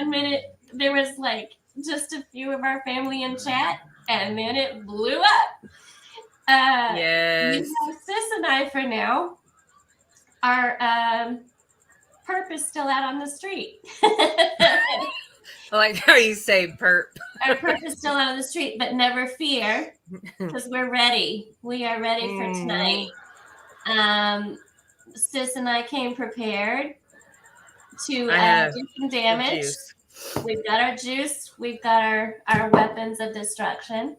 1 minute there was like just a few of our family in chat, and then it blew up. Yes. You have Sis and I for now. Our perp is still out on the street. I like how you say perp. Our perp is still out on the street, but never fear, because we're ready. We are ready for tonight. Sis and I came prepared to do some damage. We've got our juice. We've got our weapons of destruction.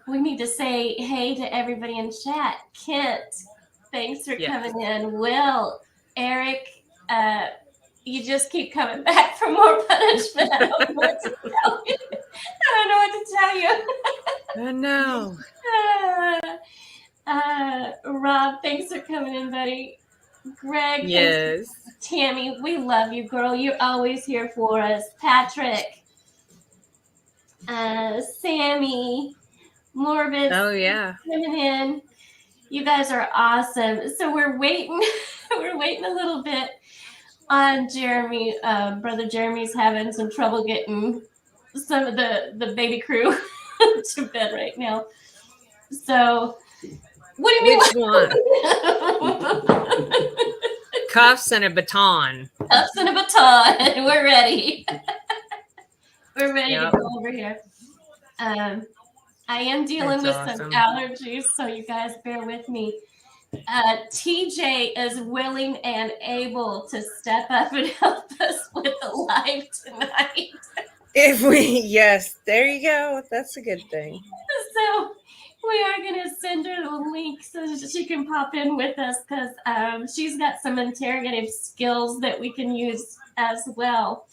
We need to say hey to everybody in chat. Kent, thanks for coming in. Will, Eric, you just keep coming back for more punishment. I don't know what to tell you. I know. Rob, thanks for coming in, buddy. Greg, yes. Tammy, we love you, girl. You're always here for us. Patrick, Sammy, Morbid. Oh yeah, coming in. You guys are awesome. So we're waiting. We're waiting a little bit on Jeremy. Brother Jeremy's having some trouble getting some of the baby crew to bed right now. So, what do you mean? Which one? Cuffs and a baton. Cuffs and a baton. We're ready. We're ready to go over here. I am dealing with some allergies, so you guys bear with me. TJ is willing and able to step up and help us with the live tonight. There you go. That's a good thing. So we are going to send her the link so that she can pop in with us, because she's got some interrogative skills that we can use as well.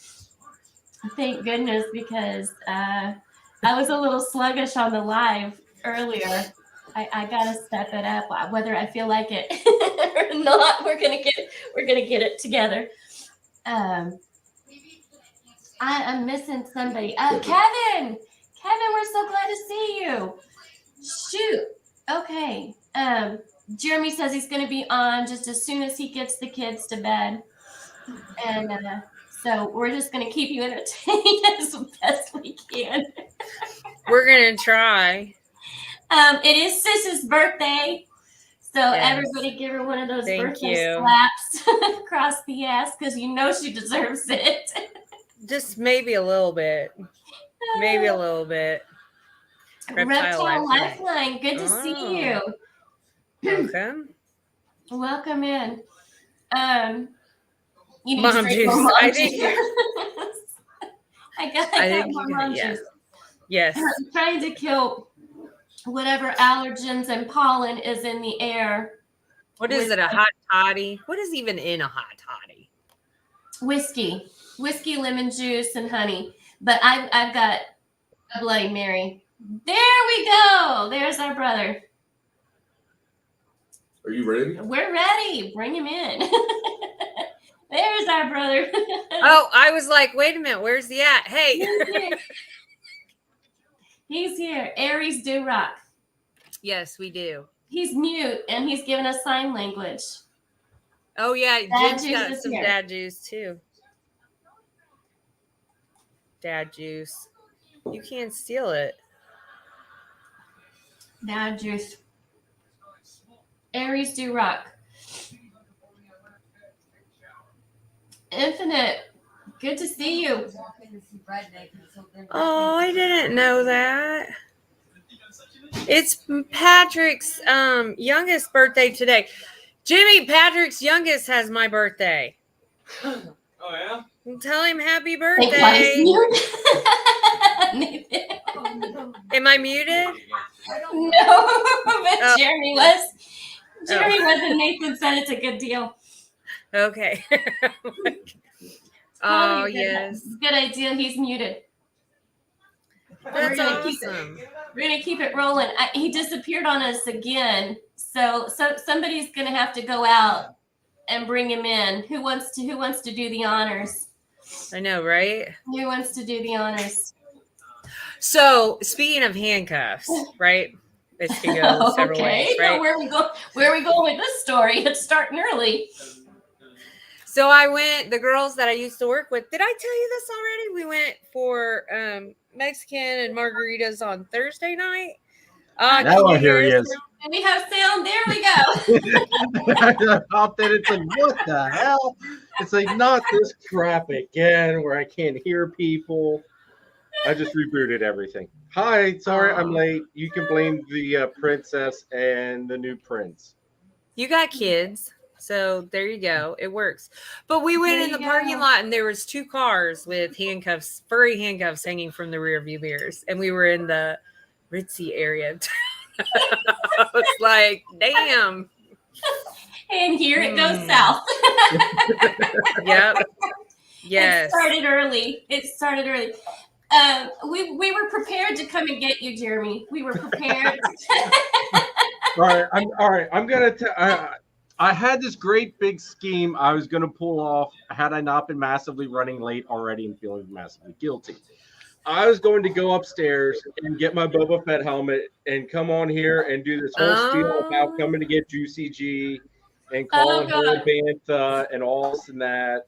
Thank goodness, because I was a little sluggish on the live earlier. I gotta step it up, whether I feel like it or not. We're gonna get it together. I'm missing somebody. Kevin, we're so glad to see you. Shoot. Okay. Jeremy says he's gonna be on just as soon as he gets the kids to bed, and so we're just gonna keep you entertained as best we can. We're gonna try. It is Sis's birthday, so everybody give her one of those birthday slaps across the ass, because you know she deserves it. Just maybe a little bit. Reptile Lifeline, good to see you. Welcome. Welcome in. You need mom juice. Mom I juice. I got more mom juice. Yes. I'm trying to kill whatever allergens and pollen is in the air. What is it, a hot toddy? What is even in a hot toddy? Whiskey, lemon juice, and honey. But I've got a Bloody Mary. There we go. There's our brother. Are you ready? We're ready. Bring him in. There's our brother. Oh, I was like, wait a minute. Where's he at? Hey. He's here. Aries do rock. Yes, we do. He's mute, and he's giving us sign language. Oh, yeah. Jim's got some dad juice, too. Dad juice. You can't steal it. Dad juice. Aries do rock. Infinite, good to see you. Oh, I didn't know that. It's Patrick's youngest birthday today. Jimmy, Patrick's youngest has my birthday. Oh, yeah? Tell him happy birthday. Am I muted? No, but Jeremy was. Jeremy was, and Nathan said it's a good deal. Okay. Oh, yes. Good idea. He's muted. That's awesome. We're going to keep it rolling. He disappeared on us again. So somebody's going to have to go out and bring him in. Who wants to do the honors? I know, right? Who wants to do the honors? So, speaking of handcuffs, right? This can go several ways, right? Where are we going with this story? It's starting early. So I went, the girls that I used to work with, did I tell you this already? We went for Mexican and margaritas on Thursday night. Now I hear you. And we have sound. There we go. I popped in. It's like, what the hell? It's like, not this crap again where I can't hear people. I just rebooted everything. Hi, sorry I'm late. You can blame the princess and the new prince. You got kids. So there you go. It works. But we went in the parking lot and there was 2 cars with handcuffs, furry handcuffs hanging from the rear view mirrors. And we were in the ritzy area. I was like, damn. And here it goes south. Yep. Yes. It started early. We were prepared to come and get you, Jeremy. We were prepared. All right. I'm gonna. I had this great big scheme I was gonna pull off had I not been massively running late already and feeling massively guilty. I was going to go upstairs and get my Boba Fett helmet and come on here and do this whole spiel about coming to get Juicy G and calling her Bantha and all this and that.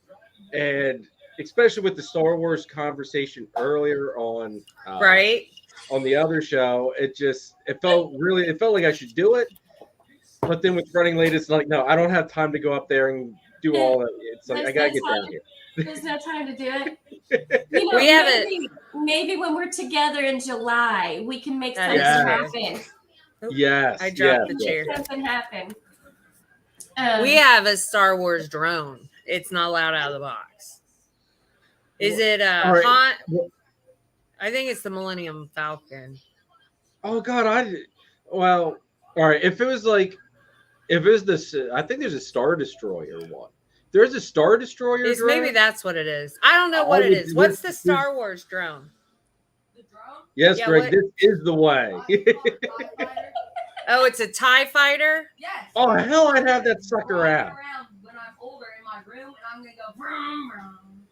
And especially with the Star Wars conversation earlier on on the other show, it felt like I should do it. But then with running late, it's like, no, I don't have time to go up there and do all that. It's like, I gotta get down here. There's no time to do it. We have it. Maybe when we're together in July, we can make something happen. Yes. I dropped the chair. Something happen. We have a Star Wars drone. It's not allowed out of the box. Is it hot? I think it's the Millennium Falcon. Oh God, all right. If it was this, I think there's a Star Destroyer one. There's a Star Destroyer drone. Maybe that's what it is. I don't know what it is. What's the Star Wars drone? The drone? Yes, Greg, this is the way. Oh, it's a TIE fighter? Yes. Oh, hell, I'd have that sucker out. When I'm older in my room, and I'm going to go vroom, vroom.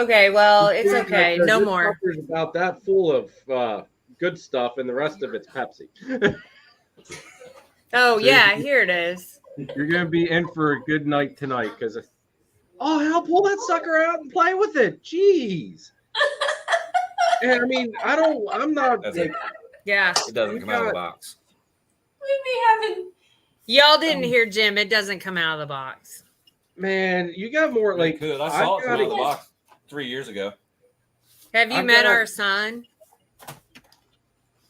Okay, well, it's okay. No this more. sucker's about that full of good stuff, and the rest of it's Pepsi. Oh, yeah, here it is. You're going to be in for a good night tonight because, oh, hell, pull that sucker out and play with it. Jeez. And I mean, I'm not. Like, yeah. It doesn't come out of the box. We'd be having. Y'all didn't hear Jim. It doesn't come out of the box. Man, you got more like. Good. I saw it come out of the box 3 years ago. Have you met our son?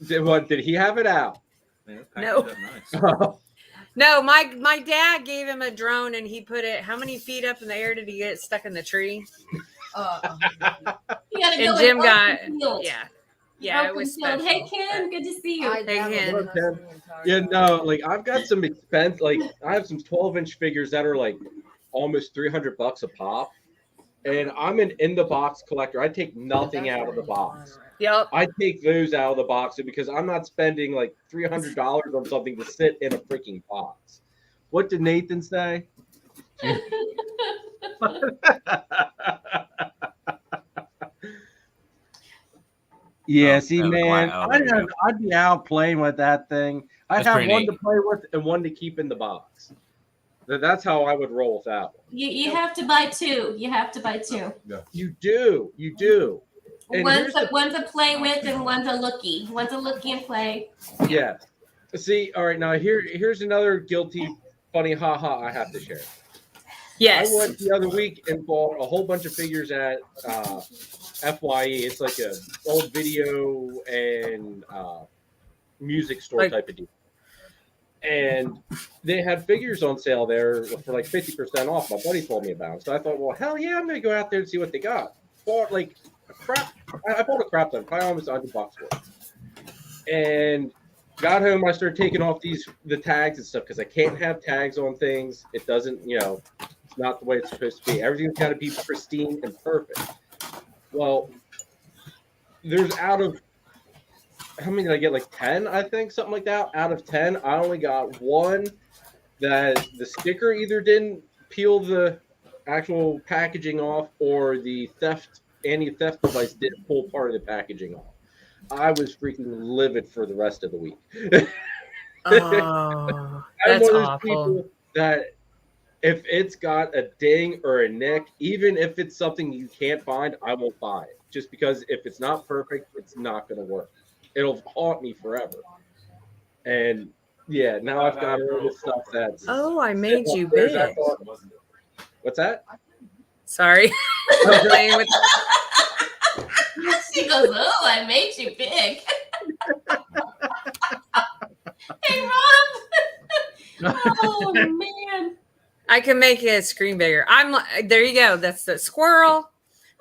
Did he have it out? Man, No. nice. No, my dad gave him a drone and he put it, how many feet up in the air did he get stuck in the tree? And Jim got, yeah, it was special. Hey, Ken, good to see you. Hey, Ken. Yeah, no, like I've got some expense, like I have some 12-inch figures that are like almost $300 a pop. And I'm an in-the-box collector. I take nothing out of the box. Yep. I take those out of the box because I'm not spending like $300 on something to sit in a freaking box. What did Nathan say? Yeah, see, man, I'd be out playing with that thing. I'd have one to play with and one to keep in the box. That's how I would roll with that one. You have to buy two. You have to buy two. Yeah. You do. And one's a play with and one's a lookie. One's a lookie and play. Yeah. See, all right, now here's another guilty, funny haha I have to share. Yes. I went the other week and bought a whole bunch of figures at FYE. It's like a old video and music store type of deal. And they had figures on sale there for like 50% off. My buddy told me about it. So I thought, well, hell yeah, I'm going to go out there and see what they got. Bought like a crap. I bought a crap ton, probably almost $100 worth. And got home, I started taking off the tags and stuff because I can't have tags on things. It doesn't, it's not the way it's supposed to be. Everything's got to be pristine and perfect. Well, there's out of, how many did I get? Like 10, I think, something like that. Out of 10, I only got one that the sticker either didn't peel the actual packaging off or the anti-theft device didn't pull part of the packaging off. I was freaking livid for the rest of the week. Oh, that's I'm one of those awful. people that if it's got a ding or a nick, even if it's something you can't find, I won't buy it. Just because if it's not perfect, it's not going to work. It'll haunt me forever. And yeah, now I've got all this stuff that's. Oh, I made you There's that big. thought. What's that? Sorry. I'm playing with She goes, "Oh, I made you big." Hey, Rob. Oh man. I can make a screen bigger. I'm like, there you go. That's the squirrel.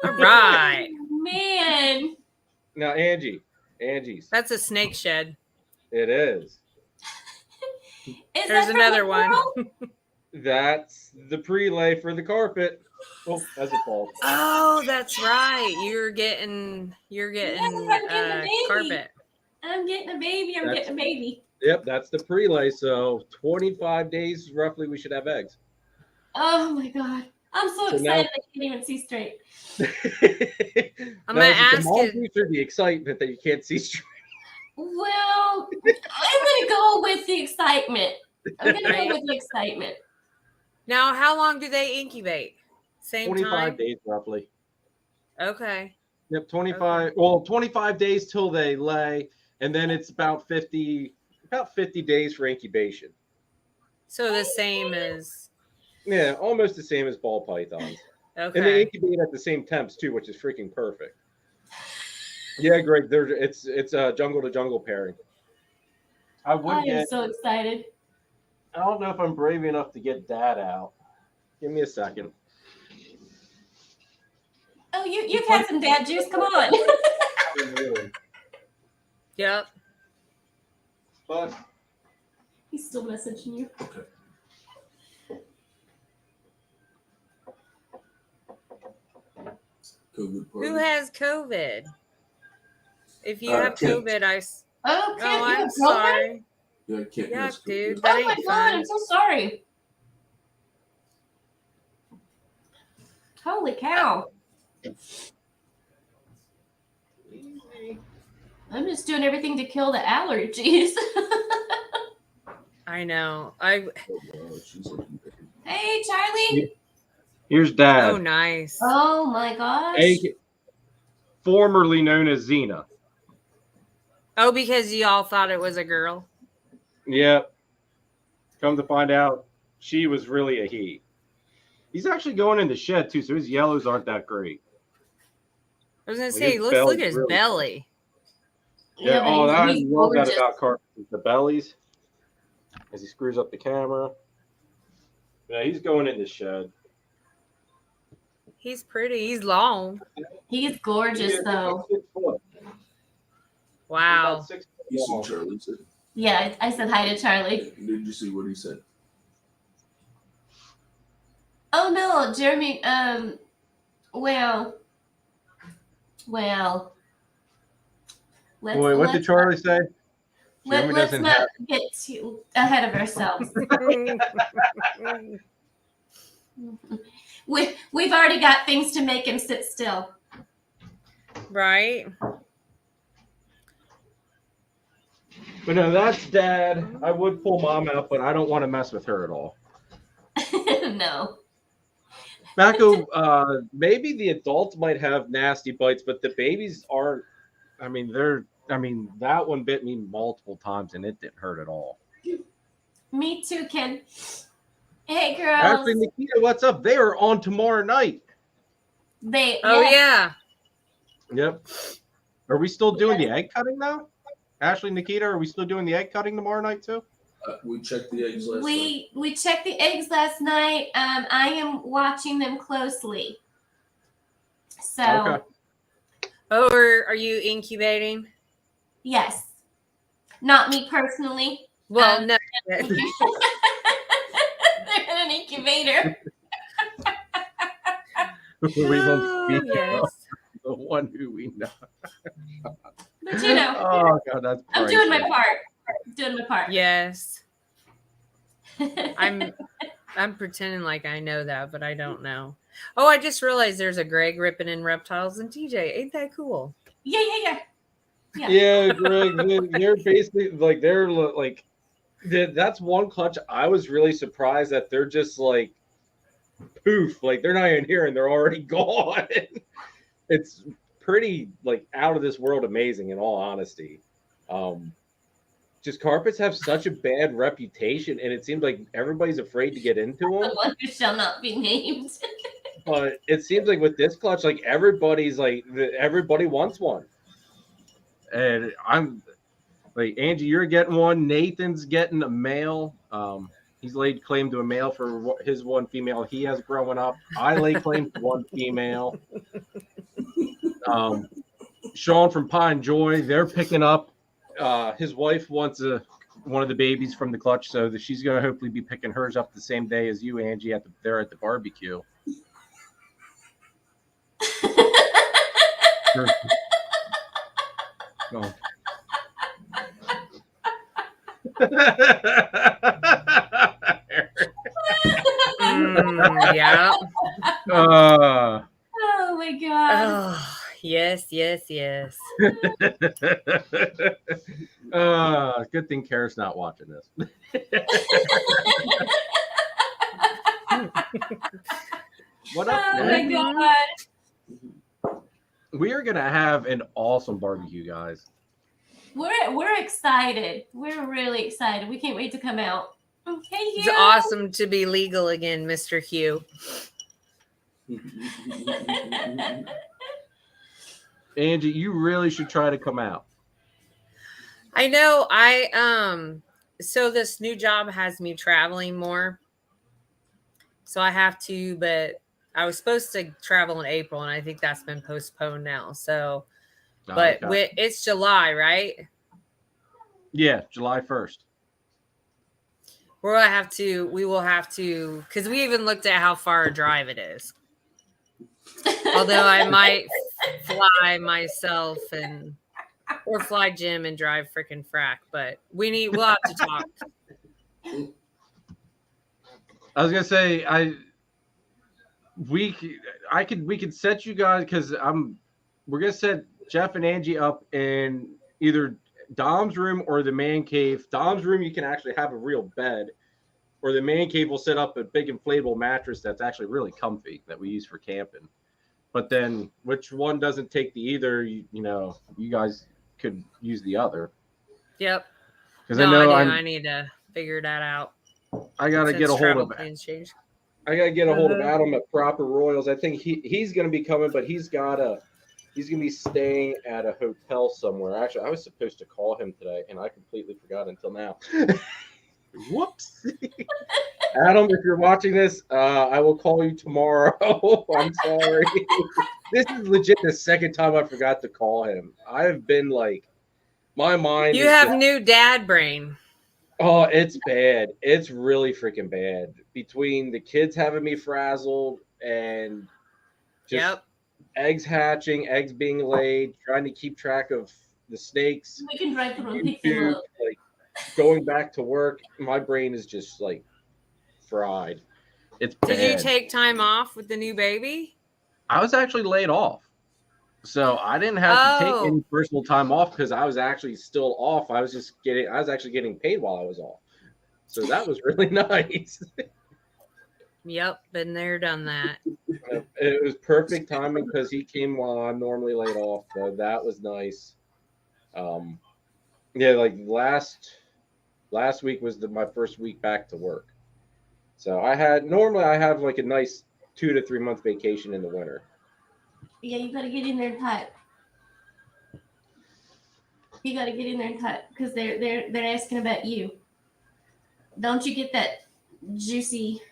All right. Man. Now, Angie's. That's a snake shed. It is. Is There's that another from one. the girl? That's the prelay for the carpet. Oh, as it falls. Oh, that's right. You're getting Yes, I'm getting a baby. carpet. I'm getting a baby. I'm getting a baby. Yep, that's the prelay. So 25 days roughly, we should have eggs. Oh my god. I'm so So excited now- I can't even see straight. I'm Now, gonna is it ask the mom you. juice or the excitement that you can't see straight? Well, I'm gonna go with the excitement. I'm gonna go with the excitement. Now, how long do they incubate? Same 25 time? days roughly. Okay. Yep, 25. Well, 25 days till they lay, and then it's about 50 days for incubation. So the same as Yeah, almost the same as ball pythons. And they okay. incubate at the same temps too, which is freaking perfect. Yeah, Greg, it's a jungle to jungle pairing. I would I am get. so excited. I don't know if I'm brave enough to get Dad out. Give me a second. Oh, you've had some dad juice. Come on. Yep. But He's still messaging you. Who has COVID? If you Uh, have Kent. COVID, Oh, Kent, oh, you I'm have COVID? sorry. Yeah, Kent Yeah, has COVID. dude, that Oh my ain't god, fun. I'm so sorry. Holy cow. I'm just doing everything to kill the allergies. I know. Hey, Charlie. here's Dad. Oh, nice. Oh my gosh. Formerly known as Xena. Oh, because you all thought it was a girl. Yep. Come to find out, she was really a he. He's actually going in the shed too, so his yellows aren't that great. I was gonna Like, say, his let's belly's look at his really belly. Yeah, but oh, I he's love that gorgeous. about Carp. The bellies, as he screws up the camera. Yeah, he's going in the shed. He's pretty. He's long. He's gorgeous, He's though. about 6 foot. He's Wow. about 6 foot You see long. Charlie said. Yeah, I said hi to Charlie. Did you see what he said? Oh no, Jeremy. Well. Boy, what did Charlie say? Jeremy Let's doesn't not have. get too ahead of ourselves. We've already got things to make him sit still. Right. But no, that's Dad. I would pull Mom out, but I don't want to mess with her at all. No. Mako, maybe the adults might have nasty bites, but the babies aren't. I mean, that one bit me multiple times and it didn't hurt at all. Me too, Ken. Hey, girls. Actually, Nikita, what's up? They are on tomorrow night. Oh Yeah. yeah. Yep. Are we still doing the egg cutting now? Ashley, Nikita, are we still doing the egg cutting tomorrow night too? We checked the eggs last night. We checked the eggs last night. I am watching them closely. So Okay. Oh, are you incubating? yes, not me personally. Well, no. They're in an incubator. We won't Oh, speak yes. about the one who we know. But you know, Oh God, that's. I'm doing my priceless. part. Doing my part. Yes. I'm pretending like I know that, but I don't know. Oh, I just realized there's a Greg ripping in reptiles and TJ. Ain't that cool? Yeah. Yeah, Greg, they're basically that's one clutch. I was really surprised that they're just like poof, like they're not even here and they're already gone. It's pretty like out of this world amazing in all honesty. Just carpets have such a bad reputation, and it seems like everybody's afraid to get into The them. one who shall not be named. But it seems like with this clutch, like everybody wants one. And I'm like, Angie, you're getting one. Nathan's getting a male. He's laid claim to a male for his one female he has growing up. I lay claim to one female. Sean from Pine Joy, they're picking up. His wife wants one of the babies from the clutch, so that she's going to hopefully be picking hers up the same day as you, Angie, there at the barbecue. Oh. Yeah. Oh my god. Oh, yes. Good thing Kara's not watching this. What up, Oh man? my god. We are gonna have an awesome barbecue, guys. We're excited. We're really excited. We can't wait to come out. Okay, It's Hugh. awesome to be legal again, Mr. Hugh. Angie, you really should try to come out. I know. So this new job has me traveling more. So I have to, but I was supposed to travel in April, and I think that's been postponed now. So, but Okay. it's July, right? Yeah, July 1st. We will have to, because we even looked at how far a drive it is. Although I might fly myself or fly Jim and drive freaking frack, but we'll have to talk. I was gonna say we could set you guys because we're gonna set Jeff and Angie up in either Dom's room or the man cave. Dom's room you can actually have a real bed, or the man cave will set up a big inflatable mattress that's actually really comfy that we use for camping. But then which one doesn't take the either? You guys could use the other. Yep. Because No, I need to figure that out. I gotta get a hold of plans change. I gotta get a hold of Adam at Proper Royals. I think he's gonna be coming, but he's gonna be staying at a hotel somewhere. Actually, I was supposed to call him today, and I completely forgot until now. Whoops. Adam, if you're watching this, I will call you tomorrow. I'm sorry. This is legit the second time I forgot to call him. I've been like, my mind. You have new dad brain. Oh, it's bad. It's really freaking bad. Between the kids having me frazzled and just eggs hatching, eggs being laid, trying to keep track of the snakes. We can drive through and pick them up. Like going back to work, my brain is just like fried. It's bad. Did you take time off with the new baby? I was actually laid off. So I didn't have to take any personal time off because I was actually still off. I was actually getting paid while I was off. So that was really nice. Yep, been there, done that. It was perfect timing because he came while I'm normally laid off. So that was nice. Yeah, like last week was my first week back to work. So normally I have like a nice 2 to 3 month vacation in the winter. Yeah, you gotta get in there and type. You gotta get in there and type because they're asking about you. Don't you get that juicy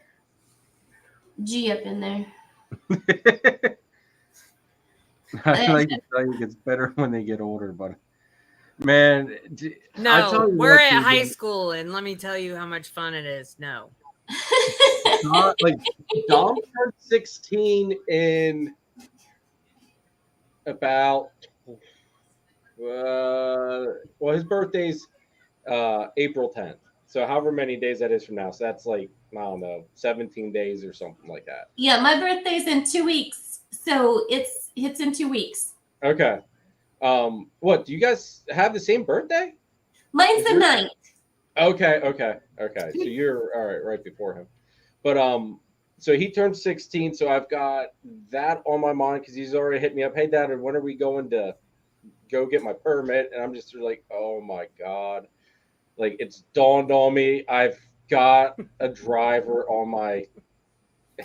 G up in there? I like to tell you it gets better when they get older, but man, no, we're at high school, and let me tell you how much fun it is. No, like Dom turned 16 in about his birthday's April 10th. So however many days that is from now. So that's like, I don't know, 17 days or something like that. Yeah, my birthday's in 2 weeks. So it's in 2 weeks. Okay. What, do you guys have the same birthday? Mine's the 9th. Okay. So you're all right before him. But so he turned 16. So I've got that on my mind because he's already hit me up. Hey, Dad, when are we going to go get my permit? And I'm just like, oh my God. Like, it's dawned on me. I've got a driver on my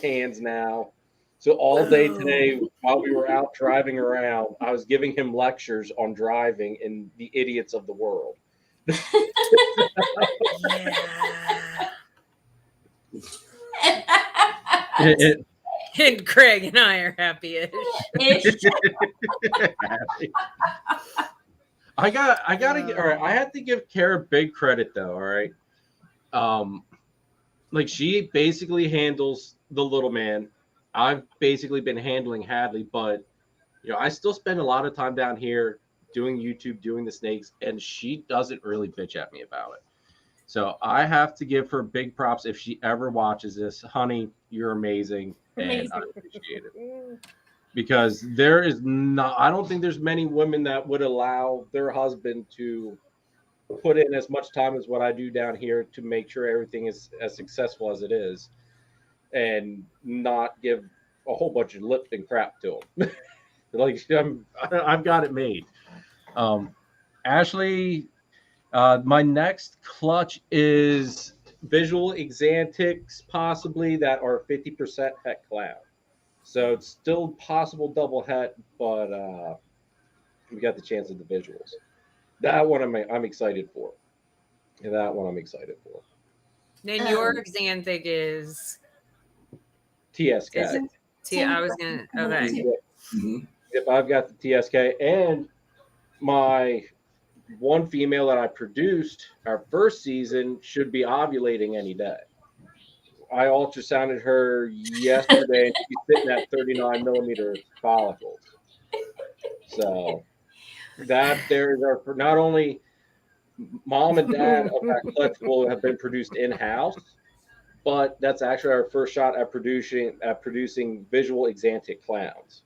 hands now. So all day today, while we were out driving around, I was giving him lectures on driving and the idiots of the world. Yeah. And Craig and I are happy-ish. I gotta all right. I have to give Kara big credit though. All right, like she basically handles the little man. I've basically been handling Hadley, but I still spend a lot of time down here doing YouTube, doing the snakes, and she doesn't really bitch at me about it. So I have to give her big props if she ever watches this. Honey, you're amazing, and I appreciate it. Because there is not, I don't think there's many women that would allow their husband to put in as much time as what I do down here to make sure everything is as successful as it is and not give a whole bunch of lip and crap to him. Like, I've got it made. Ashley, my next clutch is visual exantics, possibly, that are 50% het cloud. So it's still possible double het, but we got the chance of the visuals. That one I'm excited for. That one I'm excited for. Then your Xanthic is TSK. I was gonna. Okay. If I've got the TSK and my one female that I produced our first season should be ovulating any day. I ultrasounded her yesterday and she's sitting at 39 millimeter follicles. So that there is our, not only mom and dad of that clutch will have been produced in-house, but that's actually our first shot at producing visual exantic clowns.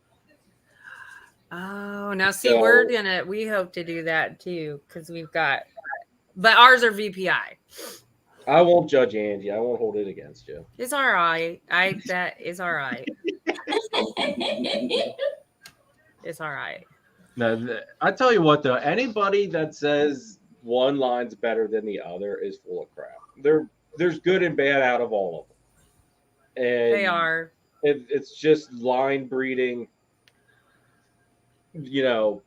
Oh, now see, we hope to do that too because we've got, but ours are VPI. I won't judge Angie. I won't hold it against you. It's all right. That is all right. It's all right. No, I tell you what though, anybody that says one line's better than the other is full of crap. There's good and bad out of all of them. And they are. It's just line breeding. The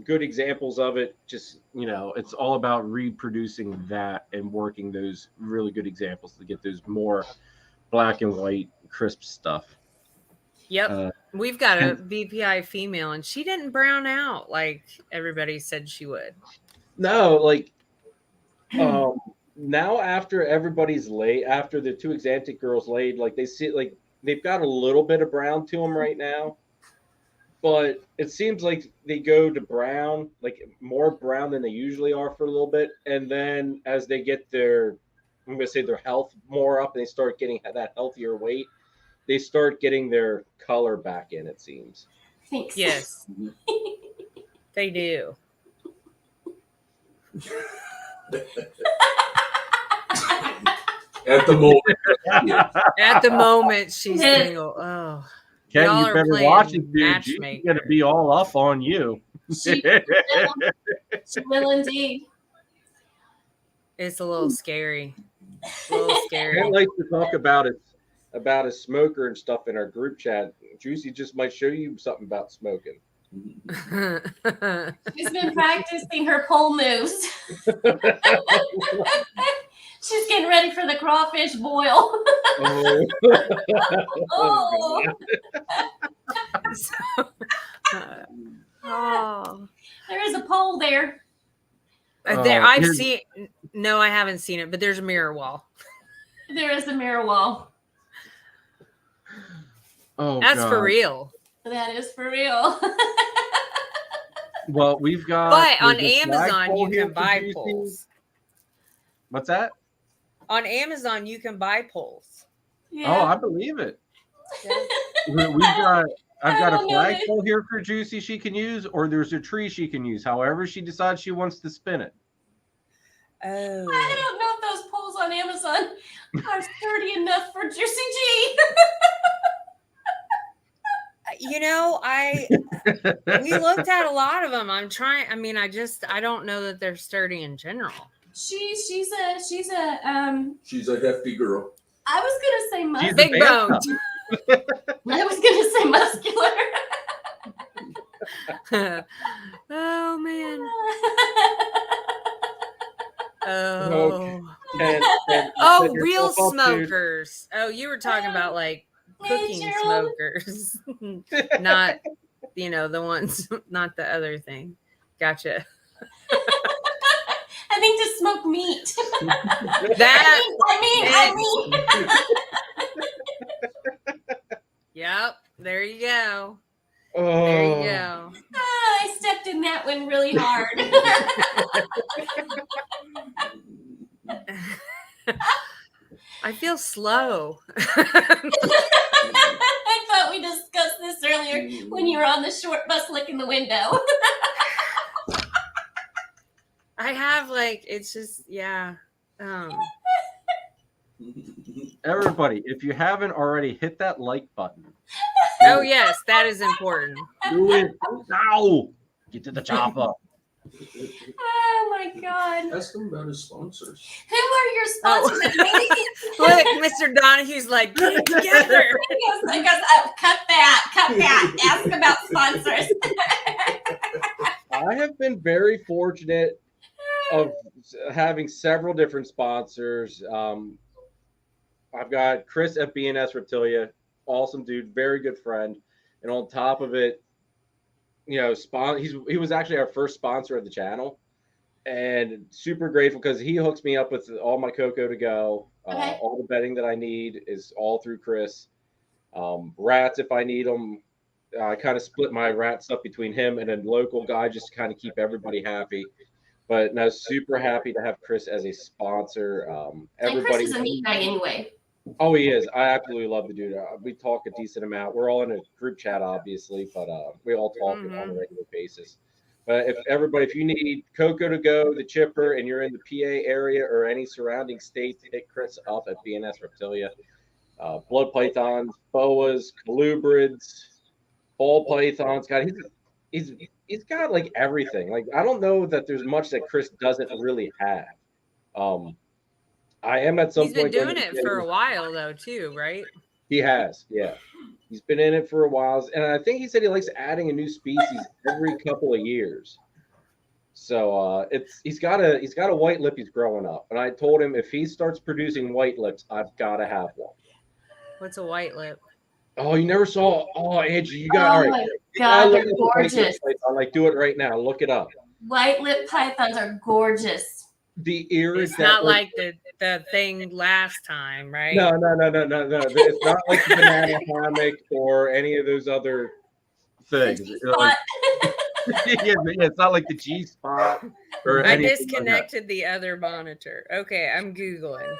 good examples of it, just it's all about reproducing that and working those really good examples to get those more black and white crisp stuff. Yep. We've got a VPI female and she didn't brown out like everybody said she would. No, like now after everybody's laid, after the two Exantic girls laid, like they see, like they've got a little bit of brown to them right now. But it seems like they go to brown, like more brown than they usually are for a little bit. And then as they get their health more up and they start getting that healthier weight, they start getting their color back in, it seems. Thanks. Yes. They do. At the moment. At the moment, she's single. Oh. Ken, Y'all you are better playing watch it, dude. She's matchmaker. going to be all up on you. She will indeed. It's a little scary. A little scary. Ken likes to talk about a smoker and stuff in our group chat. Juicy just might show you something about smoking. She's been practicing her pole moves. She's getting ready for the crawfish boil. Oh. There is a pole there. I've seen. No, I haven't seen it, but there's a mirror wall. There is a mirror wall. Oh, that's God. for real. That is for real. Well, we've got. But on Amazon, you can buy poles. What's that? On Amazon, you can buy poles. Yeah. Oh, I believe it. Yeah. I've got a flagpole here for Juicy she can use, or there's a tree she can use. However she decides she wants to spin it. Oh. I don't know if those poles on Amazon are sturdy enough for Juicy G. You know, we looked at a lot of them. I'm trying. I mean, I don't know that they're sturdy in general. She's a She's a hefty girl. I was gonna say muscular. Big boned. I was gonna say muscular. Oh man. And Oh, set real yourself up, dude. smokers. Oh, you were talking about like cooking Gerald. smokers, not the ones, not the other thing. Gotcha. I think to smoke meat. That. I mean. Yep. There you go. Oh. There you go. I stepped in that one really hard. I feel slow. I thought we discussed this earlier when you were on the short bus licking the window. I have it's just Everybody, if you haven't already, hit that like button. Oh yes, that is important. Do it now. Get to the chopper. Oh my God. Ask him about his sponsors. Who are your sponsors? Look, Mr. Donahue's like, get it together. He goes, oh, cut that. Ask about sponsors. I have been very fortunate of having several different sponsors. I've got Chris at BNS Reptilia, awesome dude, very good friend, and on top of it, he was actually our first sponsor of the channel, and super grateful because he hooks me up with all my Coco to go. Okay. All the bedding that I need is all through Chris. Rats if I need them. I kind of split my rat stuff between him and a local guy just to kind of keep everybody happy. But no, super happy to have Chris as a sponsor. And Chris is a neat guy anyway. Oh, he is. I absolutely love the dude. We talk a decent amount. We're all in a group chat, obviously, but we all talk on a regular basis. But if you need Coco to go, the chipper, and you're in the PA area or any surrounding states, hit Chris up at BNS Reptilia. Blood pythons, boas, colubrids, ball pythons. God, he's got like everything. Like I don't know that there's much that Chris doesn't really have. I am at some He's point. been doing it for a while though, too, right? He has, yeah. He's been in it for a while, and I think he said he likes adding a new species every couple of years. So he's got a white lip he's growing up, and I told him if he starts producing white lips, I've got to have one. What's a white lip? Oh, you never saw? Oh, Angie, you got all right. My God, they're gorgeous. I'm like, do it right now. Look it up. White lip pythons are gorgeous. The iris. It's not like the thing last time, right? No. It's not like the banana hammock or any of those other things. It's not like the G spot or I anything disconnected like the other monitor. Okay, I'm Googling.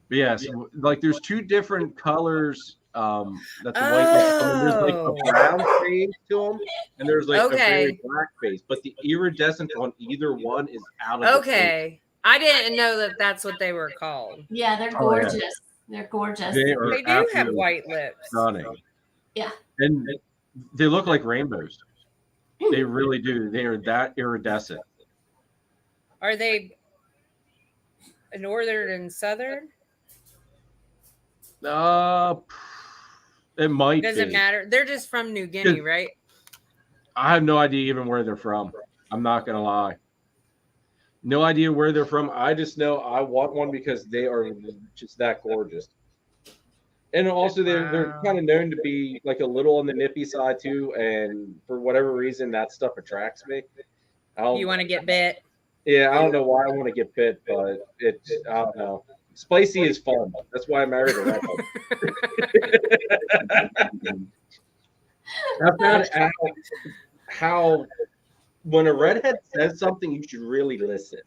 But yeah, so, like there's two different colors. That's a white. There's like a brown face to them, and there's like a very black face. But the iridescent on either one is out of the face. I didn't know that that's what they were called. Yeah, they're gorgeous. Yeah. They're gorgeous. They do have white lips. Stunning. Yeah. And they look like rainbows. They really do. They are that iridescent. Are they northern and southern? It might. Doesn't matter. They're just from New Guinea, right? I have no idea even where they're from. I'm not gonna lie. No idea where they're from. I just know I want one because they are just that gorgeous. And also they're kind of known to be like a little on the nippy side too. And for whatever reason, that stuff attracts me. You want to get bit? Yeah, I don't know why I want to get bit, but I don't know. Spicy is fun. That's why I married a redhead. I found out how when a redhead says something, you should really listen.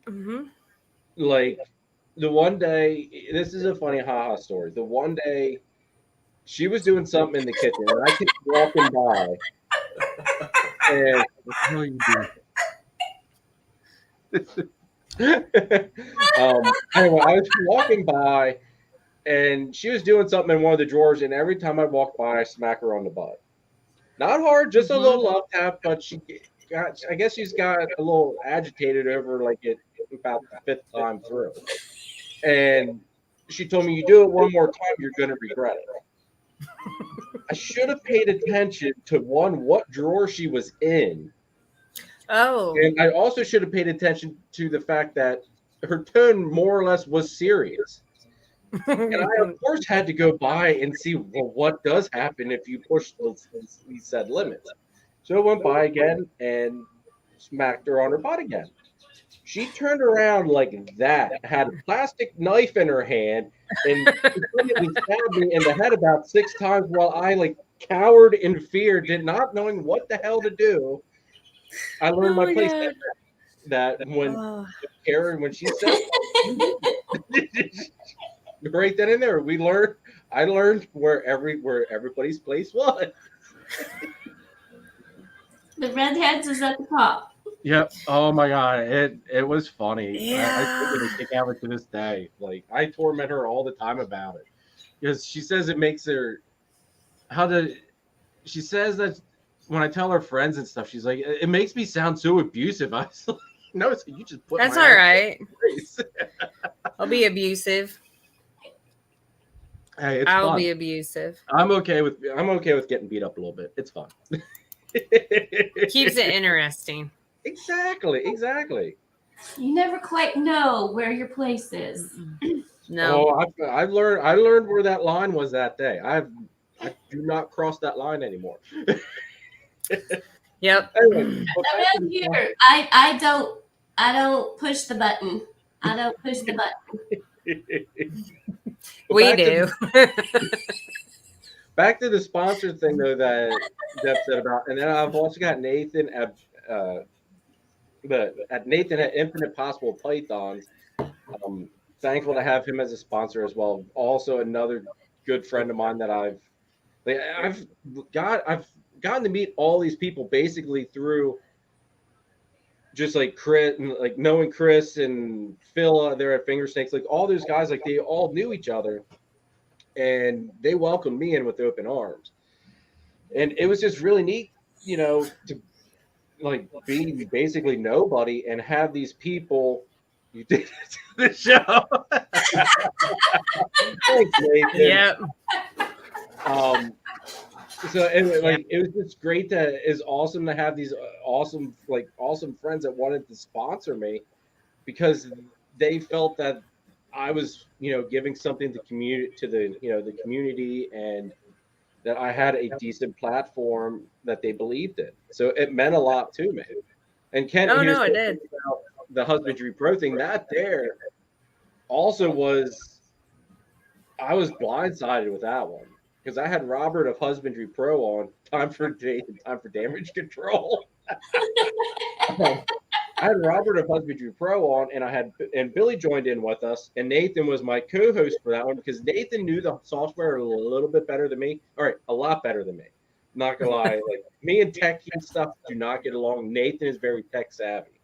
Mm-hmm. Like the one day, this is a funny haha story. The one day she was doing something in the kitchen, and I kept walking by. And what the hell are you doing? Anyway, I was walking by, and she was doing something in one of the drawers, and every time I walk by, I smack her on the butt. Not hard, just a little love tap, but I guess she's got a little agitated over like it about the fifth time through. And she told me, you do it one more time, you're going to regret it. I should have paid attention to what drawer she was in. Oh. And I also should have paid attention to the fact that her tone more or less was serious. And I, of course, had to go by and see, well, what does happen if you push these said limits. So I went by again and smacked her on her butt again. She turned around like that, had a plastic knife in her hand, and repeatedly stabbed me in the head about 6 times while I like cowered in fear, not knowing what the hell to do. I learned my place that when Karen, when she said right then and there, I learned where everybody's place was. The redheads is at the top. Yep. Oh my god, it was funny. Yeah. I still get a kick out of it to this day. Like I torment her all the time about it because she says it makes her. She says that when I tell her friends and stuff, she's like, it makes me sound so abusive. I was like, no, so you just put. That's my all right. face. I'll be abusive. Hey, it's I'll fun. be abusive. I'm okay with getting beat up a little bit. It's fun. Keeps it interesting. Exactly. You never quite know where your place is. No. Oh, I learned where that line was that day. I do not cross that line anymore. Yep. Anyway, Around here, I don't push the button. I don't push the button. We do. Back to the sponsor thing though that Deb said about, and then I've also got Nathan at Nathan at Infinite Possible Pythons. Thankful to have him as a sponsor as well. Also another good friend of mine that I've gotten to meet all these people basically through just like Chris, and like knowing Chris and Phil there at Finger Snakes, like all those guys, like they all knew each other, and they welcomed me in with open arms, and it was just really neat, to like be basically nobody and have these people. You did it to the show. Thanks, Nathan. Yep. So anyway, like it was just great it's awesome to have these awesome friends that wanted to sponsor me because they felt that I was, giving something to the community, and that I had a decent platform that they believed in. So it meant a lot to me. And Ken, it did. About the Husbandry Pro thing, that there also was, I was blindsided with that one. Because I had Robert of Husbandry Pro on time for damage control. I had Robert of Husbandry Pro on, and Billy joined in with us, and Nathan was my co-host for that one because Nathan knew the software a little bit better than me. All right, a lot better than me. Not gonna lie, like me and tech and stuff do not get along. Nathan is very tech savvy.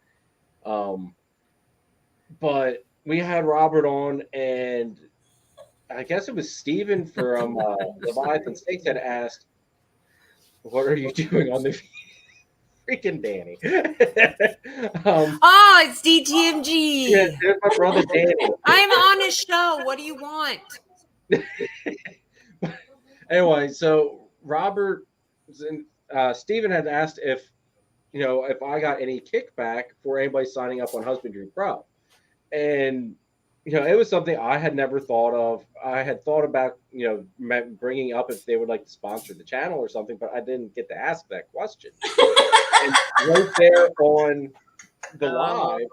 But we had Robert on, and I guess it was Steven from Leviathan Steaks had asked, what are you doing on the freaking Danny? It's DTMG. Yeah, there's my brother Danny. I'm on a show. What do you want? Anyway, so Robert Steven had asked if I got any kickback for anybody signing up on Husbandry Pro. And it was something I had never thought of. I had thought about, bringing up if they would like to sponsor the channel or something, but I didn't get to ask that question. And right there on the live,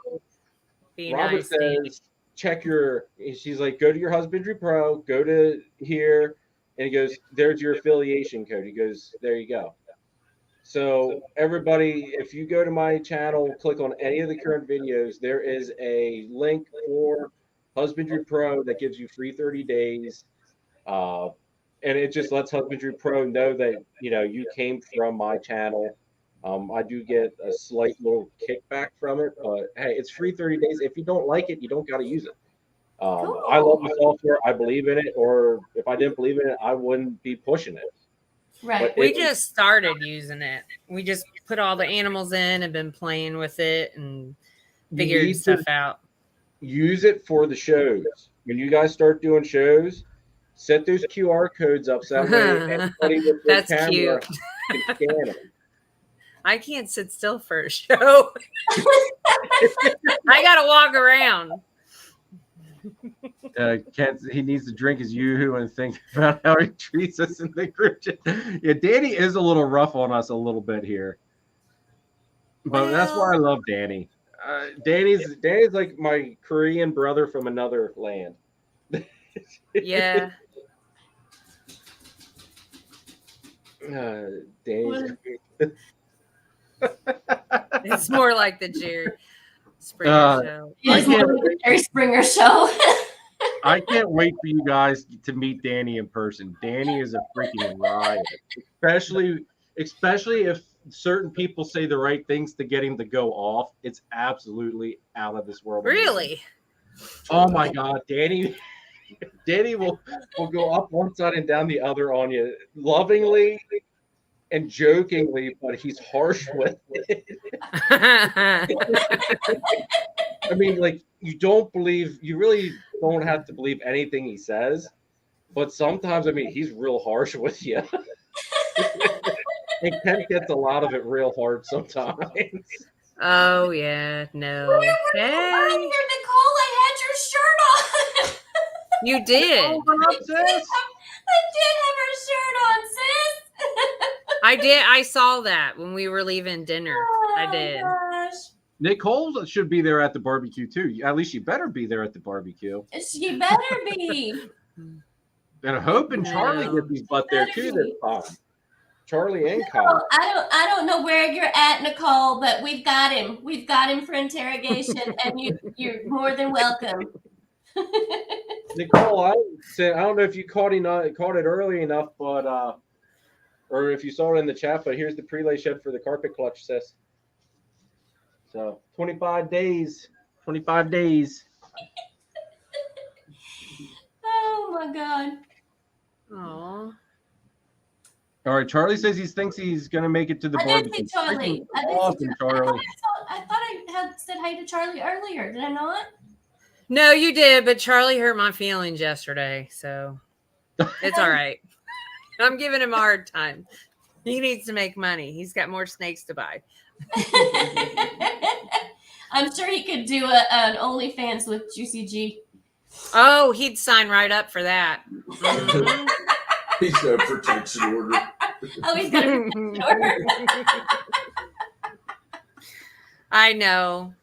Robert says, she's like, go to your Husbandry Pro, go to here. And he goes, there's your affiliation code. He goes, there you go. So everybody, if you go to my channel, click on any of the current videos, there is a link for Husbandry Pro that gives you free 30 days. And it just lets Husbandry Pro know that, you came from my channel I do get a slight little kickback from it, but hey, it's free 30 days. If you don't like it, you don't got to use it. I love the software. I believe in it, or if I didn't believe in it, I wouldn't be pushing it. Right. We just started using it. We just put all the animals in and been playing with it and figured stuff out. Use it for the shows. When you guys start doing shows, set those QR codes up so that way anybody with their That's camera cute. can scan them. I can't sit still for a show. I gotta walk around. Kent, he needs to drink his yoo-hoo and think about how he treats us in the group chat. Yeah, Danny is a little rough on us a little bit here, but that's why I love Danny. Danny's like my Korean brother from another land. Yeah. Danny's. It's more like the Jerry Springer show. It's more like the Jerry Springer show. I can't wait for you guys to meet Danny in person. Danny is a freaking riot, especially if certain people say the right things to get him to go off. It's absolutely out of this world. Really? Oh my God, Danny will go up one side and down the other on you, lovingly and jokingly, but he's harsh with it. I mean, like, you really don't have to believe anything he says, but sometimes, I mean, he's real harsh with you. And Ken gets a lot of it real hard sometimes. Oh, yeah. No. Earlier, Hey. Nicole, I had your shirt on. You did. Oh, what up, sis? I did have her shirt on, sis. I did. I saw that when we were leaving dinner. I Oh, did. gosh. Nicole should be there at the barbecue too. At least you better be there at the barbecue. She better be. And Hope and Charlie No. get these butt there too this time. Charlie and Oh, Kyle. I don't know where you're at, Nicole, but we've got him. We've got him for interrogation, and you're more than welcome. Nicole, I don't know if you caught it early enough, but or if you saw it in the chat, but here's the prelay shed for the carpet clutch, sis. So 25 days. 25 days. Oh my God. Aw. All right, Charlie says he thinks he's gonna make it to the I barbecue. did see Charlie. Awesome, Charlie. I thought I had said hi to Charlie earlier. Did I not? No, you did, but Charlie hurt my feelings yesterday, so it's all right. I'm giving him a hard time. He needs to make money. He's got more snakes to buy. I'm sure he could do an OnlyFans with Juicy G. Oh, he'd sign right up for that. Mhm. He's got a protection order. Oh, he's got a order. I know.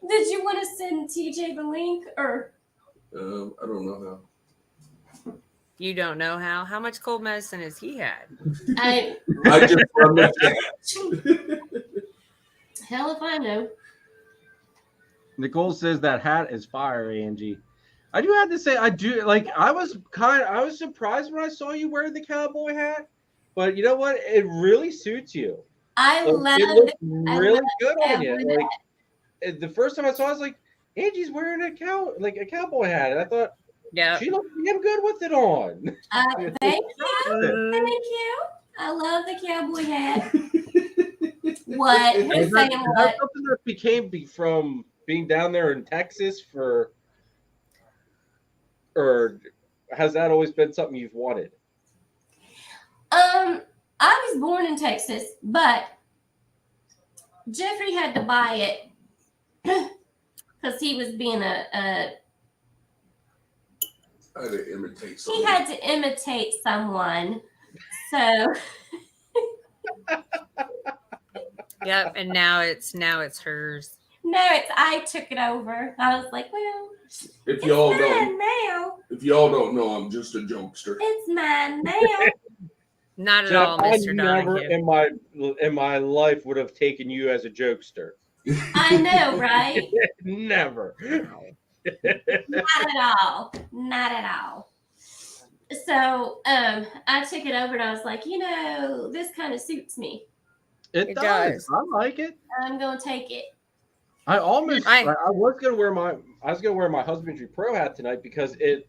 Did you want to send TJ the link or? I don't know how. You don't know how. How much cold medicine has he had? I just run the chat. hell if I know. Nicole says that hat is fire, Angie. I do have to say, I was surprised when I saw you wear the cowboy hat, but you know what? It really suits you. I love it. Looks it. really good on you. cowboy Like the first time I saw it, I was like, Angie's wearing a cowboy hat, and I thought, Yeah. she looks damn good with it on. Thank you. Thank you. I love the cowboy hat. What? Who's Is saying that what? something that became from being down there in Texas or has that always been something you've wanted? I was born in Texas, but Jeffrey had to buy it because he was being I had to imitate he something. had to imitate someone. So Yep. And now it's hers. no, I took it over. I was like, well, If it's y'all mine don't, now. if y'all don't know, I'm just a jokester. It's mine now. Not at Jeff, all, I Mr. never Donahue. in my life would have taken you as a jokester. I know, right? Never. Not at all. Not at all. So I took it over and I was like, this kind of suits me. It does. does. I like it. I'm gonna take it. I was gonna wear my husbandry pro hat tonight because it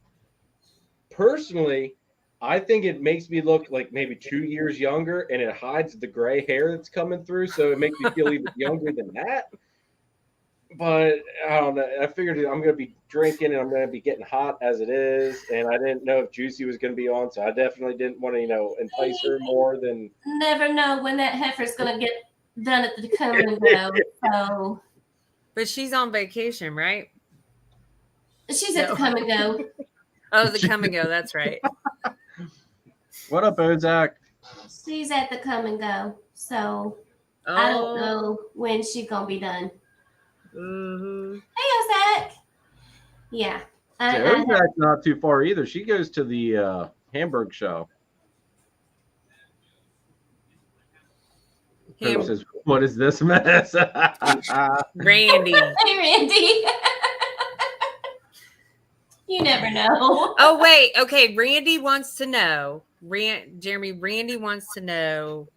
personally, I think it makes me look like maybe 2 years younger, and it hides the gray hair that's coming through, so it makes me feel even younger than that. But I don't know. I figured I'm going to be drinking and I'm going to be getting hot as it is, and I didn't know if Juicy was going to be on, so I definitely didn't want to, entice her more than. Never know when that heifer's gonna get done at the come and go. So But she's on vacation, right? she's at the come and go. Oh, the come and go. That's right. What up, Ozak? She's at the come and go. So Oh. I don't know when she's gonna be done. Mm-hmm. Hey, Ozak. Yeah. Ozak's not too far either. She goes to the Hamburg show. Who says, "What is this mess?" Randy. Hey, Randy. You never know. Oh, wait. Okay. Randy wants to know. Randy wants to know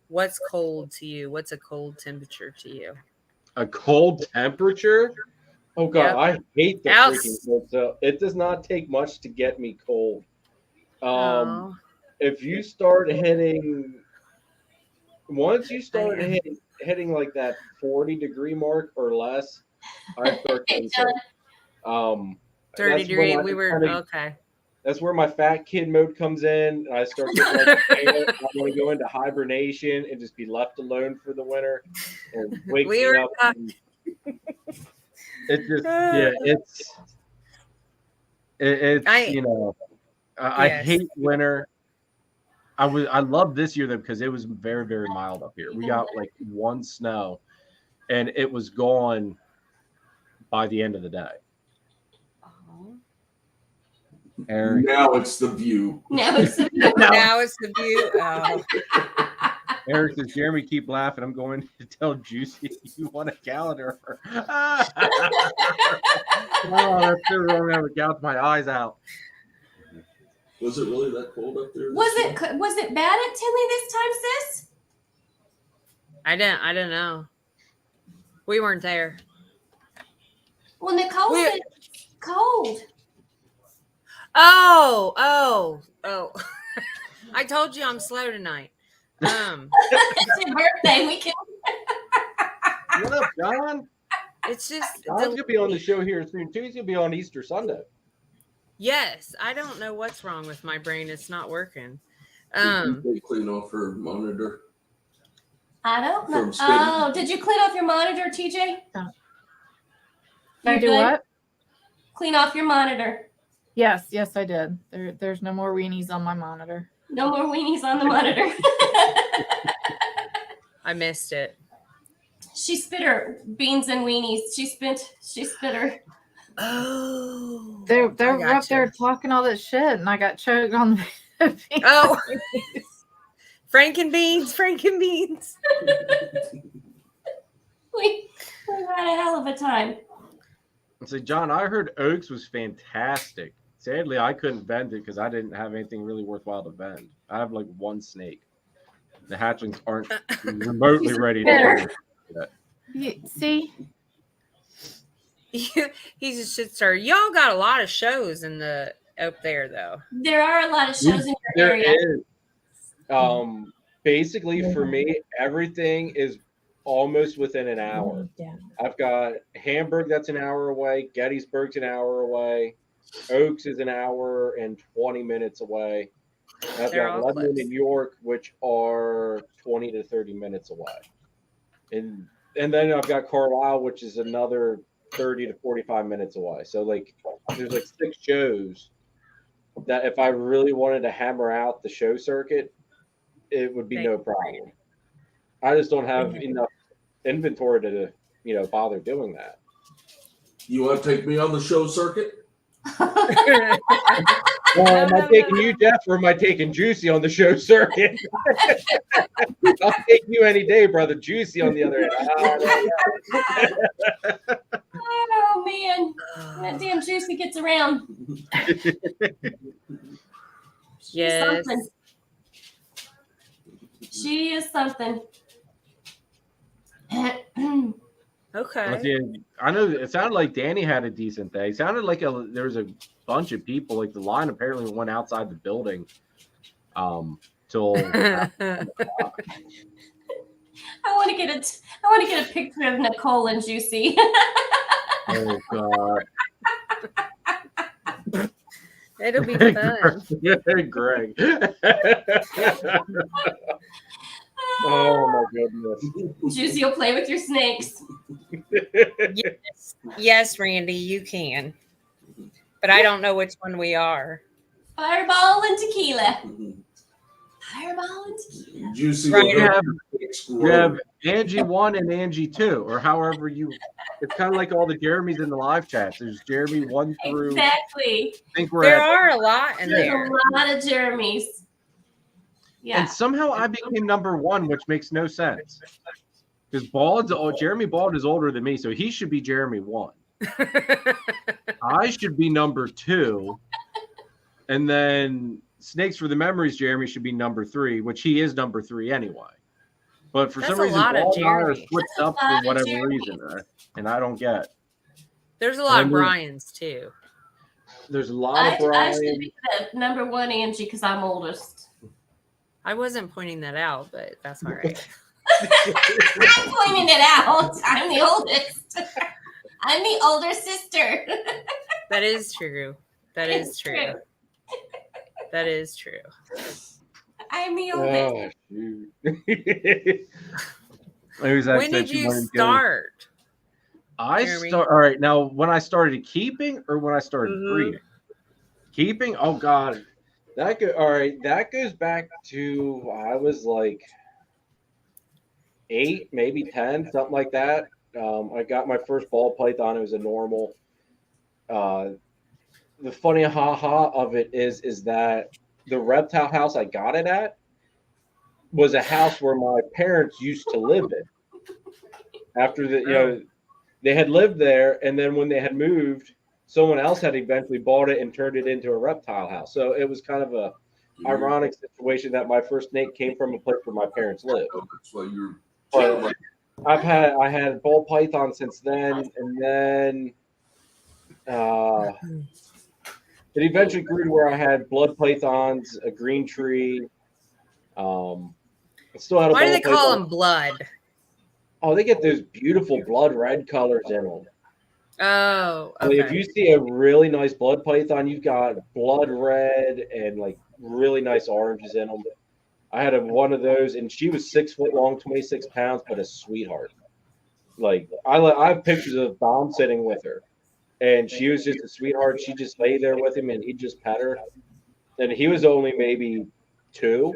what's cold to you. What's a cold temperature to you? A cold temperature? Oh God, Yep. I hate the Ouch. freaking cold. So it does not take much to get me cold. Oh. If you start once you start hitting like that 40-degree mark or less, I start getting sick. 30 degree. Okay. That's where my fat kid mode comes in. I start getting like, I want to go into hibernation and just be left alone for the winter and wake me up. It's just I hate winter. I love this year though because it was very, very mild up here. We got like one snow and it was gone by the end of the day. Eric. Now it's the view. Now it's the view. Oh. Eric says, Jeremy, keep laughing. I'm going to tell Juicy you want a calendar. Oh, that's so wrong. I would gouge my eyes out. Was it really that cold up there? Was it bad at Tinley this time, sis? I don't know. We weren't there. Well, Nicole said it's cold. Oh. I told you I'm slow tonight. It's your birthday. We can. What up, John? It's just John's gonna be on the show here soon too. He's gonna be on Easter Sunday. Yes, I don't know what's wrong with my brain. It's not working. Did you clean off her monitor? I don't know. Oh, did you clean off your monitor, TJ? I do what? Clean off your monitor. Yes, I did. There's no more weenies on my monitor. No more weenies on the monitor. I missed it. She spit her beans and weenies. She spit her. Oh. They're up there talking all that shit, and I got choked on the beans. Oh. Frankenbeans. We had a hell of a time. So, John, I heard Oaks was fantastic. Sadly, I couldn't vend it because I didn't have anything really worthwhile to vend. I have like one snake. The hatchlings aren't remotely ready to do that. See? He's a shit star. Y'all got a lot of shows up there, though. There are a lot of shows in your area. There is. Basically, for me, everything is almost within an hour. I've got Hamburg that's an hour away. Gettysburg's an hour away. Oaks is an hour and 20 minutes away. I've got Lebanon and York, which are 20 to 30 minutes away. And then I've got Carlisle, which is another 30 to 45 minutes away. So like there's like 6 shows that if I really wanted to hammer out the show circuit, it would be no problem. I just don't have enough inventory to bother doing that. You want to take me on the show circuit? Well, am I taking you, Jeff, or am I taking Juicy on the show circuit? I'll take you any day, brother. Juicy on the other end. Oh man, that damn Juicy gets around. Yes. Something. She is something. Okay. I know it sounded like Danny had a decent day. It sounded like there was a bunch of people. Like the line apparently went outside the building till I want to get a picture of Nicole and Juicy. oh god. It'll be fun. Greg. Oh my goodness. Juicy will play with your snakes. Yes. Yes, Randy, you can. But I don't know which one we are. Fireball and tequila. Fireball and tequila. Juicy. Right. You have Angie 1 and Angie 2, or however you. It's kind of like all the Jeremys in the live chats. There's Jeremy 1 through. Exactly. I think we're There at. are a lot in There's there. a lot of Jeremys. Yeah. And somehow I became number 1, which makes no sense. Because Jeremy Bald is older than me, so he should be Jeremy 1. I should be number 2. And then Snakes for the Memories Jeremy should be number 3, which he is number 3 anyway. But for That's some a reason, lot of Bald and I are Jeremy. switched up That's a lot for of whatever Jeremy. reason, and I don't get. There's a lot of And Brian's too. There's a lot I of should Brian. be the number 1 Angie because I'm oldest. I wasn't pointing that out, but that's all right. I'm pointing it out. I'm the oldest. I'm the older sister. That is true. That is It's true. That is true. I'm the oldest. Oh, shoot. When did you start? I Jeremy? start. All right. Now, when I started keeping or when I started Mhm. breeding? Keeping? Oh, God. All right. That goes back to, I was like 8, maybe 10, something like that. I got my first ball python. It was a normal. The funny ha-ha of it is that the reptile house I got it at was a house where my parents used to live in. After they had lived there, and then when they had moved, someone else had eventually bought it and turned it into a reptile house. So it was kind of a ironic situation that my first snake came from a place where my parents lived. That's why you're. But I had ball python since then, and then it eventually grew to where I had blood pythons, a green tree. I still had a Why do ball they call python. them blood? Oh, they get those beautiful blood red colors in them. Oh, I mean, if okay. you see a really nice blood python, you've got blood red and like really nice oranges in them. I had one of those, and she was 6 foot long, 26 pounds, but a sweetheart. Like I have pictures of Dom sitting with her, and she was just a sweetheart. She just lay there with him, and he'd just pet her. And he was only maybe 2.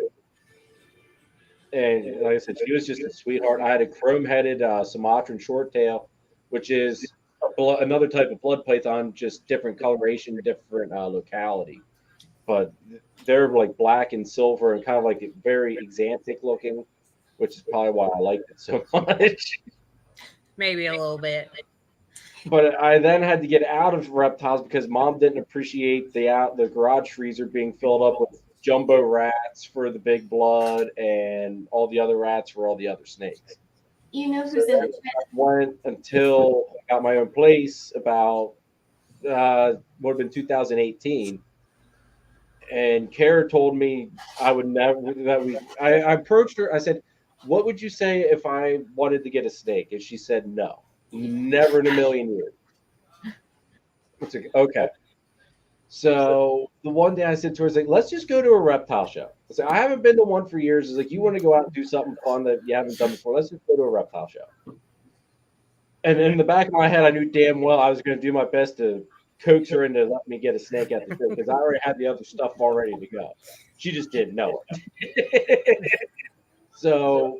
And like I said, she was just a sweetheart. I had a chrome-headed Sumatran shorttail, which is another type of blood python, just different coloration, different locality. But they're like black and silver and kind of like very exantic looking, which is probably why I liked it so much. Maybe a little bit. But I then had to get out of reptiles because Mom didn't appreciate the garage freezer being filled up with jumbo rats for the big blood and all the other rats for all the other snakes. You know who's in the chat? Went until I got my own place about would have been 2018. And Kara told me I would never I approached her. I said, "What would you say if I wanted to get a snake?" And she said, "No, never in a million years." It's like, okay. So the one day I said to her, like, let's just go to a reptile show. I said, I haven't been to one for years. It's like, you want to go out and do something fun that you haven't done before. Let's just go to a reptile show. And in the back of my head, I knew damn well I was going to do my best to coax her into letting me get a snake at the show because I already had the other stuff all ready to go. She just didn't know it. So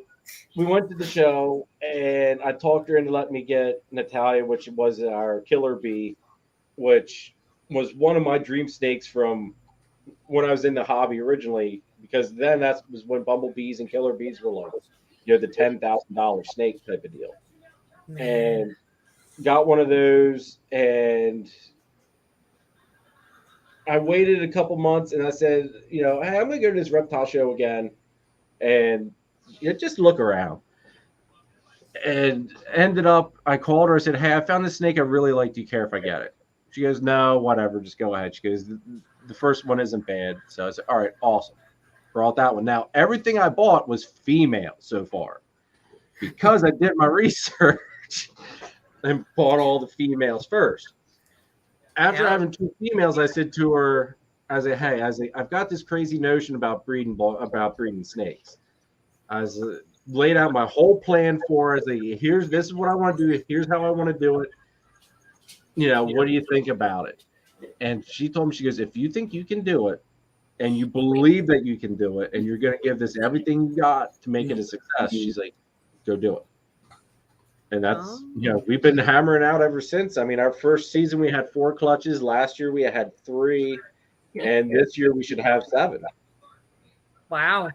we went to the show, and I talked her into letting me get Natalia, which was our killer bee, which was one of my dream snakes from when I was in the hobby originally, because then that was when bumblebees and killer bees were like, the $10,000 snake type of deal. And got one of those, and I waited a couple months and I said, hey, I'm going to go to this reptile show again and just look around. And ended up, I called her. I said, hey, I found this snake I really like. Do you care if I get it? She goes, no, whatever. Just go ahead. She goes, the first one isn't bad. So I said, all right, awesome. Brought that one. Now, everything I bought was female so far because I did my research and bought all the females first. After having 2 females, I said to her, hey, I've got this crazy notion about breeding snakes. I was laid out my whole plan for her. I was like, this is what I want to do. Here's how I want to do it. What do you think about it? And she told me, she goes, if you think you can do it and you believe that you can do it and you're going to give this everything you got to make it a success, she's like, go do it. And that's, we've been hammering out ever since. I mean, our first season, we had 4 clutches. Last year, we had 3. And this year, we should have 7. Wow.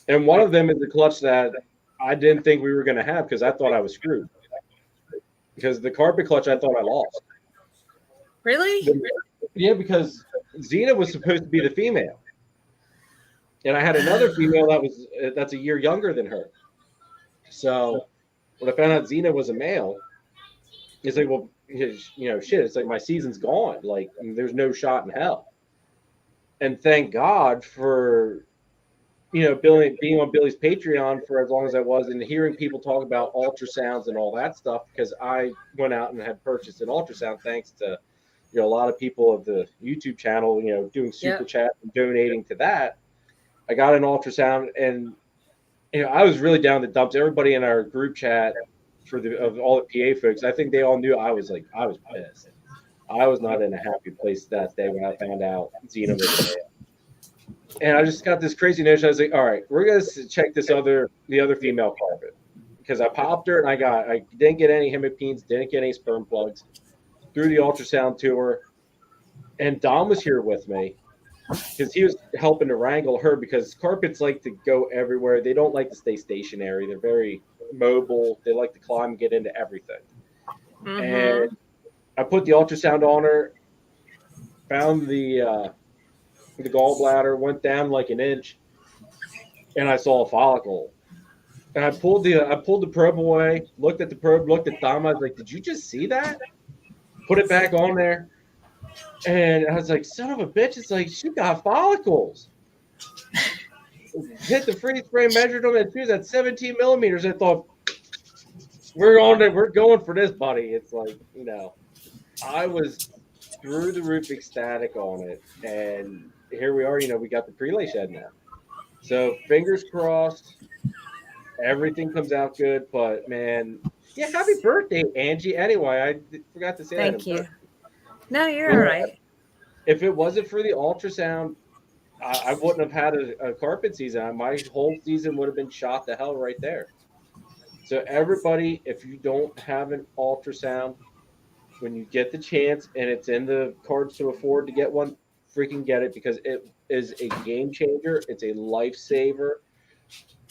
And one of them is the clutch that I didn't think we were going to have because I thought I was screwed. Because the carpet clutch, I thought I lost. Really? Yeah, because Xena was supposed to be the female. And I had another female that's a year younger than her. So when I found out Xena was a male, it's like, well, shit, it's like my season's gone. Like, there's no shot in hell. And thank God for, being on Billy's Patreon for as long as I was and hearing people talk about ultrasounds and all that stuff, because I went out and had purchased an ultrasound thanks to, a lot of people of the YouTube channel, doing super chat and donating to that. I got an ultrasound and I was really down the dumps. Everybody in our group chat of all the PA folks, I think they all knew I was pissed. I was not in a happy place that day when I found out Xena was a male. And I just got this crazy notion. I was like, all right, we're going to check the other female carpet. Because I popped her and I didn't get any hemipenes, didn't get any sperm plugs. Threw the ultrasound to her. And Dom was here with me. Because he was helping to wrangle her because carpets like to go everywhere. They don't like to stay stationary. They're very mobile. They like to climb and get into everything. Mm-hmm. And I put the ultrasound on her, found the gallbladder, went down like an inch, and I saw a follicle. And I pulled the probe away, looked at the probe, looked at Dom. I was like, did you just see that? Put it back on there. And I was like, son of a bitch, it's like, she got follicles. Hit the freeze frame, measured them, and she was at 17 millimeters. I thought, we're going for this, buddy. It's like, I was through the roof ecstatic on it. And here we are, we got the prelay shed now. So fingers crossed, everything comes out good. But, man, yeah, happy birthday, Angie. Anyway, I forgot to say that. Thank you. No, you're all right. If it wasn't for the ultrasound, I wouldn't have had a carpet season. My whole season would have been shot to hell right there. So everybody, if you don't have an ultrasound, when you get the chance and it's in the cards to afford to get one, freaking get it, because it is a game changer. It's a lifesaver.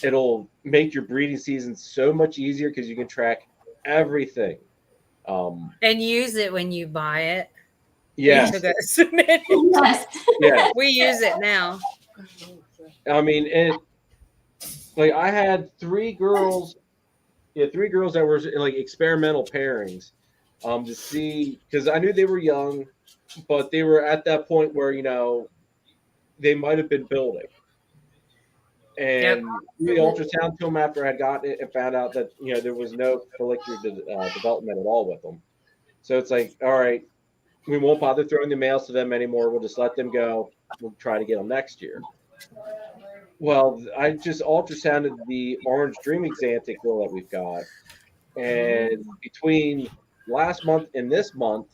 It'll make your breeding season so much easier because you can track everything. And use it when you buy it. Yeah. Yes. Yeah. We use it now. I mean, I had 3 girls. Yeah, 3 girls that were like experimental pairings, to see, because I knew they were young, but they were at that point where they might have been building. And the ultrasound to them after I had gotten it and found out that there was no follicular development at all with them. So it's like, all right, we won't bother throwing the males to them anymore. We'll just let them go. We'll try to get them next year. Well, I just ultrasounded the orange dream exantic girl that we've got. And between last month and this month,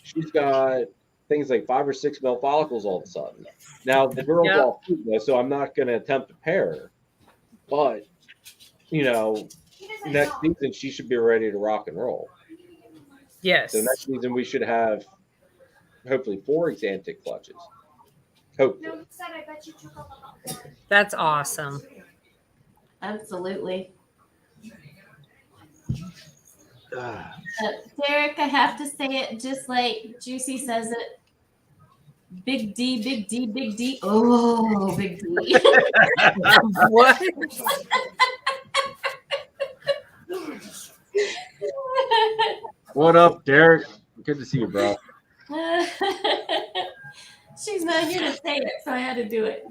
she's got things like 5 or 6 male follicles all of a sudden. Now, the girl's all female, so I'm not going to attempt to pair her. But, next season, she should be ready to rock and roll. Yes. So next season, we should have, hopefully, 4 exantic clutches. Hopefully. That's awesome. Absolutely. Derek, I have to say it just like Juicy says it. Big D, big D, big D. Oh, big D. What? What up, Derek? Good to see you, bro. She's not here to say it, so I had to do it.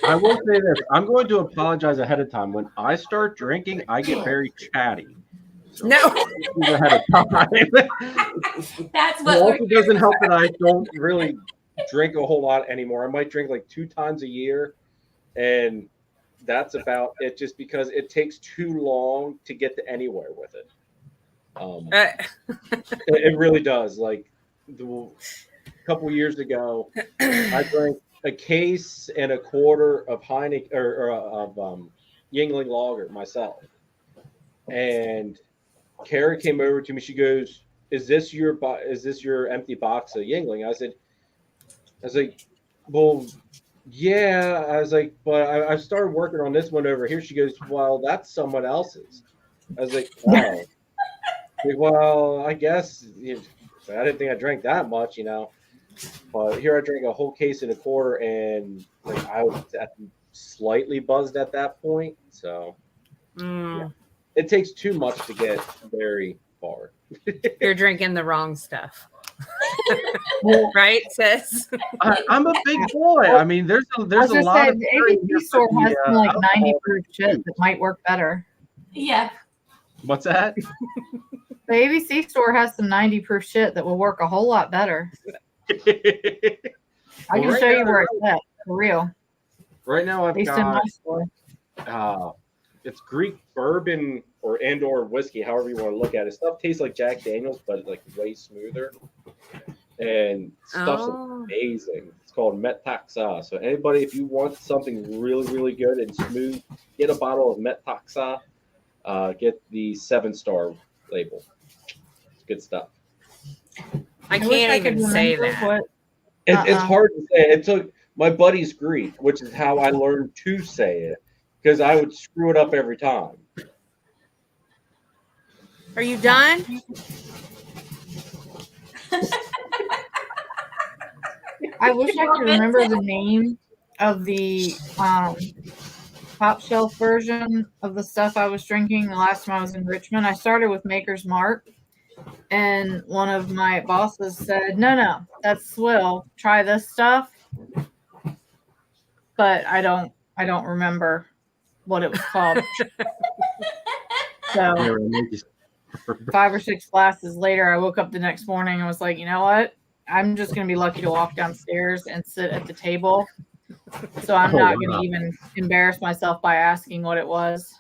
I will say this. I'm going to apologize ahead of time. When I start drinking, I get very chatty. So No. ahead of time. That's It what also we're doesn't help that I don't really drink a whole lot anymore. I might drink like 2 times a year, and that's about it. Just because it takes too long to get to anywhere with it. It really does. Like a couple years ago, I drank a case and a quarter of Heineken or of Yingling Lager myself, and Kara came over to me. She goes, "Is this your empty box of Yingling?" I was like, "Well, yeah." I was like, "But I started working on this one over here." She goes, "Well, that's someone else's." I was like, "Oh." Like, well, I guess I didn't think I drank that much, But here I drank a whole case and a quarter, and like I was slightly buzzed at that point. So yeah. It takes too much to get very far. You're drinking the wrong stuff. Right, sis? I'm a big boy. I mean, there's a lot of the ABC store has some like 90 proof shit that might work better. Yeah. What's that? The ABC store has some 90 proof shit that will work a whole lot better. I can show you where it's at, for real. Right now I've Based in my got store. It's Greek bourbon or whiskey, however you want to look at it. Stuff tastes like Jack Daniels, but like way smoother. And stuff's amazing. It's called Metaxa. So anybody, if you want something really, really good and smooth, get a bottle of Metaxa. Get the 7-star label. It's good stuff. I can't even say that. It's hard to say. It took my buddy's Greek, which is how I learned to say it, because I would screw it up every time. Are you done? I wish I could remember the name of the top shelf version of the stuff I was drinking the last time I was in Richmond. I started with Maker's Mark, and one of my bosses said, no, that's swill. Try this stuff. But I don't remember what it was called. So 5 or 6 glasses later, I woke up the next morning and was like, you know what? I'm just going to be lucky to walk downstairs and sit at the table. So I'm not going to even embarrass myself by asking what it was.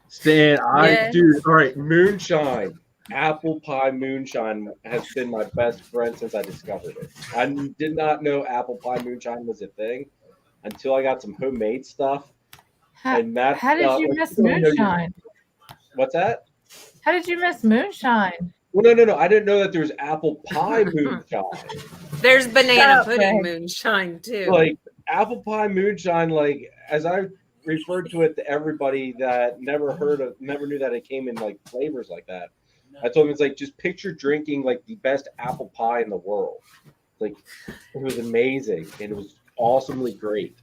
Stan, dude, all right, moonshine. Apple pie moonshine has been my best friend since I discovered it. I did not know apple pie moonshine was a thing until I got some homemade stuff. How did you miss moonshine? What's that? How did you miss moonshine? Well, no. I didn't know that there was apple pie moonshine. There's banana pudding moonshine too. Like apple pie moonshine, like as I referred to it to everybody that never knew that it came in like flavors like that. I told them it's like just picture drinking like the best apple pie in the world. Like it was amazing and it was awesomely great.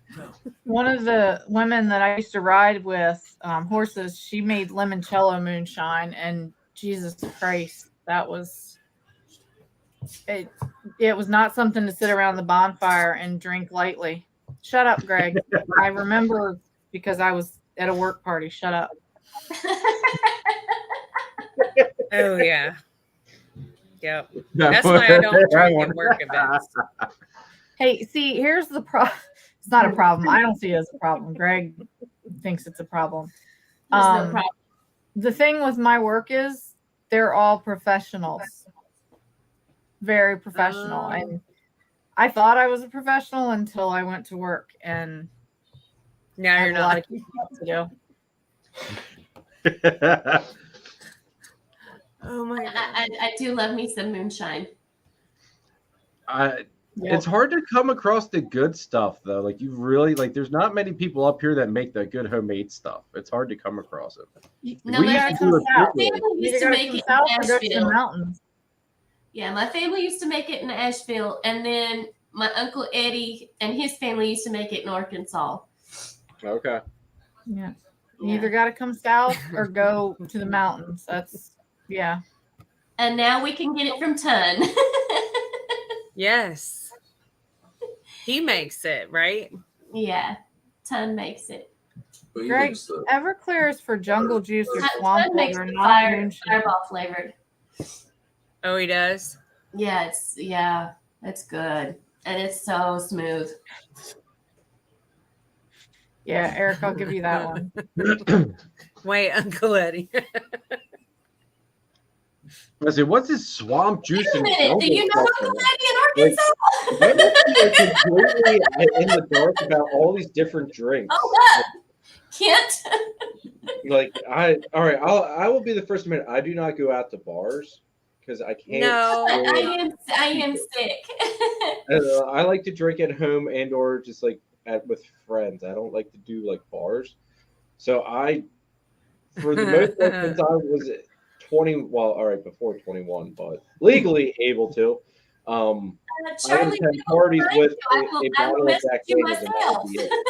One of the women that I used to ride with horses, she made limoncello moonshine, and Jesus Christ, that was it. It was not something to sit around the bonfire and drink lightly. Shut up, Greg. I remember because I was at a work party. Shut up. Oh yeah. Yep. That's why I don't drink at work events. Hey, see, here's the problem. It's not a problem. I don't see it as a problem. Greg thinks it's a problem. There's no problem. The thing with my work is they're all professionals. Very professional. And I thought I was a professional until I went to work, and now you're not. A lot of keeping up to do. Oh my God. I do love me some moonshine. It's hard to come across the good stuff though. Like you really there's not many people up here that make the good homemade stuff. It's hard to come across it. No, we used to make it in Nashville. Yeah, my family used to make it in Asheville, and then my Uncle Eddie and his family used to make it in Arkansas. Okay. Yeah. You Yeah. either got to come south or go to the mountains. That's, yeah. And now we can get it from Ton. Yes. He makes it, right? Yeah, Ton makes it. But he Greg, makes the Everclear is for jungle juice or Ton swamp makes water, the not moonshine. fireball flavored. Oh, he does? Yeah, it's good. And it's so smooth. Yeah, Eric, I'll give you that one. Wait, Uncle Eddie. I said, what's this swamp juice Wait a and minute, do you know jungle Uncle stuff? Eddie in Arkansas? I must be like completely in the dark about all these different drinks. Oh, Kent. Like I will be the first to admit I do not go out to bars because I can't. No. I am sick. I like to drink at home and or just like with friends. I don't like to do like bars. So for the most part, since I was 20, well, all right, before 21, but legally able to. I would Charlie, attend parties with I a will bottle of message Jack you Daniels, and that would be myself. it.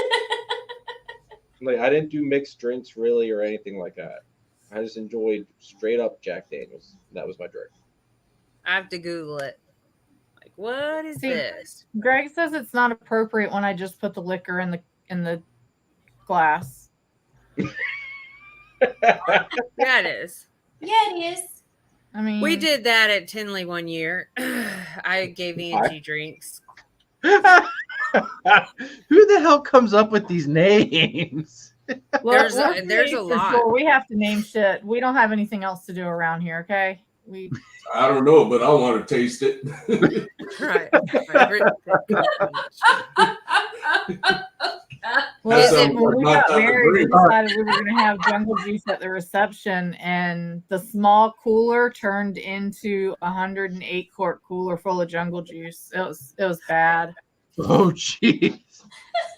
Like I didn't do mixed drinks really or anything like that. I just enjoyed straight up Jack Daniels. That was my drink. I have to Google it. Like, what is this? Greg says it's not appropriate when I just put the liquor in the glass. Yeah, it is. Yeah, it is. I mean, We did that at Tinley one year. I gave Angie drinks. Who the hell comes up with these names? There's we're a pretty for lot. sure. We have to name shit. We don't have anything else to do around here, okay? We I don't know, but I want to taste it. Right. well, Is it- when we not got that married, we great. decided we were going to have jungle juice at the reception, and the small cooler turned into a 108 quart cooler full of jungle juice. It was bad. Oh, jeez.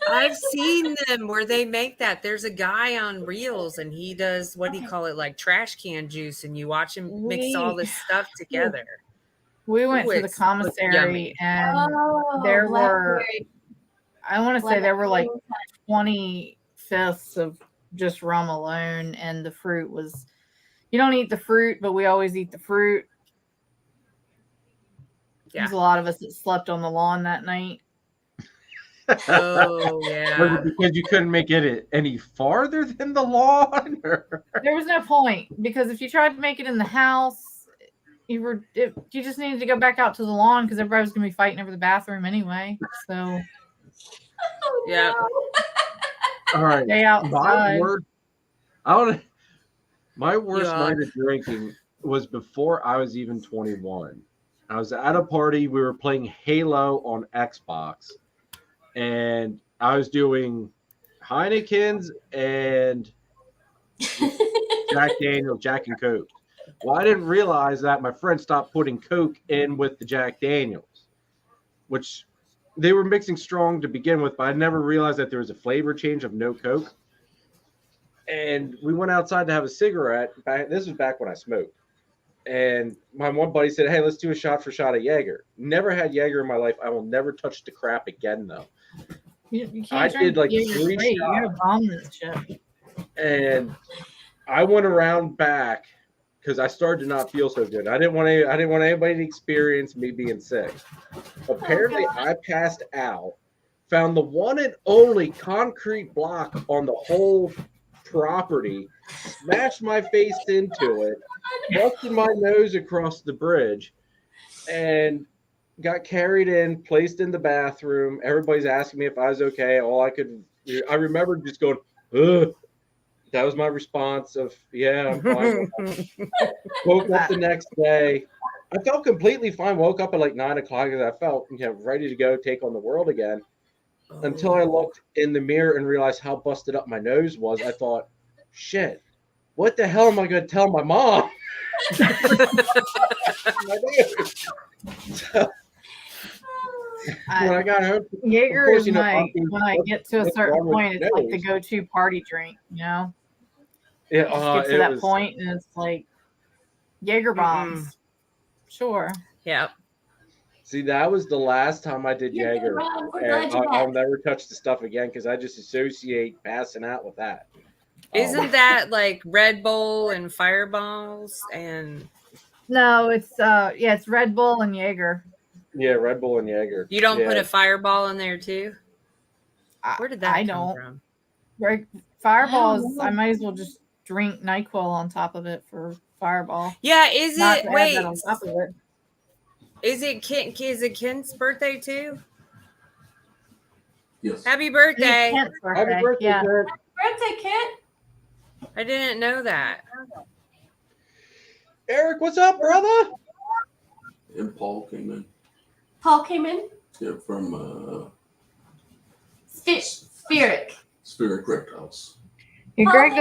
I've seen them where they make that. There's a guy on Reels and he does, what do you call it, like trash can juice, and you watch him mix all this stuff together. We went Ooh, to the it's commissary, yummy. and Oh, there were, blackberry. I want to say there were like Blackberry. 20 of just rum alone, and the fruit was, you don't eat the fruit, but we always eat the fruit. Yeah. There's a lot of us that slept on the lawn that night. Oh, Was yeah. it because you couldn't make it any farther than the lawn? Or? There was no point, because if you tried to make it in the house, you just needed to go back out to the lawn because everybody was going to be fighting over the bathroom anyway. So Oh, Yeah. no. All right. stay outside. My worst Yeah. night of drinking was before I was even 21. I was at a party. We were playing Halo on Xbox, and I was doing Heineken's and Jack Daniels, Jack and Coke. Well, I didn't realize that my friend stopped putting Coke in with the Jack Daniels, which they were mixing strong to begin with, but I never realized that there was a flavor change of no Coke. And we went outside to have a cigarette. This was back when I smoked. And my one buddy said, "Hey, let's do a shot for shot of Jaeger." Never had Jaeger in my life. I will never touch the crap again, though. You can't I drink did, like, Jaeger 3 straight. You gotta bomb this shit. And I went around back because I started to not feel so good. I didn't want anybody to experience me being sick. Apparently, I passed out, found the one and only concrete block on the whole property, smashed my face into it, busted my nose across the bridge, and got carried in, placed in the bathroom. Everybody's asking me if I was okay. I remember just going, ugh. That was my response of, yeah, I'm fine. Woke up the next day. I felt completely fine. Woke up at like 9 o'clock because I felt ready to go take on the world again. Until I looked in the mirror and realized how busted up my nose was. I thought, shit, what the hell am I going to tell my mom? When I got home, Jaeger course, is when I get to a what's certain wrong with point, your it's like the nose? go-to party drink, yeah, Just get to that point, and it's like Jaeger bombs. Sure. Yeah. See, that was the last time I did You're good, Jaeger. Rob. We're And glad you're I'll back. never touch the stuff again because I just associate passing out with that. Isn't that like Red Bull and Fireballs and No, it's it's Red Bull and Jaeger. Yeah, Red Bull and Jaeger. you don't put Yeah. a Fireball in there too? Where did that I come don't. from? Right, Fireballs. I might as well just drink NyQuil on top of it for Fireball. Yeah, is Not it to add wait? that on top of it. Is it Ken's birthday too? Yes. Happy birthday. Kent's Happy birthday. birthday, Yeah. Kurt. Birthday, Kent. I didn't know that. Eric, what's up, brother? And Paul came in. Paul came in. Yeah, from Spirit. Spirit Reptiles. Yeah, Greg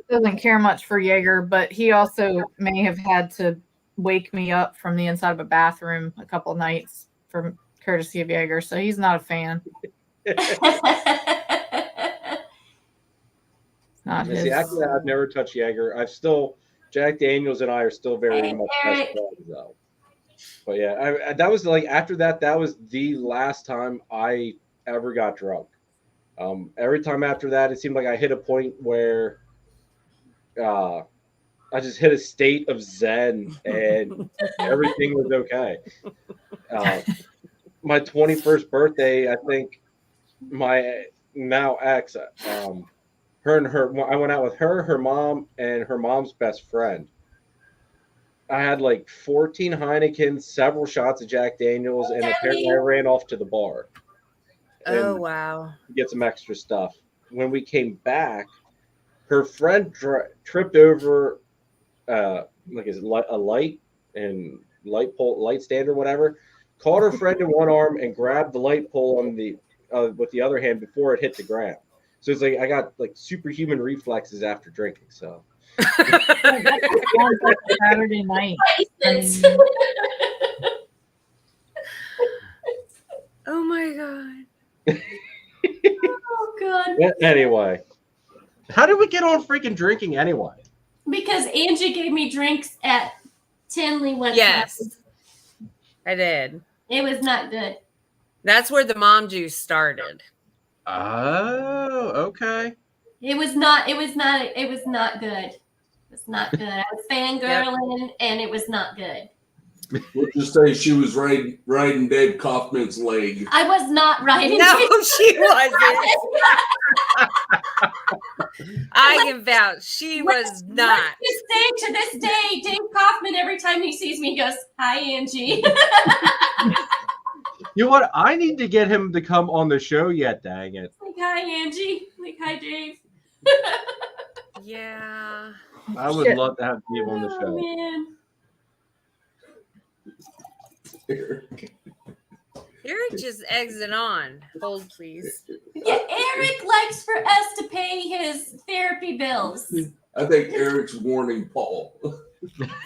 doesn't care much for Jaeger, but he also may have had to wake me up from the inside of a bathroom a couple of nights for courtesy of Jaeger, so he's not a fan. Not his. See, actually, I've never touched Jaeger. I've still Jack Daniels and I are still very Hey, much Eric. best friends, though. But yeah, I that was like after that. That was the last time I ever got drunk. Every time after that, it seemed like I hit a point where I just hit a state of zen and everything was okay. My 21st birthday, I think my now ex, I went out with her mom, and her mom's best friend. I had like 14 Heinekens, several shots of Jack Daniels, and apparently I ran off to the bar. Oh And wow. get some extra stuff. When we came back, her friend tripped over a light and light stand or whatever. Caught her friend in one arm and grabbed the light pole on the with the other hand before it hit the ground. So it's like I got like superhuman reflexes after drinking. So Sounds like a Saturday night. Oh my god. Oh, God. anyway, how did we get on freaking drinking anyway? Because Angie gave me drinks at Tinley one time. Yes. I did. It was not good. That's where the mom juice started. Oh, okay. It was not good. It's not good. I was fangirling and it was not good. We'll just say she was riding Dave Kaufman's leg. I was not riding. No, she wasn't. I can vouch. She was not. Let's just say to this day, Dave Kaufman, every time he sees me, goes, "Hi, Angie." You know what? I need to get him to come on the show yet. Dang it! Like, hi, Angie. Like, hi, Dave. Yeah. I would Shit. love to have Dave on the Oh, show. man. Eric just exit on. Hold, please. Yeah, Eric likes for us to pay his therapy bills. I think Eric's warning Paul.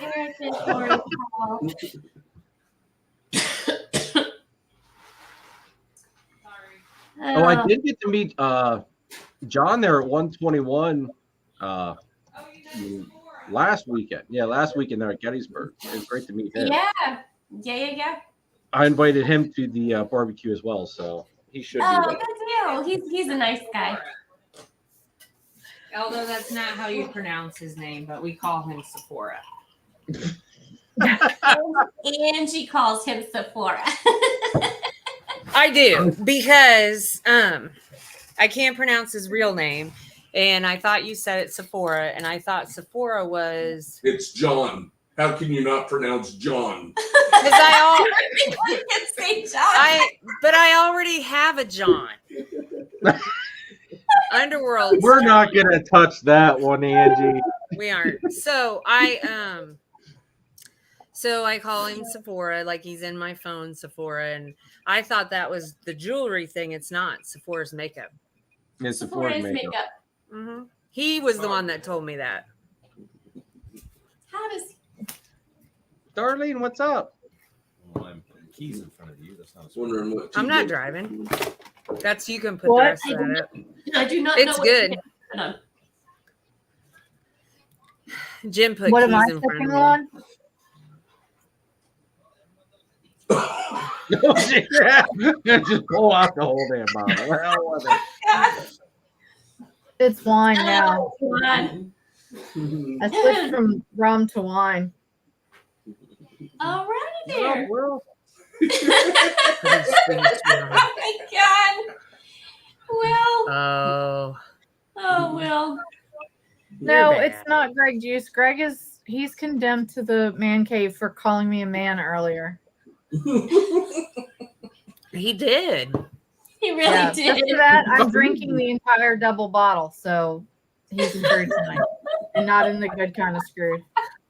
Eric is boring. Oh, I did get to meet John there at 121 last weekend. Yeah, last weekend there at Gettysburg. It was great to meet him. Yeah. I invited him to the barbecue as well, so he should be Oh, there. good deal. He's a nice guy. Although that's not how you pronounce his name, but we call him Sephora. Angie calls him Sephora. I do because I can't pronounce his real name, and I thought you said it Sephora, and I thought Sephora was. It's John. How can you not pronounce John? Because I can say John. But I already have a John. Underworld. We're not gonna touch that one, Angie. We aren't. So I call him Sephora, like he's in my phone, Sephora, and I thought that was the jewelry thing. It's not. Sephora's makeup. It's Sephora's makeup. Mm-hmm. He was the one that told me that. How does Darlene, what's up? Well, I'm putting keys in front of you. That's not. Wondering what. I'm not driving. That's you can put the What? rest of that up. I do not It's know good. No. Jim put What keys am I in front sipping of me. on? Just pull out the whole damn bottle. What the hell was it? It's wine now. Oh, God. I switched from rum to wine. All right there. Well, Oh my God. Well, Oh, well. No, You're it's bad. not Greg Juice. He's condemned to the man cave for calling me a man earlier. He did. He really Yeah, did. just for that, I'm drinking the entire double bottle, so he's screwed tonight. And not in the good kind of screwed.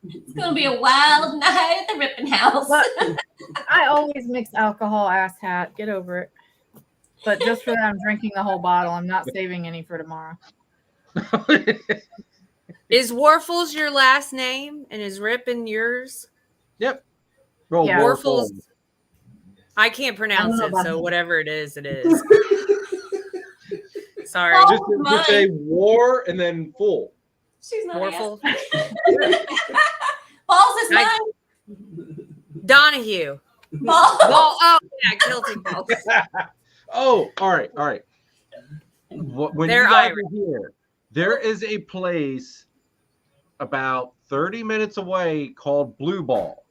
It's gonna be a wild night at the Ripping House. But I always mix alcohol, asshat. Get over it. But just for that, I'm drinking the whole bottle. I'm not saving any for tomorrow. Is Warfels your last name and is Rippin yours? Yep. Roll Yeah. Warfels. I can't pronounce know it, about so that. whatever it is, it is. Sorry. Oh, Just say war and then full. She's not Warfel. Balls is mine. Donahue. Balls. Ball. Oh, yeah, Celtic balls. Oh, all right, all right. When They're you guys Irish. are here, there is a place about 30 minutes away called Blue Ball.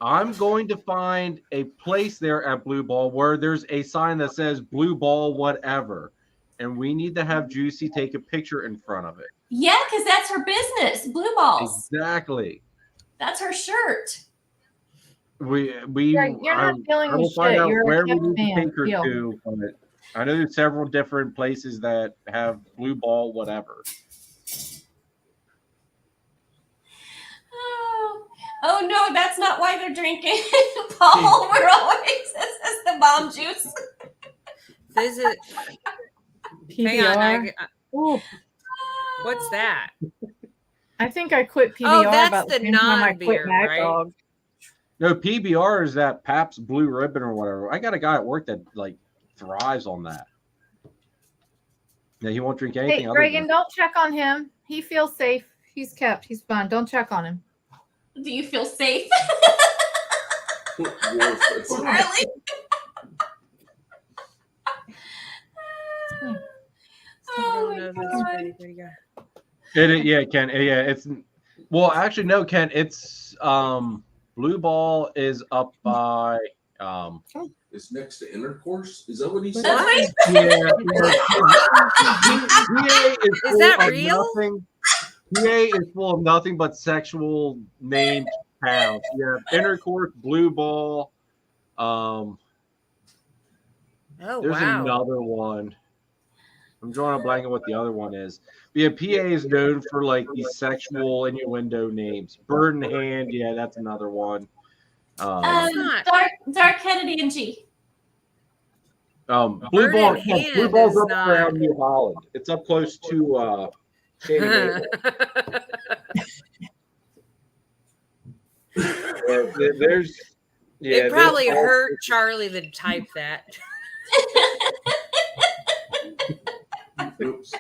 I'm going to find a place there at Blue Ball where there's a sign that says Blue Ball whatever. And we need to have Juicy take a picture in front of it. Yeah, because that's her business. Blue balls. Exactly. That's her shirt. You're not feeling I will shit. find out You're a where we kept need to man. take her Deal. to from it. I know there's several different places that have Blue Ball whatever. Oh no, that's not why they're drinking. Paul, we're always this is the bomb juice. Visit. Hang on. PBR. Ooh, What's that? I think I quit PBR Oh, that's about the the same time I quit non-beer, Mad right? Dog. No, PBR is that Pabst Blue Ribbon or whatever. I got a guy at work that like thrives on that. Yeah, he won't drink anything Hey, other Reagan, than don't check on him. He feels safe. He's kept. He's fine. Don't check on him. Do you feel safe? Yes, Charlie? Oh my God. Yeah, Ken. Yeah, it's well, actually, no, Ken. It's Blue Ball is up by It's next to intercourse. Is that what he said? That's right. yeah. PA is full that of real? nothing. PA is full of nothing but sexual named towns. Yeah, intercourse, Blue Ball. Oh, There's wow. another one. I'm drawing a blank on what the other one is. But yeah, PA is known for like these sexual innuendo names. Bird in Hand, yeah, that's another one. not- Dark Kennedy and G. Blue Bird Ball, in yeah, Hand Blue Ball's is up not- around New Holland. It's up close to Shady Maple. It probably hurt Charlie to type that. Oops.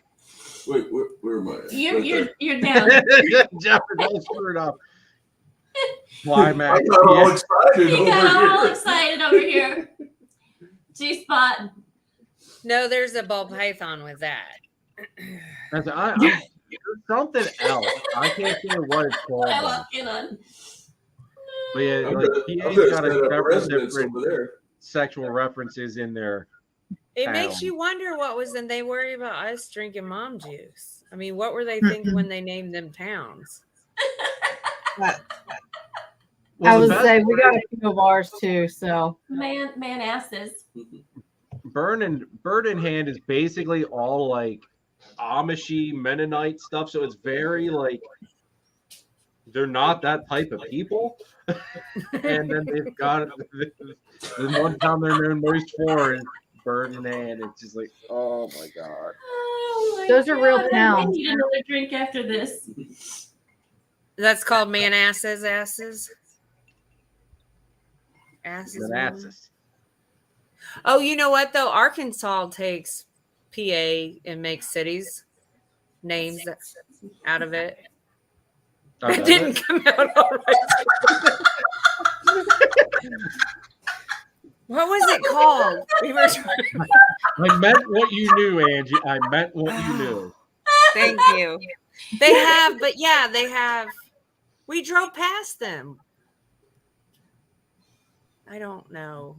Wait, where am I? Right You're down. Jeff is all screwed up. there. Climax. I got all excited You got all over here. excited over here. G spot. No, there's a ball python with that. There's something else. I can't say what it's called. I though. walk in on. But yeah, I'm like gonna PA's set got up a several residence different over there. sexual references in there. It makes Town. you wonder what was then they worry about us drinking mom juice. I mean, what were they thinking when they named them towns? I Well, the was best saying we got a few of ours too. So Man asses. Bird in Hand is basically all like Amishy Mennonite stuff. So it's very like they're not that type of people. And then they've got the one town they're known most for is Bird in Hand. It's just like, oh my god. Oh my Those are real God, I towns. need another drink after this. That's called man asses. Asses. Manassas. Oh, you know what though? Arkansas takes PA and makes cities names out of it. Oh, That does didn't it? come out all right. dog. We were. I meant what you knew, Angie. I meant what you knew. Thank you. They have, but yeah, they have. We drove past them. I don't know.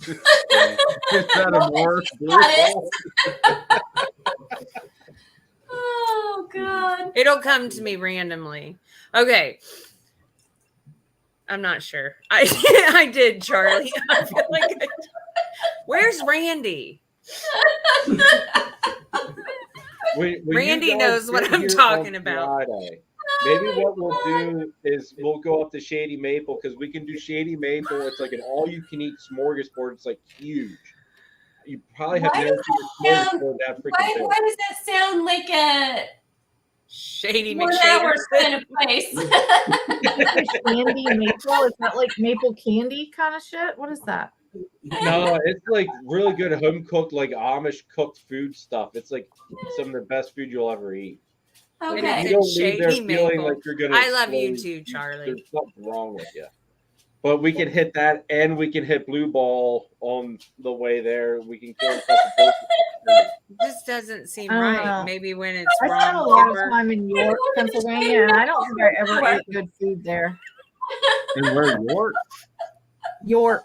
Is that a more blue Got it. ball? Oh God. It'll come to me randomly. Okay. I'm not sure. I did, Charlie. I feel like where's Randy? When Randy you guys knows what get I'm here talking on about. Friday, maybe what we'll do is we'll go up to Shady Maple because we can do Shady Maple. It's like an all-you-can-eat smorgasbord. It's like huge. You probably have Why never does seen a that sound- smorgasbord that freaking Why big. does that sound like a Shady 1 hour McShader. kind of place? Candy maple? Is that like maple candy kind of shit? What is that? No, it's like really good home cooked, like Amish cooked food stuff. It's like some of the best food you'll ever eat. Like, Okay. you don't leave there Shady feeling Maple. like you're gonna. I love you explode. too, Charlie. There's something wrong with you. But we can hit that, and we can hit Blue Ball on the way there. We can kill a couple birds. This doesn't seem I don't right. know. Maybe when it's I spent a wrong lot of temper. time in York, Pennsylvania, and I don't think I ever ate good food there. And where York? York.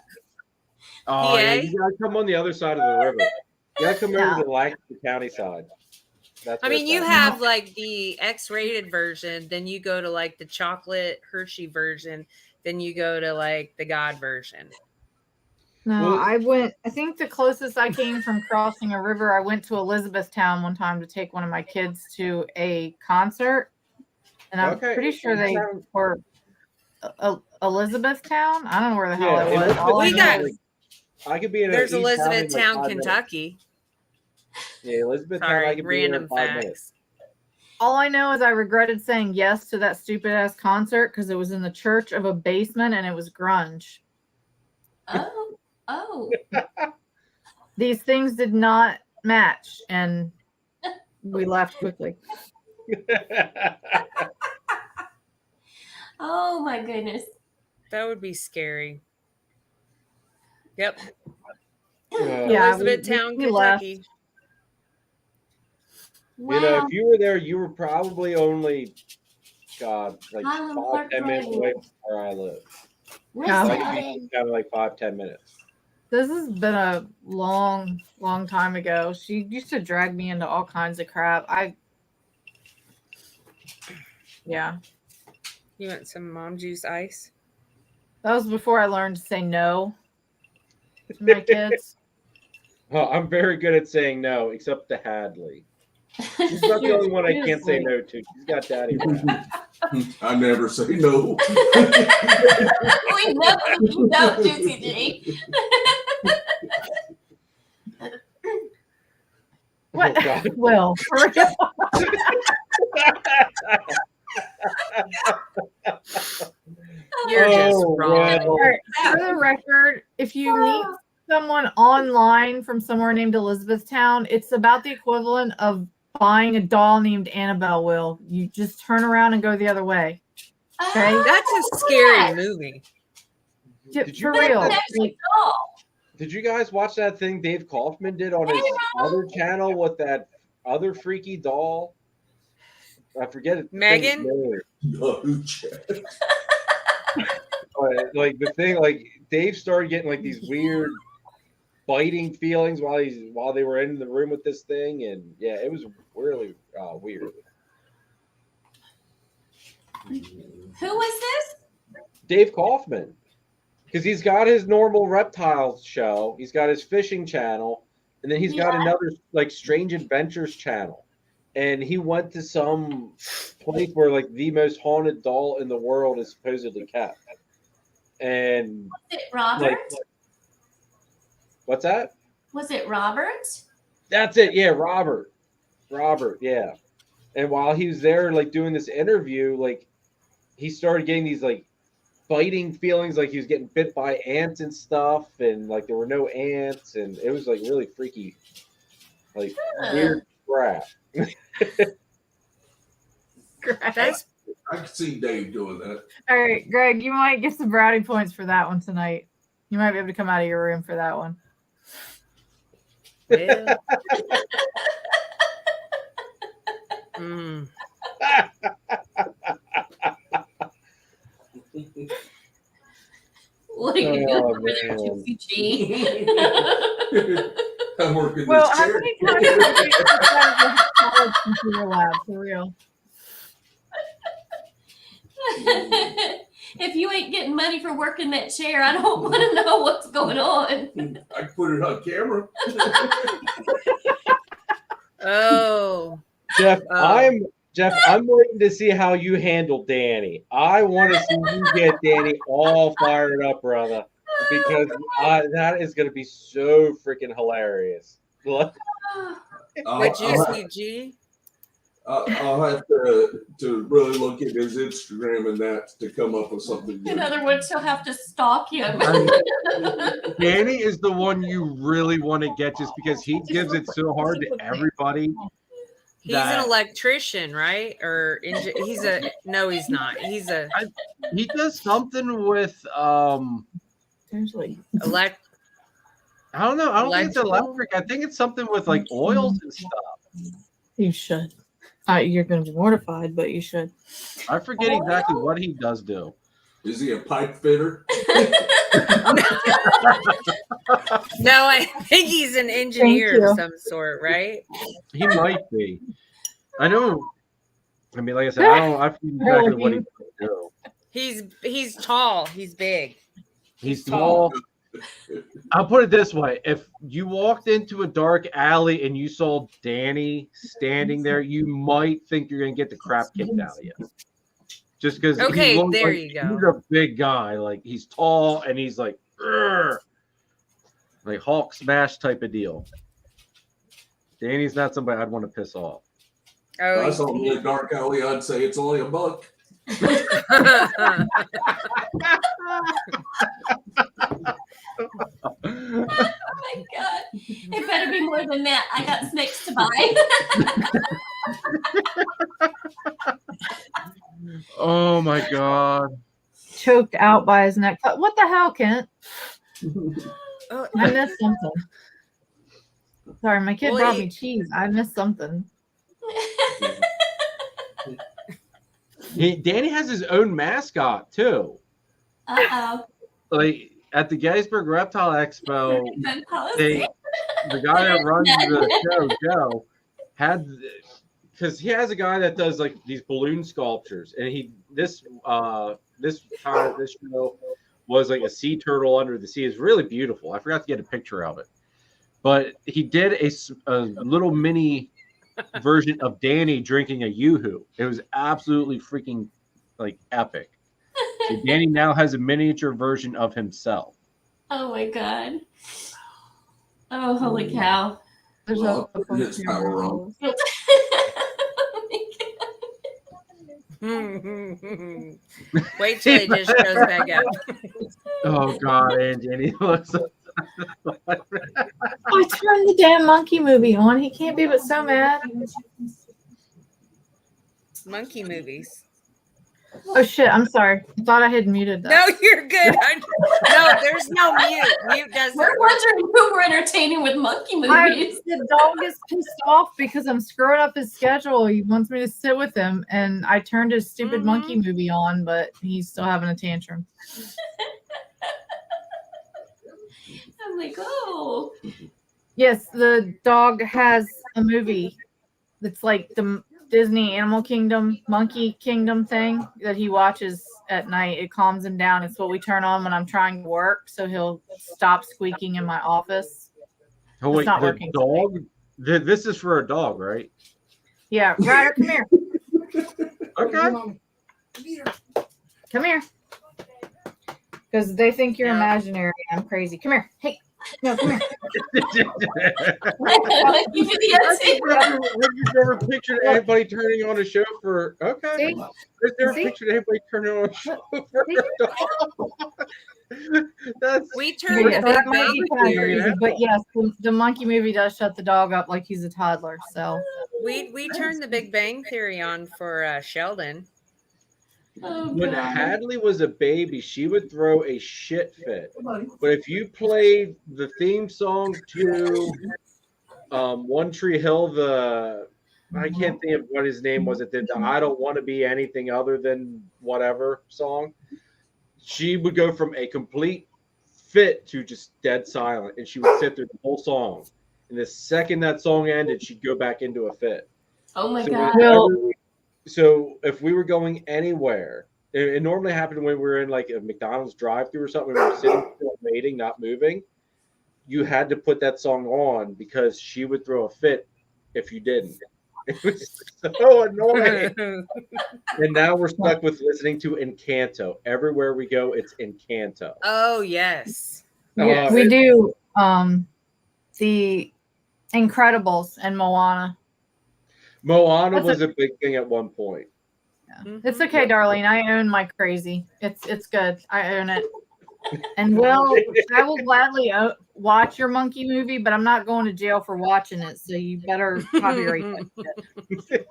Oh, yeah, PA? you gotta come on the other side of the river. You gotta come Yeah. over to the Lancaster County side. That's I where mean, it's you at. have like the X-rated version, then you go to like the chocolate Hershey version, then you go to like the God version. No, Well- I think the closest I came from crossing a river, I went to Elizabethtown one time to take one of my kids to a concert. And I'm Okay. pretty sure they were Elizabethtown. I don't know where the hell Yeah, I was. Elizabeth- All I We know got- is I could be in There's East Town in, like, Elizabethtown, 5 minutes. Kentucky. Yeah, Elizabethtown. I Sorry, could be there in random 5 minutes. facts. all I know is I regretted saying yes to that stupid ass concert because it was in the church of a basement and it was grunge. Oh. These things did not match, and we left quickly. Oh my goodness. That would be scary. Yep. Yeah, Elizabethtown, we left. Kentucky. Wow. You know, if you were there, you were probably only, God, like Highland 5, Park 10 minutes Drive. away from where I live. Yeah. So I could be kind of like 5, 10 minutes. This has been a long, long time ago. She used to drag me into all kinds of crap. Yeah, You want some mom juice ice? that was before I learned to say no to my kids. Well, I'm very good at saying no, except to Hadley. She's not the only one I can't say no to. She's got daddy wrapped. I never say no. We know, Juicy G. What? Oh, God. Will, for real? You're just Oh, wrong. well. All right, for the record, if you meet someone online from somewhere named Elizabethtown, it's about the equivalent of buying a doll named Annabelle. Will you just turn around and go the other way? Okay. That's a scary movie. Did you For watch real. that- Like, Did you guys watch that thing Dave Kaufman did on his other channel with that other freaky doll? I forget it. Megan? No, Chad. Like the thing, like Dave started getting like these weird biting feelings while they were in the room with this thing, and yeah, it was really weird. Who was this? Dave Kaufman, because he's got his normal reptiles show, he's got his fishing channel, and then he's got another like Strange Adventures channel, and he went to some place where like the most haunted doll in the world is supposedly kept. And Was it Robert? like, what's that? Was it Robert? That's it. Yeah, Robert. Yeah. And while he was there, like doing this interview, like he started getting these like biting feelings, like he was getting bit by ants and stuff, and like there were no ants, and it was like really freaky, like weird crap. That's I can see Dave doing that. all right, Greg, you might get some brownie points for that one tonight. You might be able to come out of your room for that one. Yeah. Mm. What are you Oh, doing over there, man. Juicy G? I'm working Well, this how chair. many times have you decided to have college computer lab for real? If you ain't getting money for working that chair, I don't want to know what's going on. I put it on camera. Oh. Jeff, Oh. I'm waiting to see how you handle Danny. I want to see you get Danny all fired up, brother, because that is going to be so freaking hilarious. But Juicy G. I'll have to really look at his Instagram and that to come up with something In good. other words, she'll have to stalk him. Danny is the one you really want to get just because he gives it so hard to everybody. He's an electrician, right? Or he's not. He does something with Seriously. I don't know. I don't think it's electric. I think it's something with like oils and stuff. You should. You're going to be mortified, but you should. I forget exactly what he does do. Is he a pipe fitter? No, I think he's an engineer of some sort, right? He might be. I know. I mean, like I said, I forget exactly what he does do. He's tall. He's big. He's tall. I'll put it this way. If you walked into a dark alley and you saw Danny standing there, you might think you're going to get the crap kicked out of you. Just because Okay, there you go. He's a big guy. Like, he's tall and he's like, "Urgh," like Hulk smash type of deal. Danny's not somebody I'd want to piss off. Oh, I saw him in a dark alley. I'd say it's only $1. Oh my god. It better be more than that. I got snakes to buy. Oh my god. Choked out by his neck. What the hell, Kent? Oh, I missed something. Sorry, my kid brought me cheese. I missed something. Danny has his own mascot too. Uh-oh. Like at the Gettysburg Reptile Expo, the guy that runs the show, Joe, had because he has a guy that does like these balloon sculptures, and this show was like a sea turtle under the sea. It's really beautiful. I forgot to get a picture of it, but he did a little mini version of Danny drinking a yoo-hoo. It was absolutely freaking like epic. So Danny now has a miniature version of himself. Oh my god. Oh, holy cow. There's Well, his power on. Wait till he just shows back up. Oh God, Angie looks. I turned the damn monkey movie on. He can't be but so mad. Monkey movies. Oh shit! I'm sorry. I thought I had muted that. No, you're good. No, there's no mute. Mute doesn't We're work. wondering who we're entertaining with monkey movies. The dog is pissed off because I'm screwing up his schedule. He wants me to sit with him, and I turned his stupid monkey movie on, but he's still having a tantrum. I'm like, oh. Yes, the dog has a movie that's like the Disney Animal Kingdom, Monkey Kingdom thing that he watches at night. It calms him down. It's what we turn on when I'm trying to work, so he'll stop squeaking in my office. Oh wait, It's not the working dog. This is for a dog, right? Yeah, Ryder, come here. Okay. Come here. Because they think you're imaginary. I'm crazy. Come here. Hey. No, come here. Like, you Have you ever pictured anybody turning on a show for? Okay. See? Has never See? pictured anybody turning on a show for a dog? That's We turned Yeah, the that Big might Bang be kind of Theory. crazy, but yes, the monkey movie does shut the dog up like he's a toddler. So We turned the Big Bang Theory on for Sheldon. Oh, When God. Hadley was a baby, she would throw a shit fit. But if you played the theme song to One Tree Hill, I can't think of what his name was. It did the I don't want to be anything other than whatever song. She would go from a complete fit to just dead silent, and she would sit through the whole song. And the second that song ended, she'd go back into a fit. Oh, my So God. Well, so if we were going anywhere, it normally happened when we were in like a McDonald's drive-through or something, we were sitting still waiting, not moving. You had to put that song on because she would throw a fit if you didn't. It was so annoying. And now we're stuck with listening to Encanto. Everywhere we go, it's Encanto. Oh yes. we do the Incredibles and Moana. Moana was a big thing at one point. Yeah. It's okay, darling. I own my crazy. It's good. I own it. And I will gladly watch your monkey movie, but I'm not going to jail for watching it. So you better copyright that shit.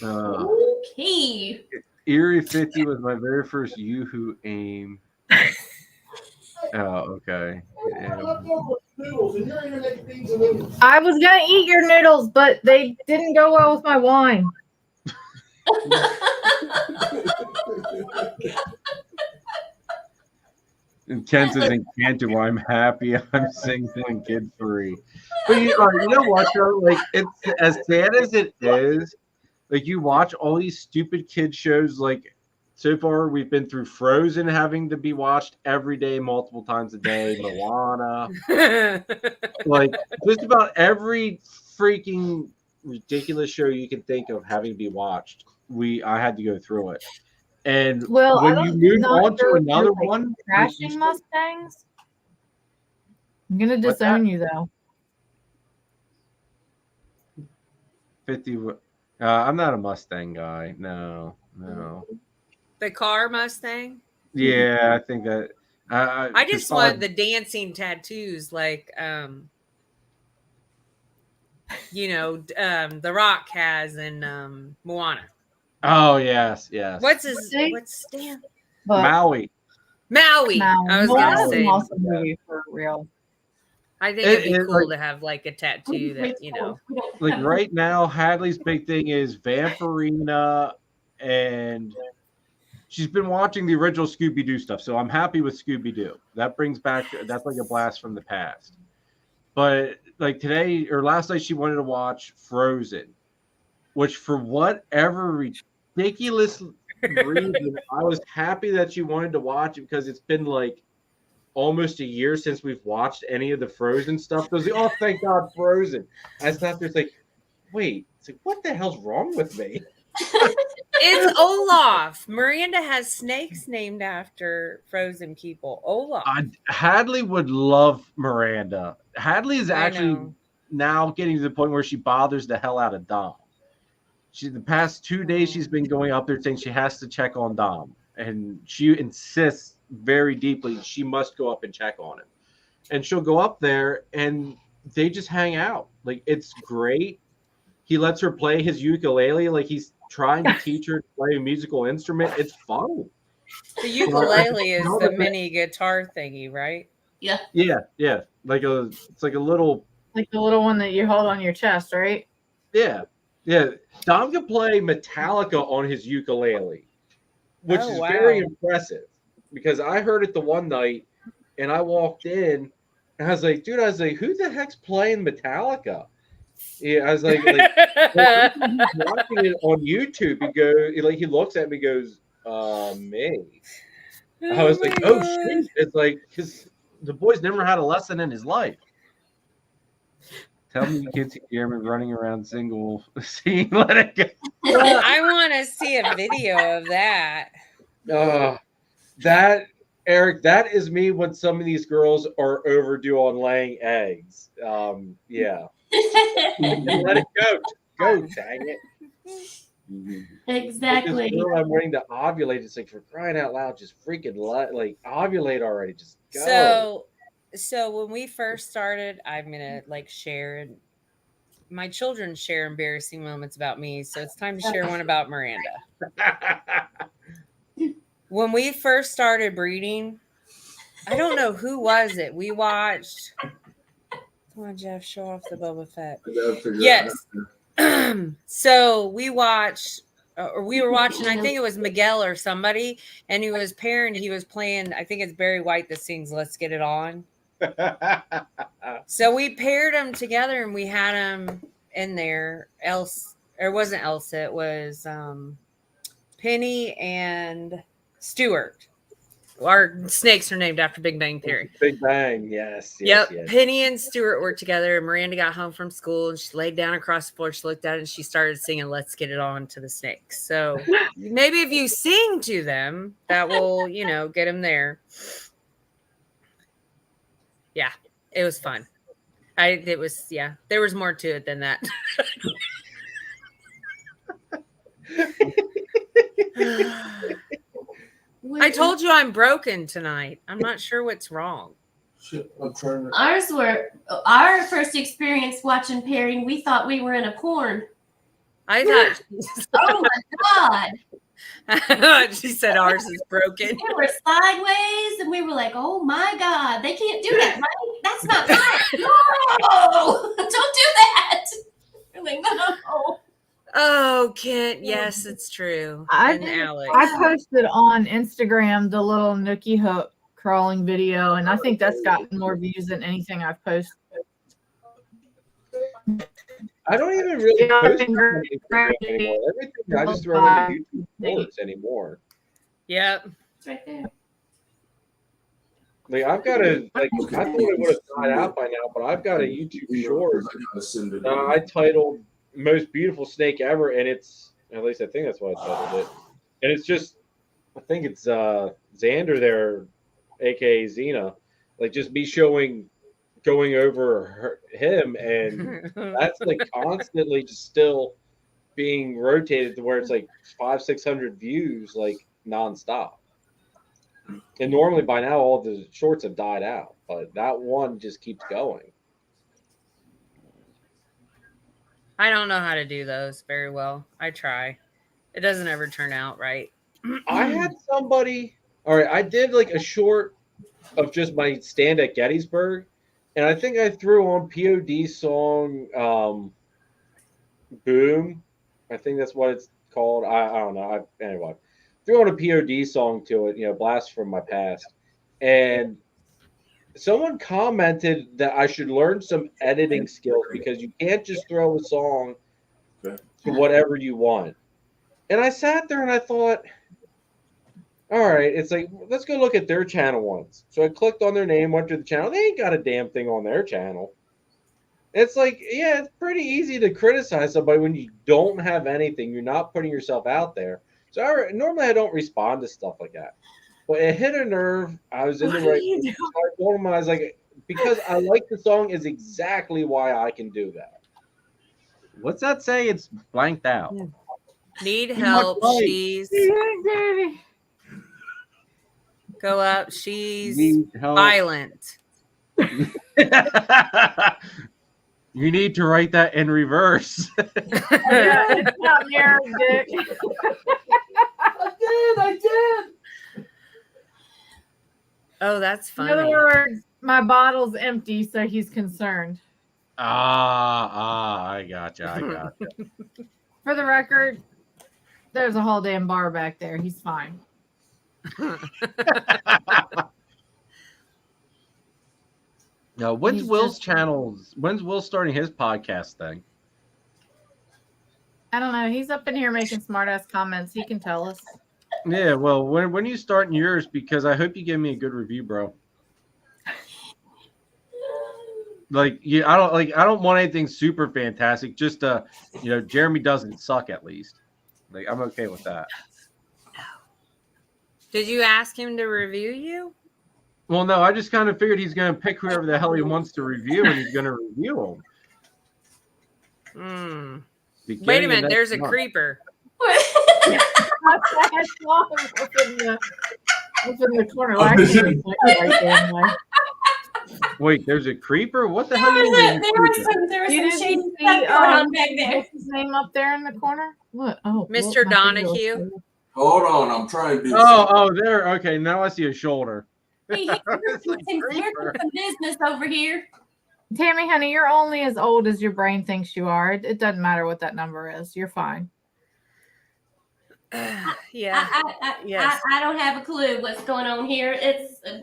Okay. Erie 50 was my very first Yoo-hoo aim. Oh, okay. I was gonna eat your noodles, but they didn't go well with my wine. And Ken says Encanto, I'm happy I'm single and kid free. But you know what though? Like, it's as sad as it is, like you watch all these stupid kid shows. Like so far we've been through Frozen having to be watched every day, multiple times a day, Moana. Like just about every freaking ridiculous show you can think of having to be watched. I had to go through it. And when you move on to another one, crashing Mustangs. I'm gonna disown you though. 50. I'm not a Mustang guy. No. The car Mustang. Yeah, I think that. I just want the dancing tattoos, like The Rock has in Moana. Oh yes. What's Stan? Maui. I was gonna say. Awesome movie for real. I think it'd be cool to have like a tattoo that Like right now, Hadley's big thing is Vampirina, and she's been watching the original Scooby-Doo stuff. So I'm happy with Scooby-Doo. That's like a blast from the past. But like today or last night, she wanted to watch Frozen, which for whatever ridiculous reason, I was happy that she wanted to watch it because it's been like almost a year since we've watched any of the Frozen stuff. It was like, oh, thank God, Frozen. I sat there, it's like, wait, it's like, what the hell's wrong with me? It's Olaf. Miranda has snakes named after Frozen people. Olaf. Hadley would love Miranda. Hadley is actually now getting to the point where she bothers the hell out of Dom. The past 2 days she's been going up there saying she has to check on Dom, and she insists very deeply she must go up and check on him. And she'll go up there and they just hang out. Like it's great. He lets her play his ukulele like he's trying to teach her to play a musical instrument. It's fun. The ukulele is the mini guitar thingy, right? Yeah. Yeah. It's like a little, like the little one that you hold on your chest, right? Yeah. Dom can play Metallica on his ukulele, which is very impressive because I heard it the one night and I walked in and I was like, dude, who the heck's playing Metallica? Yeah, I was like watching it on YouTube. He looks at me, and goes, me. I was like, oh shit! It's like because the boy's never had a lesson in his life. tell me you can't see Jeremy running around single, seeing Let It Go. I want to see a video of that. Eric, that is me when some of these girls are overdue on laying eggs. Yeah. Let it go, dang it. Exactly. Girl I'm waiting to ovulate. It's like for crying out loud, just freaking ovulate already. Just go. So when we first started, I'm gonna share my children share embarrassing moments about me, so it's time to share one about Miranda. When we first started breeding, I don't know who was it. We watched. Come on, Jeff, show off the Boba Fett. Yes. So we watched, or we were watching, I think it was Miguel or somebody, and he was playing, I think it's Barry White that sings Let's Get It On. So we paired them together and we had them in there. It wasn't Elsa, it was Penny and Stuart. Our snakes are named after Big Bang Theory. Big Bang, yes. Yep. Yes. Penny and Stuart were together, and Miranda got home from school and she laid down across the floor. She looked at it and she started singing Let's Get It On to the snakes. So maybe if you sing to them, that will, get them there. Yeah, it was fun. There was more to it than that. I told you I'm broken tonight. I'm not sure what's wrong. Shit, I'm trying to. Our first experience watching pairing, we thought we were in a porn. I thought. Oh my God. She said ours is broken. We were sideways and we were like, oh my God, they can't do that, right? That's not right. No, don't do that. We're like, no. Oh, Kent, yes, it's true. I posted on Instagram the little nookie hook crawling video, and I think that's gotten more views than anything I've posted. I don't even really post anymore. Everything I just throw into YouTube Shorts anymore. Yep. It's right there. Like I've got I thought it would have died out by now, but I've got a YouTube Short. I titled "Most Beautiful Snake Ever," and it's, at least I think that's what I titled it. And it's just, I think it's Xander there, aka Xena, like just me going over him, and that's like constantly just still being rotated to where it's like 500-600 views like nonstop. And normally by now all the shorts have died out, but that one just keeps going. I don't know how to do those very well. I try. It doesn't ever turn out right. I had somebody, all right, I did like a short of just my stand at Gettysburg, and I think I threw on POD song Boom. I think that's what it's called. I don't know. Anyway, threw on a POD song to it, Blast from My Past. And someone commented that I should learn some editing skills because you can't just throw a song to whatever you want. And I sat there and I thought, all right, it's like, let's go look at their channel once. So I clicked on their name, went to the channel. They ain't got a damn thing on their channel. It's like, yeah, it's pretty easy to criticize somebody when you don't have anything. You're not putting yourself out there. So normally I don't respond to stuff like that. But it hit a nerve. I was in the right. I told him, I was like, because I like the song is exactly why I can do that. What's that say? It's blanked out. Need help. She's go up. She's violent. You need to write that in reverse. Yeah, it's not mirror, Dick. I did. Oh, that's funny. In other words, my bottle's empty, so he's concerned. I gotcha. For the record, there's a whole damn bar back there. He's fine. Now, when's Will starting his podcast thing? I don't know. He's up in here making smart ass comments. He can tell us. Yeah, well, when are you starting yours? Because I hope you give me a good review, bro. I don't want anything super fantastic. Just Jeremy doesn't suck at least. Like, I'm okay with that. Did you ask him to review you? Well, no, I just kind of figured he's going to pick whoever the hell he wants to review, and he's going to review them. Wait a minute, there's a creeper. I saw him up in the corner. Wait, there's a creeper? What the hell do you mean? There was You some didn't shady see stuff going on back there. what's his name up there in the corner? What? Oh, Mr. well, my Donahue? finger was- Hold on, I'm trying to do Oh, there. Okay, now I see a shoulder. Hey, we're some business over here. Tammy, honey, you're only as old as your brain thinks you are. It doesn't matter what that number is. You're fine. Yeah. Yes. I don't have a clue what's going on here.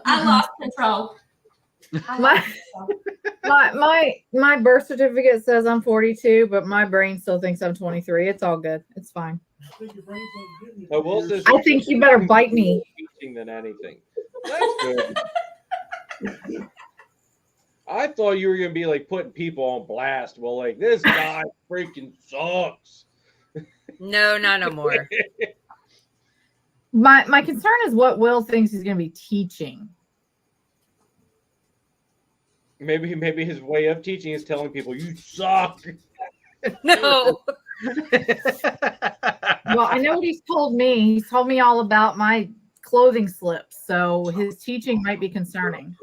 I lost control. My birth certificate says I'm 42, but my brain still thinks I'm 23. It's all good. It's fine. I think you better bite me. Teaching than anything. That's good. I thought you were gonna be like putting people on blast. Well, like this guy freaking sucks. No, not no more. My concern is what Will thinks he's going to be teaching. Maybe his way of teaching is telling people you suck. No. Well, I know what he's told me. He's told me all about my clothing slips, so his teaching might be concerning.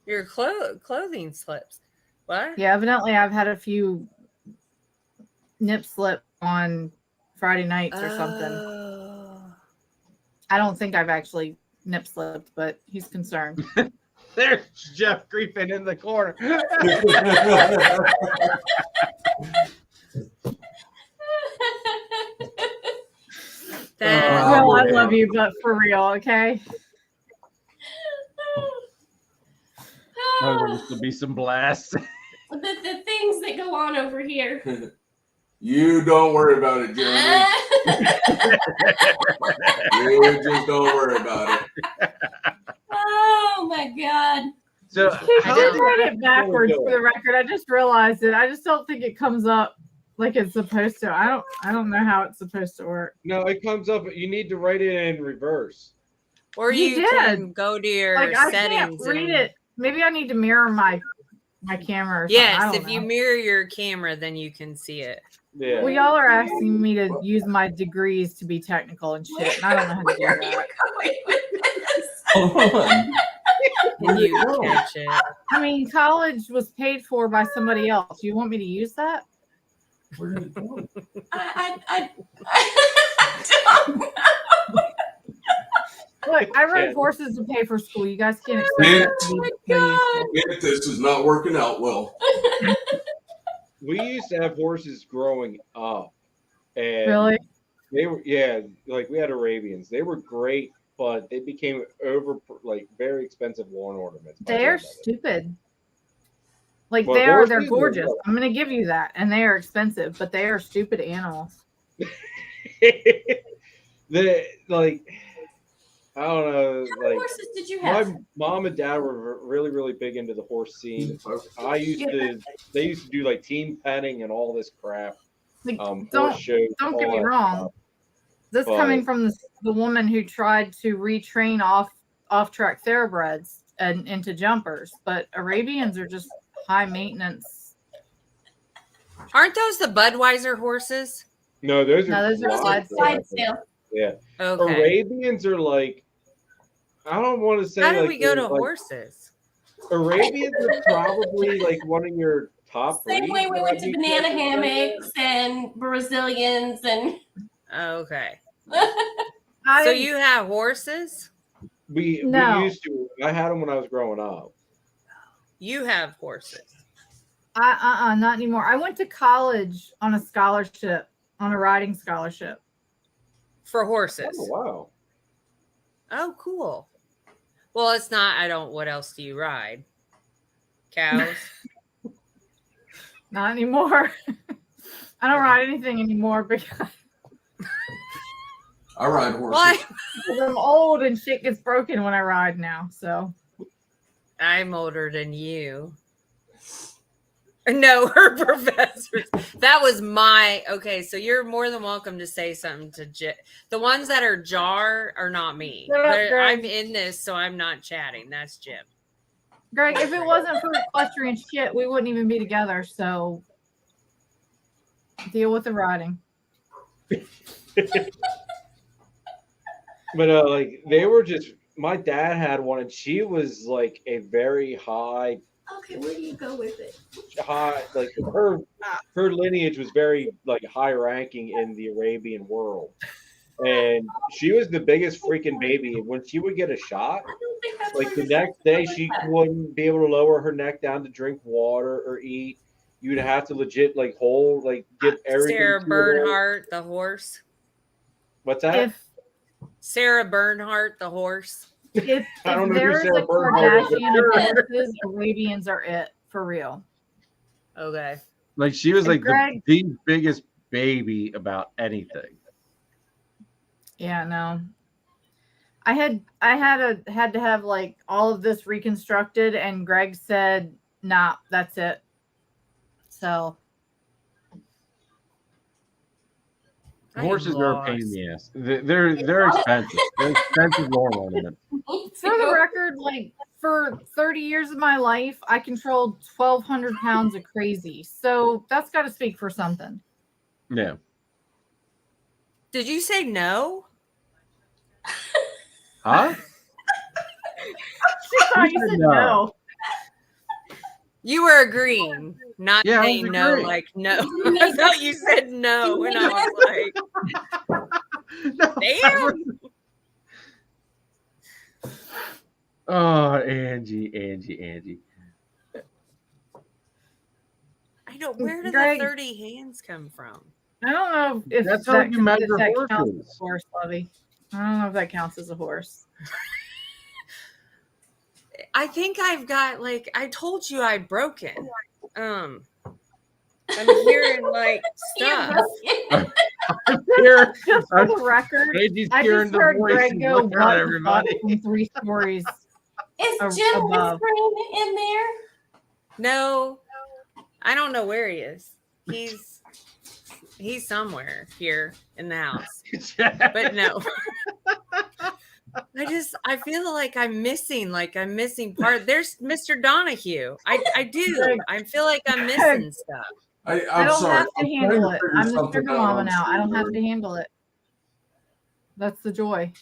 Your clothing slips. What? Yeah, evidently I've had a few nip slip on Friday nights or something. I don't think I've actually nip slipped, but he's concerned. There's Jeff creeping in the corner. Well, I love you, but for real, okay? Oh, this will be some blasts. The things that go on over here. You don't worry about it, Jeremy. You just don't worry about it. Oh my God. So I did write it backwards for the record. I just realized it. I just don't think it comes up like it's supposed to. I don't know how it's supposed to work. No, it comes up. You need to write it in reverse. Or you can go to your I settings. can't read it. Maybe I need to mirror my camera. Or yes, if you mirror your camera, then you can see it. Yeah. Well, y'all are asking me to use my degrees to be technical and shit, and I don't know how to do that. Can you catch it? I mean, college was paid for by somebody else. You want me to use that? I don't know. Look, I rode horses to pay for school. You guys can't expect This is not working out well. We used to have horses growing up, and Really? they were like we had Arabians. They were great, but they became very expensive lawn ornaments. They're stupid. Like Well, they're horses are gorgeous. what? I'm gonna give you that, and they are expensive, but they are stupid animals. I don't know. How many horses did you have? My mom and dad were really, really big into the horse scene. They used to do like team petting and all this crap. Like, Horse shows, don't get all me that wrong. stuff. This But- coming from the woman who tried to retrain off-track thoroughbreds and into jumpers, but Arabians are just high maintenance. Aren't those the Budweiser horses? No, those No, are those are Clydesdale. Yeah. Okay. Arabians are like, I don't want to say. How did like we go to like- horses? Arabians are probably like one of your top. Same way we breeds, went to maybe. banana hammocks and Brazilians and. Okay. I, So you have horses? We No. used to. I had them when I was growing up. You have horses. not anymore. I went to college on a scholarship, on a riding scholarship. For horses. Oh wow. Oh, cool. Well, it's not. What else do you ride? Cows? Not anymore. I don't ride anything anymore because I ride horses. What? I'm old and shit gets broken when I ride now. So I'm older than you. No, her professors. That was okay. So you're more than welcome to say something to the ones that are jar are not me. Shut up, I'm Greg. in this, so I'm not chatting. That's Jim. Greg, if it wasn't for equestrian shit, we wouldn't even be together. So deal with the riding. But like they were just my dad had one, and she was like a very high, Okay, where do you go with it? like her lineage was very like high ranking in the Arabian world. And she was the biggest freaking baby. And when she would get a shot, I don't think that's like where the this next day, is she at. wouldn't be able to lower her neck down to drink water or eat. You'd have to legit like give everything Sarah to her. Bernhardt, the horse. What's that? If Sarah Bernhardt, the horse. I don't know who there's Sarah a Bernhardt is, but Kardashian sure. of horses, Arabians are it for real. Okay. Like she was like Greg- the biggest baby about anything. Yeah, no. I had to have like all of this reconstructed, and Greg said, "Nah, that's it." So Horses are a pain in the ass. They're expensive. They're expensive lawn ornaments. for the record, like for 30 years of my life, I controlled 1,200 pounds of crazy. So that's got to speak for something. Yeah. Did you say no? Huh? She thought you said no. You were agreeing, not Yeah, I saying was no, agreeing. like no. I thought you said no, and I was like, No, damn. Oh, Angie. I know. Where did Greg- the 30 hands come from? I don't know if That's how you measure counts as horses. a horse, Lovey. I don't know if that counts as a horse. I think I've got like I told you I'd broken. I'm hearing like stuff. Here, Just for the record, Angie's I hearing just the heard voice Greg and go, looking at "What the everybody. fuck," from 3 stories. Is Jim above. whispering in there? No, I don't know where he is. He's somewhere here in the house. But no. I feel like I'm missing part. There's Mr. Donahue. I do. I feel like I'm missing stuff. I I'm don't sorry. have to I'm handle trying it. to figure I'm the something sugar out mama on now. I don't have Streamer. to handle it. That's the joy.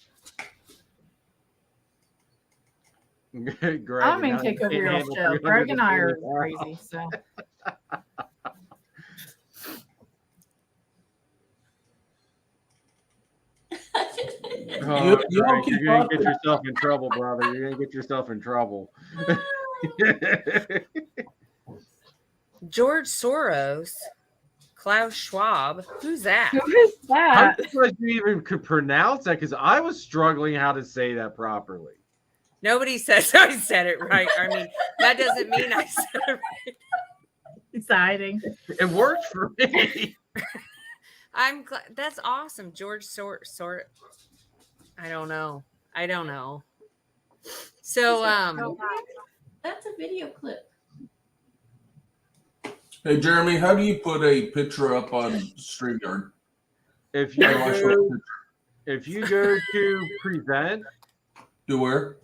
Greg, I don't mean now take you over can't your own handle show. Greg and I are 340 crazy. So Oh, You Greg, keep you're gonna up get with- yourself in trouble, brother. You're gonna get yourself in trouble. George Soros, Klaus Schwab. Who's that? who is I'm that? surprised you even could pronounce that because I was struggling how to say that properly. Nobody says I said it right. I mean, that doesn't mean I said it right. Exciting. It worked for me. I'm glad. That's awesome. George Sort. I don't know. So, That's a video clip. Hey, Jeremy, how do you put a picture up on StreamYard? If you How do I show a go, picture? if you go to present, Do where?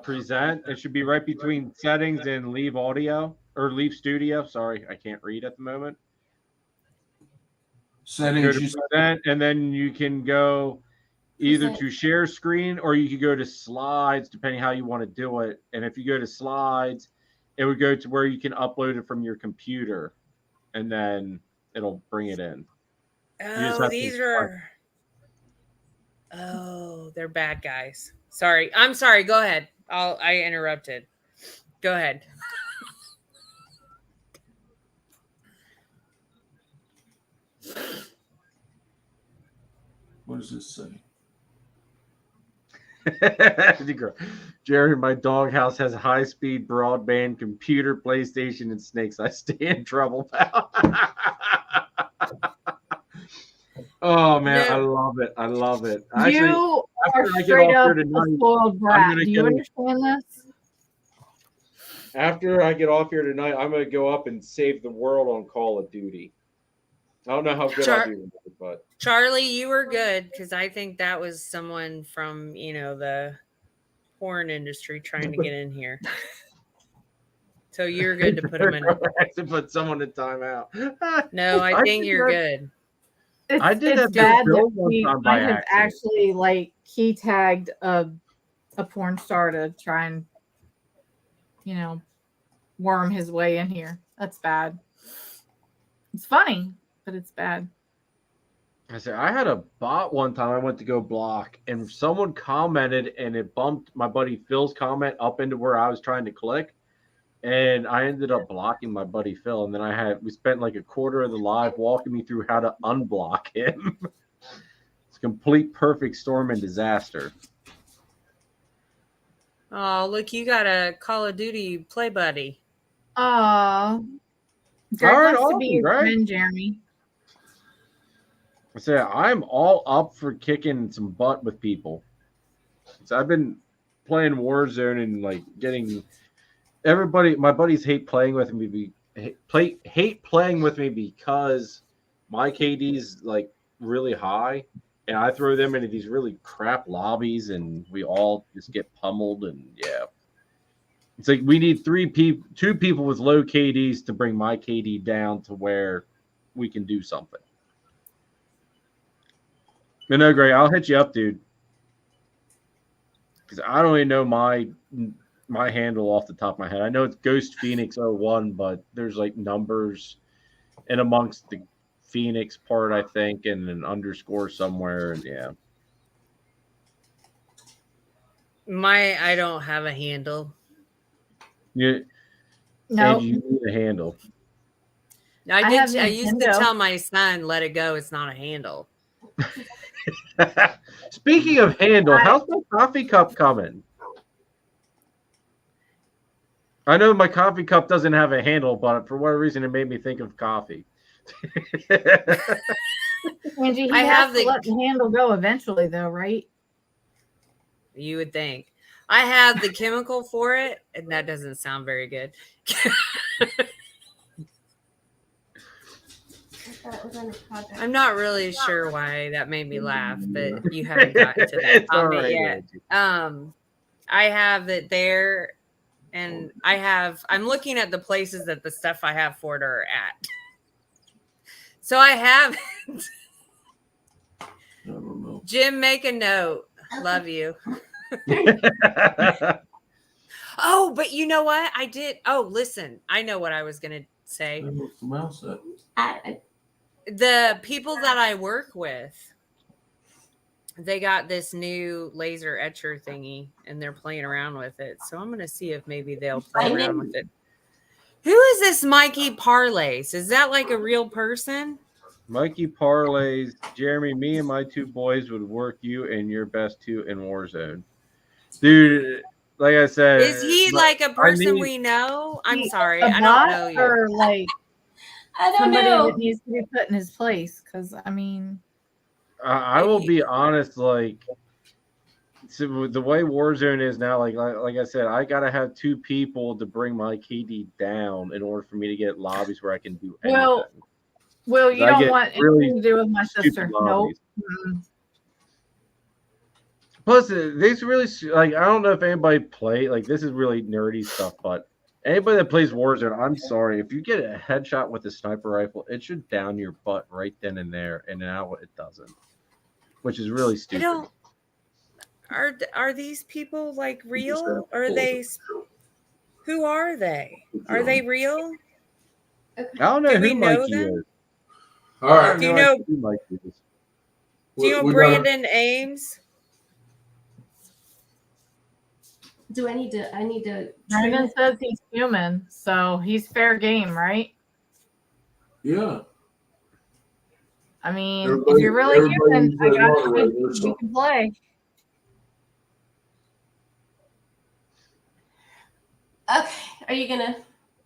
present, it should be right between settings and leave audio or leave studio. Sorry, I can't read at the moment. Go Settings. to You said? present, and then you can go either to share screen or you could go to slides, depending how you want to do it. And if you go to slides, it would go to where you can upload it from your computer, and then it'll bring it in. just oh, have to these start. are. Oh, they're bad guys. Sorry. I'm sorry. Go ahead. I interrupted. Go ahead. What does this say? Jerry, my doghouse has high-speed broadband, computer, PlayStation, and snakes. I stay in trouble, pal. Oh man, I love it. I love it. Actually, You are after I get straight off up here a tonight, spoiled brat. gonna Do you get a- understand this? After I get off here tonight, I'm gonna go up and save the world on Call of Duty. I don't know how good I'll do with it, but Charlie, you were good because I think that was someone from, the porn industry trying to get in here. So you're good to put them in. I have to put someone in timeout. No, I think you're good. It's, I did it's have bad Bill that one we time by might have accident. actually like key tagged a a porn star to try and, worm his way in here. That's bad. It's funny, but it's bad. I said I had a bot one time I went to go block, and someone commented, and it bumped my buddy Phil's comment up into where I was trying to click, and I ended up blocking my buddy Phil. And then we spent like a quarter of the live walking me through how to unblock him. It's a complete perfect storm and disaster. Oh, look, you got a Call of Duty play buddy. Oh, Greg wants to be your friend, Jeremy. I say I'm all up for kicking some butt with people. So I've been playing Warzone and like getting everybody. My buddies hate playing with me. Hate playing with me because my KD's like really high, and I throw them into these really crap lobbies, and we all just get pummeled. And yeah, it's like we need two people with low KDs to bring my KD down to where we can do something. But no, Greg, I'll hit you up, dude. Because I don't even know my handle off the top of my head. I know it's Ghost Phoenix 01, but there's like numbers in amongst the Phoenix part, I think, and an underscore somewhere. And yeah. I don't have a handle. No. Angie, you need a handle. I used to tell my son, let it go. It's not a handle. Speaking of handle, how's my coffee cup coming? I know my coffee cup doesn't have a handle, but for whatever reason, it made me think of coffee. Angie, I have to let the handle go eventually, though, right? You would think. I have the chemical for it, and that doesn't sound very good. I'm not really sure why that made me laugh, but you haven't gotten to that comment yet. I have it there, and I'm looking at the places that the stuff I have for it are at. So I have Jim, make a note. Love you. Oh, but you know what? I did. Oh, listen, I know what I was going to say. The people that I work with, they got this new laser etcher thingy, and they're playing around with it. So I'm going to see if maybe they'll play around with it. Who is this Mikey Parlays? Is that like a real person? Mikey Parlays, Jeremy, me and my two boys would work you and your best two in Warzone. Dude, like I said. Is he like a person we know? I'm sorry. I don't know you. Or like I don't somebody know. that needs to be put in his place. Because, I mean. I will be honest, like. So the way Warzone is now, like I said, I gotta have two people to bring my KD down in order for me to get lobbies where I can do anything. Well, you don't want anything to do with my sister. Nope. Plus, these really like I don't know if anybody play like this is really nerdy stuff, but anybody that plays Warzone, I'm sorry if you get a headshot with a sniper rifle, it should down your butt right then and there, and now it doesn't, which is really stupid. Are these people like real? Or are they? Who are they? Are they real? I don't know who Mikey is. All right. Do you know? Do you know Brandon Ames? Do I need to? Brandon says he's human, so he's fair game, right? Yeah. I mean, if you're really human, I got you can play. Okay, are you gonna?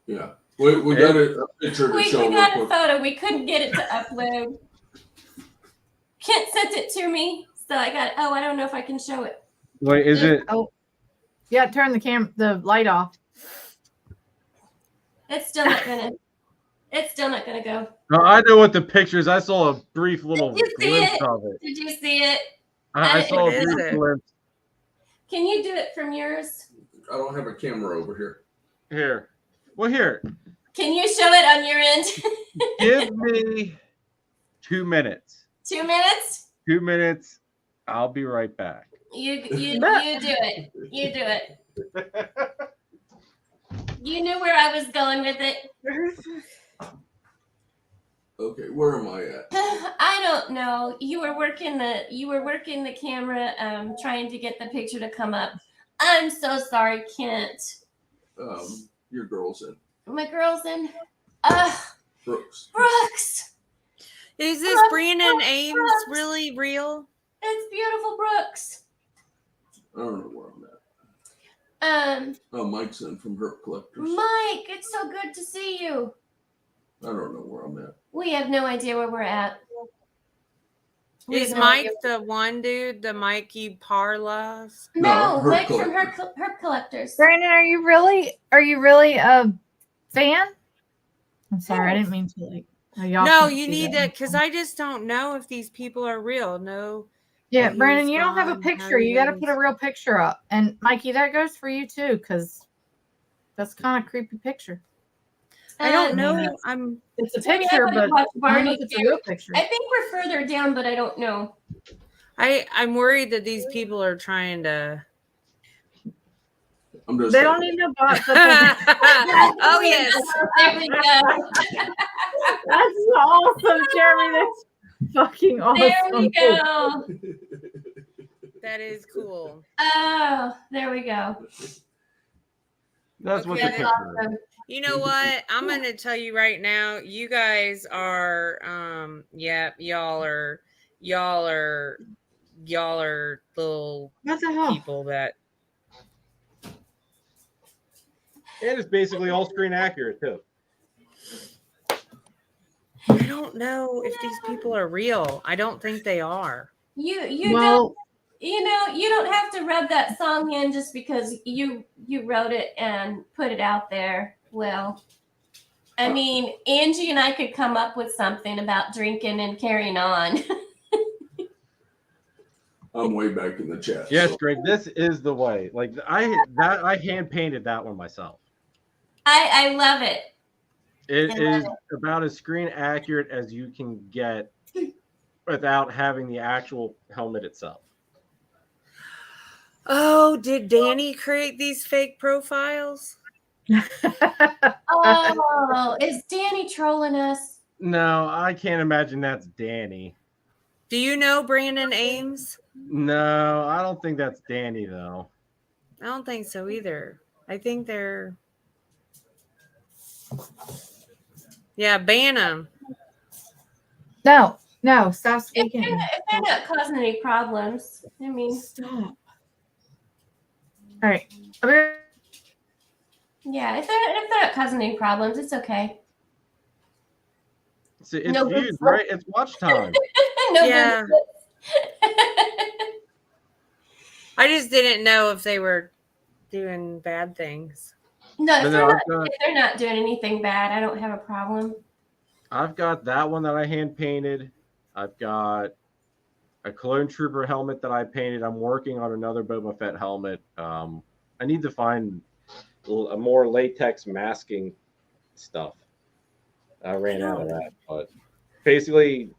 Yeah, we got a picture to show. We got a photo. We couldn't get it to upload. Kent sent it to me, so I got. Oh, I don't know if I can show it. Wait, is it? Oh, yeah. Turn the light off. It's still not gonna. It's still not gonna go. No, I know what the picture is. I saw a brief little glimpse of it. Did you see it? I saw a brief glimpse. Can you do it from yours? I don't have a camera over here. Here. Well, here. Can you show it on your end? Give me 2 minutes. 2 minutes? 2 minutes. I'll be right back. You do it. You do it. You knew where I was going with it. Okay, where am I at? I don't know. You were working the camera, trying to get the picture to come up. I'm so sorry, Kent. Your girl's in. My girl's in. Brooks. Brooks. Is this Brandon Ames Brooks. really real? It's beautiful, Brooks. I don't know where I'm at. Mike's in from Herp Collectors. Mike, it's so good to see you. I don't know where I'm at. We have no idea where we're at. Is Mike the one dude, the Mikey Parlas? No, Herp Mike from Collectors. Herp Collectors. Brandon, are you really a fan? I'm sorry, I didn't mean to like. Y'all No, can't you see need that. to, because I just don't know if these people are real. No. Yeah, He Brandon, was you don't have a gone, picture. how You got to he put a real picture up. And Mikey, that goes for you too, because that's kind of creepy picture. I don't know. Yeah. It's a Maybe I picture, gotta but watch I don't know Barney if it's a too. real picture. I think we're further down, but I don't know. I'm worried that these people are trying to. I'm just They don't need no bots. Oh yes. There we go. That's awesome, Jeremy. That's fucking awesome. There we go. That is cool. Oh, there we go. That's what Okay, the that's picture is. Awesome. You know what? I'm going to tell you right now. You guys are, y'all are little What the hell? people that. And it's basically all screen accurate too. I don't know if these people are real. I don't think they are. You Well, you don't have to rub that song in just because you wrote it and put it out there. Well, I mean, Angie and I could come up with something about drinking and carrying on. I'm way back in the chat. Yes, so- Greg, this is the way. Like I hand painted that one myself. I love it. It I love is about as screen accurate as you can get without having the actual helmet itself. Oh, did Danny create these fake profiles? Oh, is Danny trolling us? No, I can't imagine that's Danny. Do you know Brandon Ames? No, I don't think that's Danny though. I don't think so either. I think they're. Yeah, ban them. no, stop If speaking. they're not causing any problems, I mean, Stop. All right. I'll be- yeah, if they're not causing any problems, it's okay. See, it's No views, good. right? It's watch time. No Yeah. good. I just didn't know if they were doing bad things. No, But if no, they're not doing anything bad, I don't have a problem. I've got that one that I hand painted. I've got a Clone Trooper helmet that I painted. I'm working on another Boba Fett helmet. I need to find a more latex masking stuff. I ran out of that, but basically,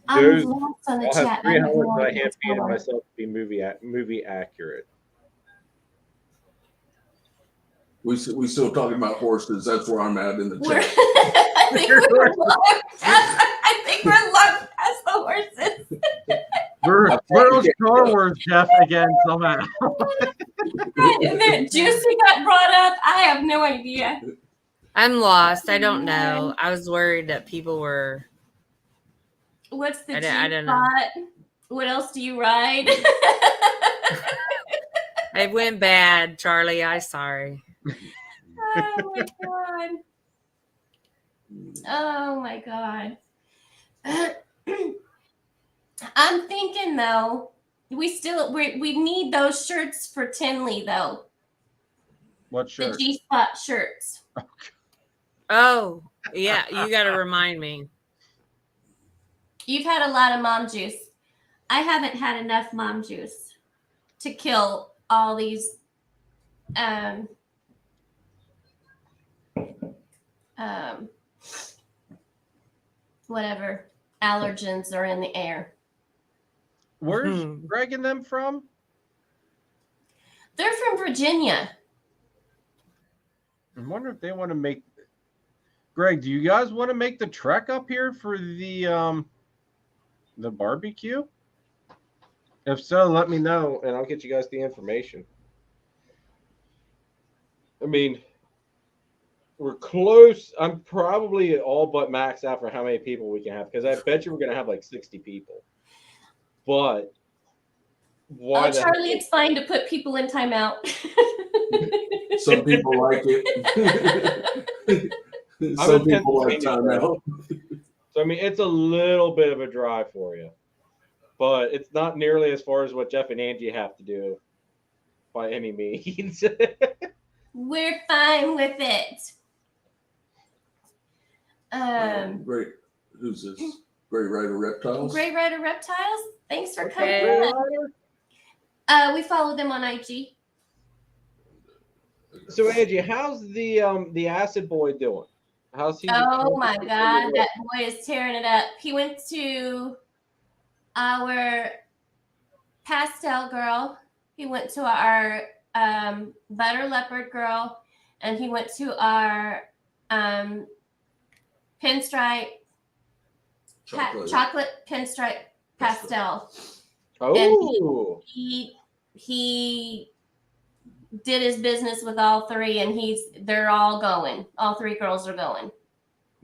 I'm those lost on the I'll chat. have 3 I have helmets no that I idea hand what's painted going on. myself to be movie accurate. We still talking about horses. That's where I'm at in the We're- chat. I think we're long past the horses. We're on Star Wars, Jeff, again somehow. That Juicy got brought up. I have no idea. I'm lost. I don't know. I was worried that people were. What's the I G don't know. spot? What else do you ride? It went bad, Charlie. I'm sorry. Oh my god. Oh my god. I'm thinking though, we need those shirts for Tinley though. What The shirt? G spot shirts. Oh, yeah. You got to remind me. You've had a lot of mom juice. I haven't had enough mom juice to kill all these whatever allergens are in the air. Where's Greg and them from? They're from Virginia. I wonder if they want to make. Greg, do you guys want to make the trek up here for the barbecue? If so, let me know and I'll get you guys the information. I mean, we're close. I'm probably all but maxed out for how many people we can have because I bet you we're going to have like 60 people. But why? Oh, Charlie, it's fine to put people in timeout. Some people like it. Some people like timeout. So I mean, it's a little bit of a drive for you, but it's not nearly as far as what Jeff and Angie have to do by any means. We're fine with it. Great. Who's this? Great Rider Reptiles? Great Rider Reptiles. Thanks for Okay. coming. We follow them on IG. So Angie, how's the acid boy doing? How's he? Oh my God, that boy is tearing it up. He went to our pastel girl. He went to our butter leopard girl, and he went to our pinstripe chocolate pinstripe pastel. Oh, and he did his business with all three, and they're all going. All three girls are going.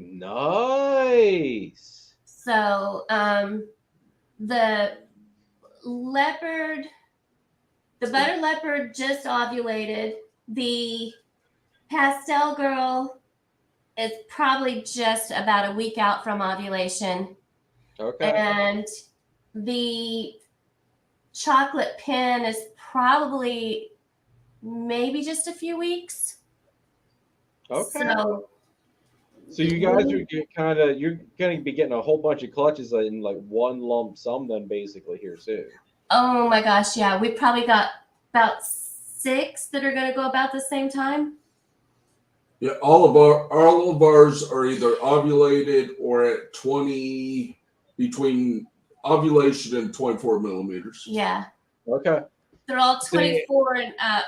nice. So the leopard, the butter leopard just ovulated. The pastel girl is probably just about a week out from ovulation. Okay. And the chocolate pin is probably maybe just a few weeks. Okay. So you guys are you're going to be getting a whole bunch of clutches in like one lump sum then basically here soon. oh my gosh, yeah, we probably got about 6 that are going to go about the same time. Yeah, all of ours are either ovulated or at 20 between ovulation and 24 millimeters. Yeah, Okay. they're all 24 and up.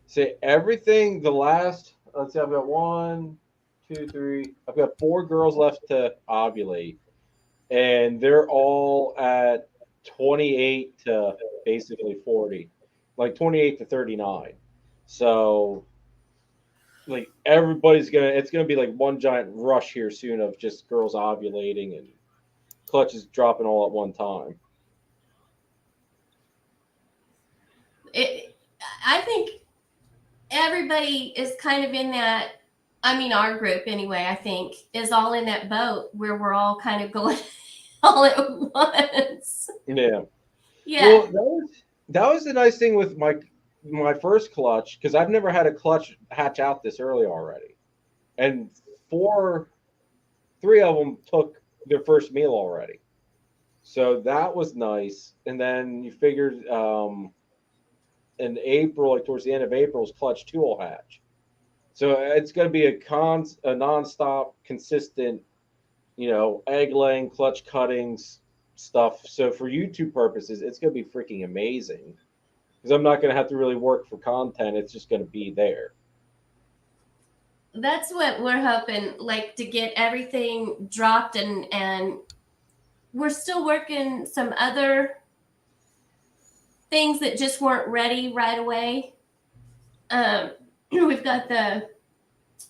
See, everything, the last, let's see, I've got 1, 2, 3, I've got 4 girls left to ovulate, and they're all at 28 to basically 40, like 28 to 39. So, like, it's going to be like one giant rush here soon of just girls ovulating and clutches dropping all at one time. I think everybody is kind of in that. I mean, our group anyway, I think, is all in that boat where we're all kind of going all at once. Yeah. Yeah. Well, that was the nice thing with my first clutch, because I've never had a clutch hatch out this early already. And 3 of them took their first meal already. So that was nice. And then you figured in April, like towards the end of April's clutch 2 will hatch. So it's going to be a nonstop, consistent, egg laying, clutch cuttings stuff. So for YouTube purposes, it's going to be freaking amazing because I'm not going to have to really work for content. It's just going to be there. That's what we're hoping, like, to get everything dropped, and we're still working some other things that just weren't ready right away. We've got the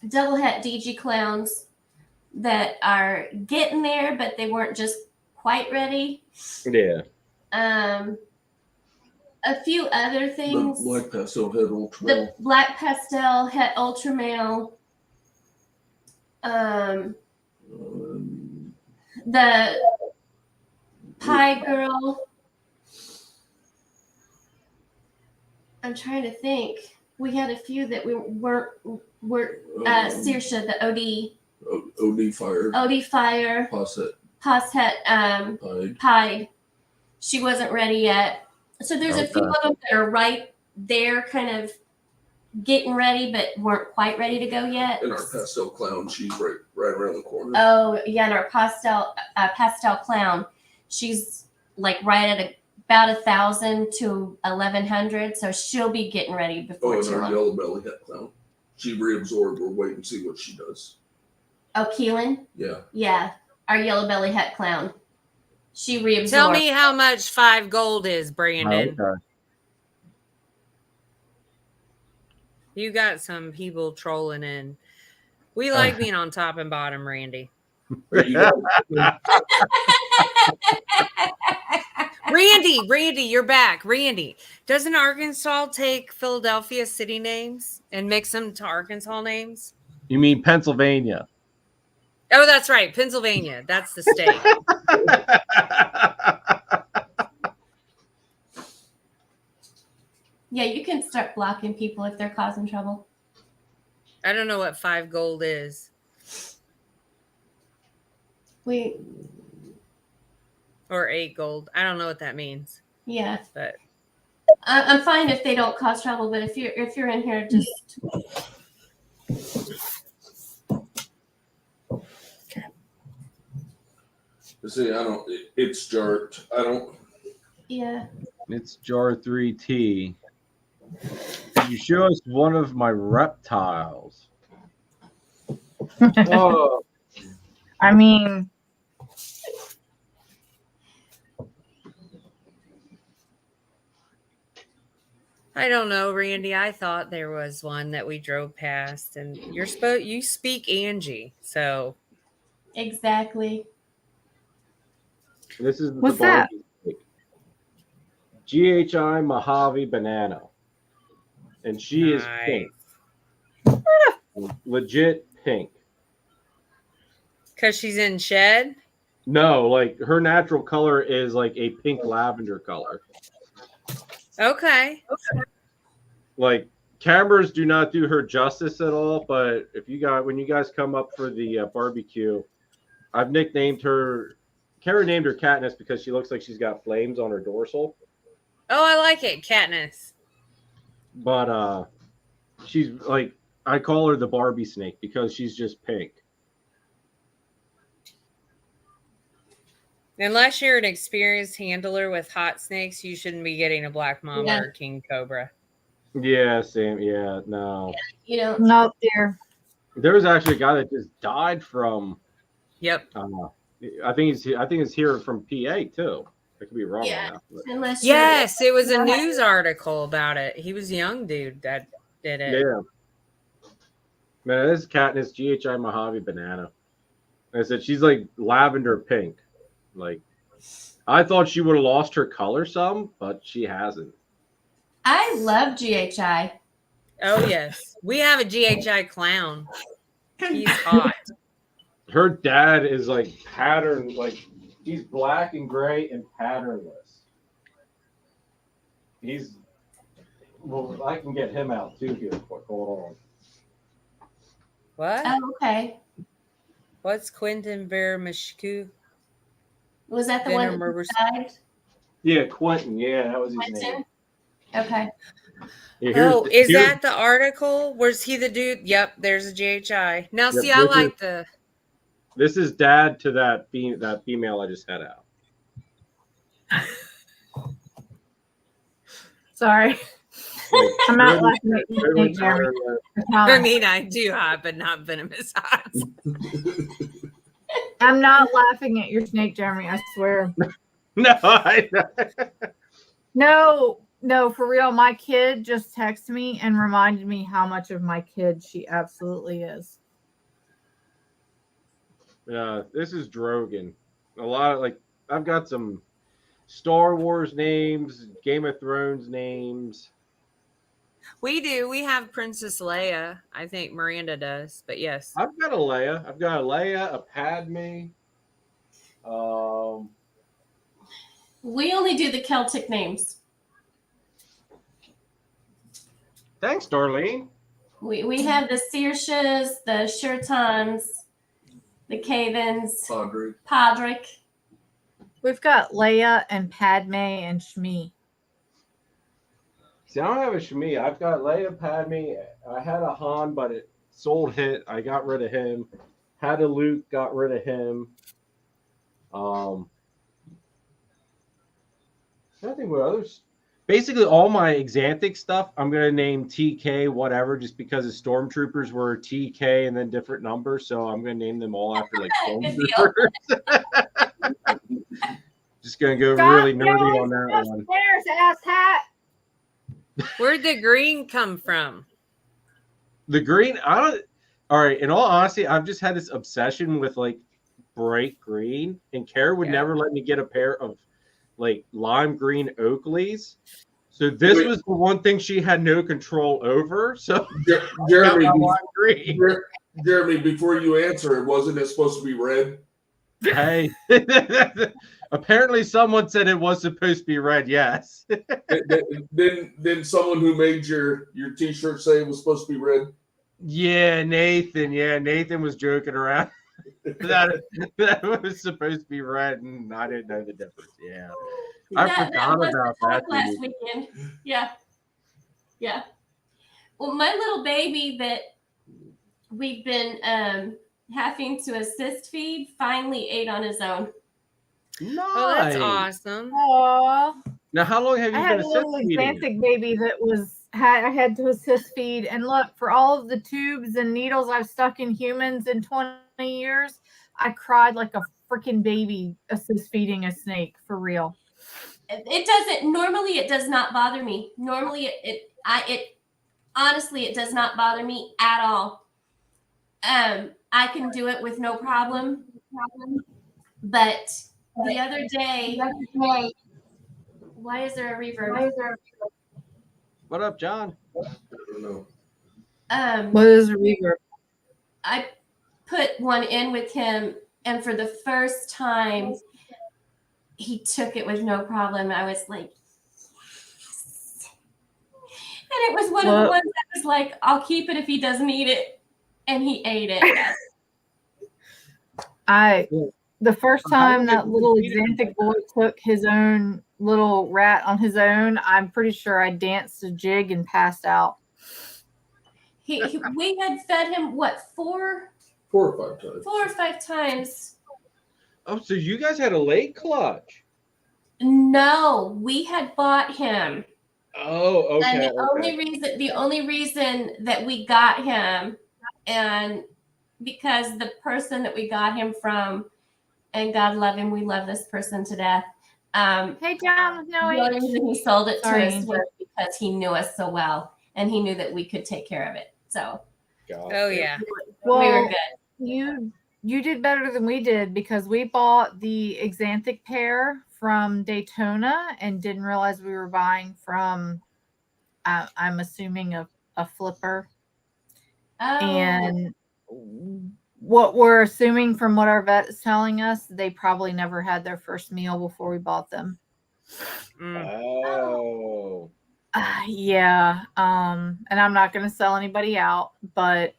double het DG clowns that are getting there, but they weren't just quite ready. Yeah. A few other things. The black pastel het ultra The male. black pastel het ultra male. The pie girl. I'm trying to think. We had a few that we were Saoirse, the OD fire. OD fire. Posset pied. She wasn't ready yet. So there's a few of them that are right there, kind of getting ready, but weren't quite ready to go yet. And our pastel clown, she's right around the corner. Oh yeah, and our pastel clown, she's like right at about 1,000 to 1,100. So she'll be getting ready Oh, before and too our long. yellow belly het clown. She reabsorbed. We'll wait and see what she does. Oh, Keelan? Yeah. Yeah, our yellow belly het clown. She reabsorbed. Tell me how much 5 gold is, Brandon. Oh, okay. You got some people trolling in. We like being on top and bottom, Randy. Randy, you're back. Randy, doesn't Arkansas take Philadelphia city names and mix them to Arkansas names? You mean Pennsylvania? Oh, that's right. Pennsylvania. That's the state. Yeah, you can start blocking people if they're causing trouble. I don't know what 5 gold is. Or 8 gold. I don't know what that means. Yeah. But I'm fine if they don't cause trouble, but if you're in here, just See, it's jerked. I don't. yeah. It's Jar 3T. Could you show us one of my reptiles? Oh. I mean, I don't know, Randy. I thought there was one that we drove past, and you speak Angie, so Exactly. This is What's the that? GHI Mojave Banana. And she is pink. Legit pink. Because she's in shed? No, like her natural color is like a pink lavender color. Okay. Like cameras do not do her justice at all, but when you guys come up for the barbecue, I've nicknamed her. Karen named her Katniss because she looks like she's got flames on her dorsal. Oh, I like it, Katniss. But she's like, I call her the Barbie snake because she's just pink. Unless you're an experienced handler with hot snakes, you shouldn't be getting a black mama or king cobra. Yeah, Sam. Yeah, no. You know. No, dear. There was actually a guy that just died from. Yep. I think it's here from PA too. I could be wrong. Yeah. On that, yes, it was a news article about it. He was a young dude that did it. Yeah. Man, this is Katniss GHI Mojave Banana. I said she's like lavender pink. Like, I thought she would have lost her color some, but she hasn't. I love GHI. Oh yes, we have a GHI clown. He's hot. Her dad is like patterned, like he's black and gray and patternless. Well, I can get him out too here. Hold on. What? Oh, okay. What's Quentin Vermishku? Was that the one that died? Yeah, Quentin. Yeah, that was his name. Quentin? Okay. Yeah, is that the article? Was he the dude? Yep, there's a GHI. Now, Yep, see, I like the. This is dad to that female I just had out. Sorry. I'm not laughing at you, Snake Jeremy. I mean, I do hot, but not venomous hot. I'm not laughing at your snake, Jeremy. I swear. No, for real. My kid just texted me and reminded me how much of my kid she absolutely is. This is Drogon. A lot of I've got some Star Wars names, Game of Thrones names. We do. We have Princess Leia. I think Miranda does, but yes. I've got a Leia. A Padme. We only do the Celtic names. Thanks, Darlene. We have the Saoirses, the Shirtons, the Cavens, Podrick. We've got Leia and Padme and Shmi. See, I don't have a Shmi. I've got Leia, Padme. I had a Han, but it sold hit. I got rid of him. Had a Luke, got rid of him. Nothing with others. Basically, all my Xanthic stuff, I'm gonna name TK whatever, just because the stormtroopers were TK and then different numbers. So I'm gonna name them all after like Good deal. stormtroopers. Just gonna go really nerdy on that one. There's ass hat. Where'd the green come from? The green, I don't. All right. In all honesty, I've just had this obsession with like bright green, and Kara would never let me get a pair of like lime green Oakleys. So this Wait. was the one thing she had no control over. So Jeremy, lime green. Jeremy, before you answer, wasn't it supposed to be red? Hey, apparently someone said it was supposed to be red. Yes. Then someone who made your T-shirt say it was supposed to be red. Yeah, Nathan. Yeah, Nathan was joking around. that was supposed to be red, and I didn't know the difference. Yeah, I forgot was about the that. talk last weekend. Yeah. Well, my little baby that we've been having to assist feed finally ate on his own. Nice. Oh, that's awesome. Aww. Now, how long have you I had been a little assist feeding? Xanthic baby that I had to assist feed, and look, for all of the tubes and needles I've stuck in humans in 20 years, I cried like a freaking baby assist feeding a snake, for real. It doesn't normally. It does not bother me. Normally, it honestly, it does not bother me at all. I can do it with no problem. But the other day, why is there a reverb? What up, John? I don't know. What is a reverb? I put one in with him, and for the first time, he took it with no problem. I was like, yes. And it was one of the ones that was like, I'll keep it if he doesn't eat it. And he ate it. The first time that little Xanthic boy took his own little rat on his own, I'm pretty sure I danced a jig and passed out. We had fed him, what, 4 or 5 times? 4 or 5 times. Oh, so you guys had a late clutch? No, we had bought him. Oh, okay. And the only reason that we got him, and because the person that we got him from, and God love him, we love this person to death. Hey, John, The only reason he sold it to Sorry, us was because he knew us so well, and he knew that we could take care of it. So, oh yeah, well, we were good. You did better than we did, because we bought the Xanthic pair from Daytona and didn't realize we were buying from, I'm assuming, a flipper. Oh. And what we're assuming from what our vet is telling us, they probably never had their first meal before we bought them. Oh. Yeah. And I'm not going to sell anybody out, but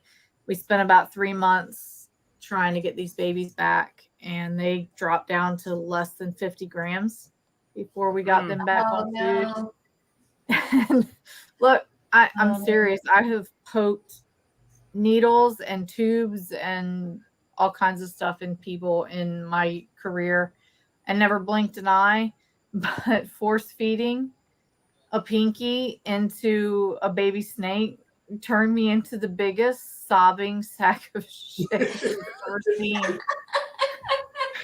we spent about 3 months trying to get these babies back, and they dropped down to less than 50 grams before we got them back on food. And look, I'm serious. I have poked needles and tubes and all kinds of stuff in people in my career and never blinked an eye, but force feeding a pinky into a baby snake turned me into the biggest sobbing sack of shit I've ever seen.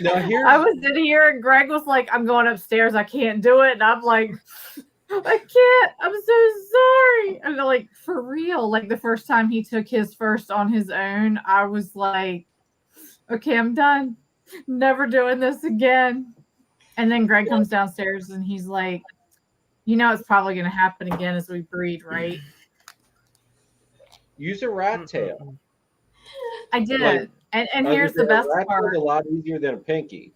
I was in here and Greg was like, I'm going upstairs, I can't do it. And I'm like, I can't, I'm so sorry. And they're like, for real, like the first time he took his first on his own, I was like, okay, I'm done, never doing this again. And then Greg comes downstairs and he's like, you know, it's probably going to happen again as we breed, right? Use a rat tail. I did. Like, and here's the best part. A lot easier than a pinky.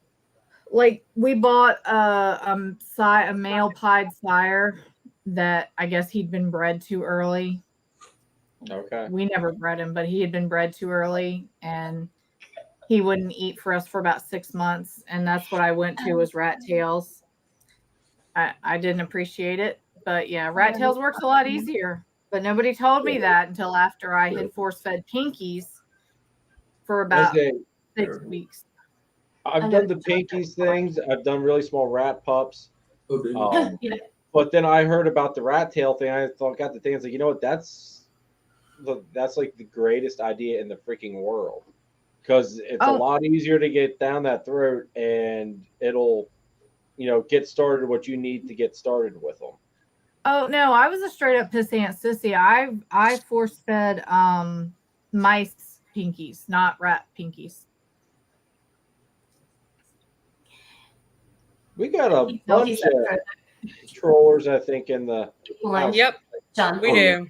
Like, we bought a male pied sire that I guess he'd been bred too early. Okay. We never bred him, but he had been bred too early, and he wouldn't eat for us for about 6 months. And that's what I went to, was rat tails. I didn't appreciate it, but yeah, rat tails works a lot easier. But nobody told me that until after I had force fed pinkies for about 6 weeks. I've done the pinkies things. I've done really small rat pups. Oh, did you? Yeah. But then I heard about the rat tail thing. I thought, got the thing. It's like, you know what? That's like the greatest idea in the freaking world, because it's a Oh. lot easier to get down that throat, and it'll, get started what you need to get started with them. Oh no, I was a straight up pissant sissy. I force fed mice pinkies, not rat pinkies. We got a He bunch said of trollers, I think, in the Like, Yep, John. we do.